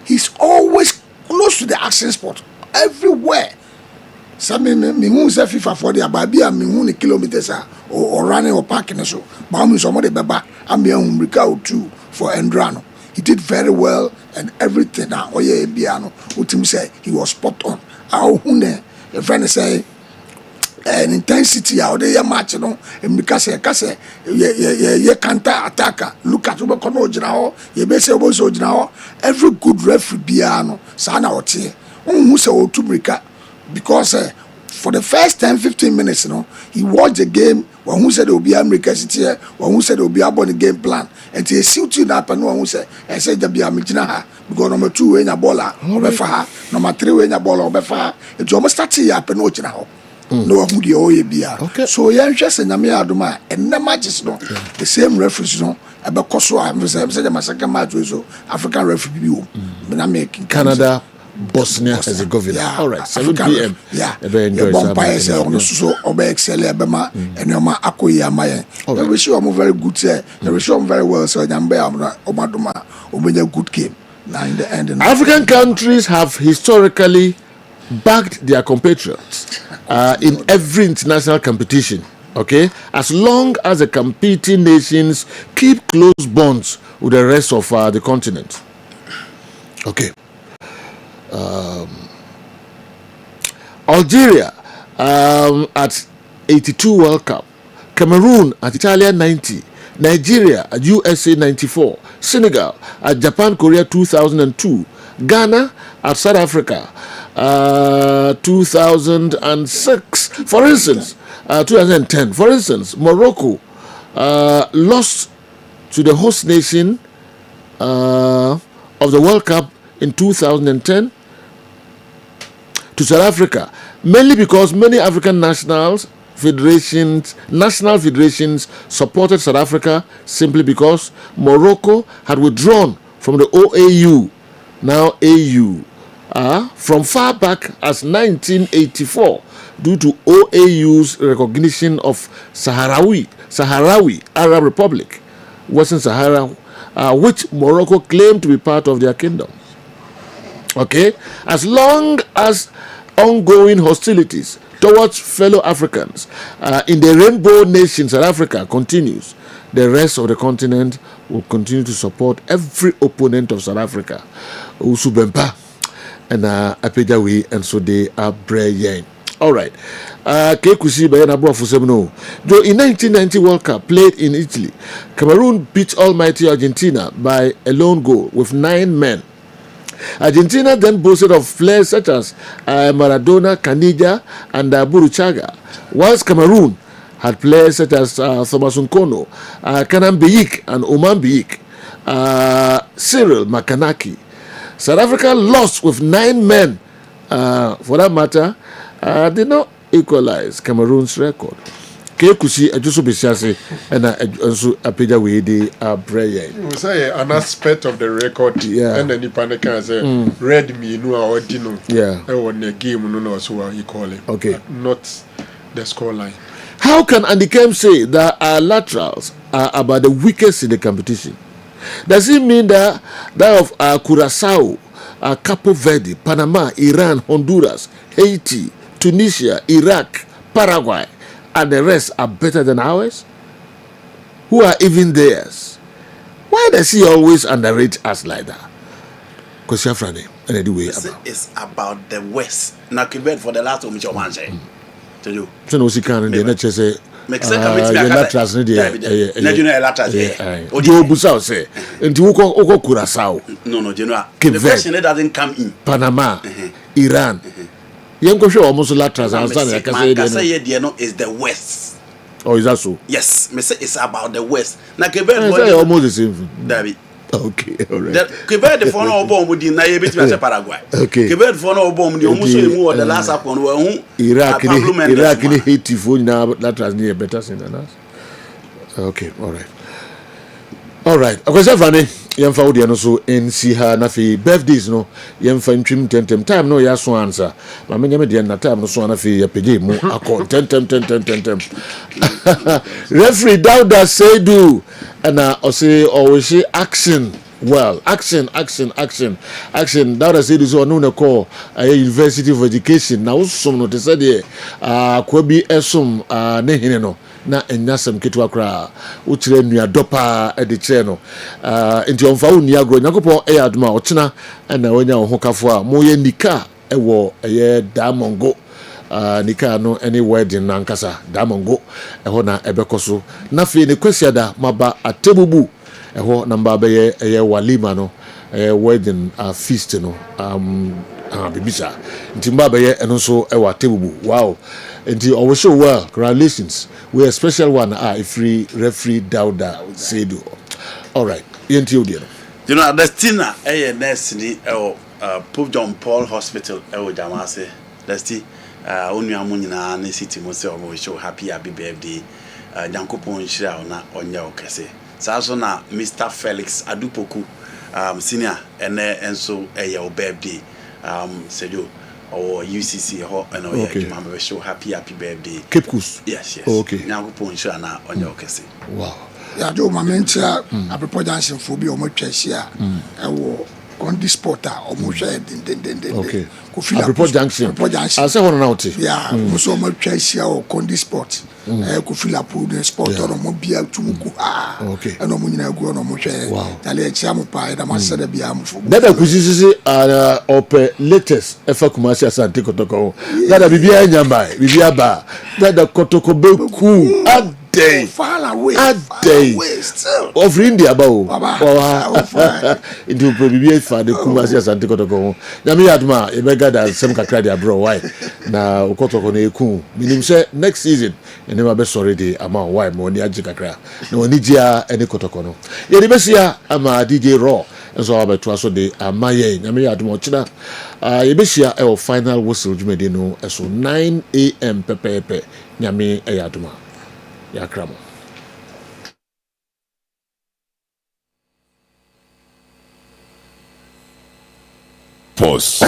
He's always close to the action spot everywhere. Some me who say FIFA for the ababia me who kilometers or running or parking so but I'm somebody baba I'm here on too for Endrano. He did very well and everything. Now, Oye Biano, what him say, he was spot on. Our hune, a friend say, an intensity out there match, you know, and because ye counter attacker. Look at Ubacono General, ye base was now. Every good referee Biano, Sana or Tea, who say Otubrika, because for the first 10-15 minutes, you know, he watched the game. When who said there will be America City, when who said there will be about the game plan, and he see you up and one who said, I said there be a Mijina, because number 2 in a baller, Obefa, number 3 in a baller, Obefa, it's almost starting up and watching now. No one would the OAB. Okay, so you're interested in Namia and the matches, no, the same referees, no, about Kosovo, I'm saying my second match was African referee, but I'm making Canada. Bosnia Herzegovina. Yeah, all right, 7 p.m. Yeah, enjoy so Obe excel Ebema and Yama Akoya Maya. I wish you are very good, sir. I wish you very well, so I'm Omaduma, Obenya good game. Now in the end, African countries have historically backed their compatriots in every international competition. Okay, as long as the competing nations keep close bonds with the rest of the continent. Okay. Algeria at 82 World Cup, Cameroon at Italia 90, Nigeria at USA 94, Senegal at Japan Korea 2002, Ghana at South Africa 2006. For instance, 2010. For instance, Morocco lost to the host nation of the World Cup in 2010 to South Africa, mainly because many African national federations supported South Africa simply because Morocco had withdrawn from the OAU, now AU, from far back as 1984 due to OAU's recognition of Sahrawi Arab Republic, Western Sahara, which Morocco claimed to be part of their kingdom. Okay, as long as ongoing hostilities towards fellow Africans in the Rainbow Nation South Africa continues, the rest of the continent will continue to support every opponent of South Africa. Usubempa and Apejawi, and so they are braying. All right. Kekusi Bayana Bofusemno. Though in 1990 World Cup played in Italy, Cameroon beat almighty Argentina by a lone goal with 9 men. Argentina then boasted of players such as Maradona, Caniggia, and Buruchaga, whilst Cameroon had players such as Thomas Nkono, Kanan Beyik, and Oman Beyik, Cyril Makanaki. South Africa lost with 9 men. For that matter, did not equalize Cameroon's record. Kekusi Ajuso Bisiase and also Apeja Wede Breya. You say an aspect of the record, and then the panic say read me no or dino. Yeah. On the game, no, so you call it. Okay. Not the scoreline. How can Andy Kemp say that our laterals are about the weakest in the competition? Does it mean that of Curaçao, Capo Verde, Panama, Iran, Honduras, Haiti, Tunisia, Iraq, Paraguay, and the rest are better than ours? Who are even theirs? Why does he always underrate us like that? Because you're Friday. It's about the West. Now, Kessben for the last one, which I want to say to you. So, no, she can't. They not just say make sense ka meet me aka latras ne de na junior latras odi obusa say enti woko Curaçao no junior the question doesn't come in Panama Iran yenko hwe omo so latras ansa na ka say de no is the west. Oh, is that so? Yes, me say it's about the west. Na Kessben is almost the same thing. David. Okay, all right. Kessben the phone obom with na ye betimi ase Paraguay. Okay. Kessben the phone obom di omo so emu the last upon we hu Iraq ni Haiti phone na that was near better than us. Okay, all right. All right. Akwese fane yemfa wo de no so NC ha na fe birthdays no yemfa ntwim tentem time no ya so answer ma menye me de na time no so na fe ya pege mu akọ tentem referee Dauda Seidu na ose owishi action well action Dauda Seidu so no na call University of Education na usom no te say de kwa bi esom ne hene no na enyasem ketwa kra wo kire nua dopa e de kire no enti onfa wo nia gro nyakopon e aduma o kina na wonya wo hokafo a mo ye nika e wo ye damongo nika no any wedding na nkasa damongo e ho na ebekoso na fe ne kwasiada maba atebubu e ho na mba be ye walima no wedding feast no bibisa nti mba be ye eno so e wa atebubu wow enti o show well congratulations we a special one free referee Dauda Seidu. All right yenti odi no you know Destina nurse ni Pope John Paul Hospital Jamase Desti onu amunyina na city mo se o show happy birthday Nyankopon hira na onya okese so na Mr Felix Adupoku senior enso your birthday Sejo or UCC ho and okay. Show happy birthday Cape Coast. Yes oh, okay Nyankopon hira na onya okese wow ya do momentia aprepo dancing for bi o mo twahia ewo Condi Sporter or Moshe den. Okay. Aprepo Junction. I say one out. Yeah, so much Chelsea or Condi Sport. Kufila Pude Sport or Mobia Tumuku. Okay. And no Munina go no Moshe. Wow. Tale Chamu Pai, the Master Biam. That acquisition are latest Efa Kumasi Asante Kotoko. That a Bibia Nyamba, Bibia Ba. That the Kotoko Beku. Day. Far away. Still. Of India, Bow. Into Probibi for the Kumasi Asante Kotoko. Yami Adma, a beggar that some Kakradia bro. Why? Now, Kotoko Neku. Meaning, say next season, and never best already among why Moni Ajikakra. No Nidia any Kotokono. Yedibesia, ama DJ Raw. And so about to also the Amaye, Yami Admochina. Yebesia, our final whistle, Jumedino, so 9 a.m. Pepe, Yami Ayaduma. Yakramo. Pause.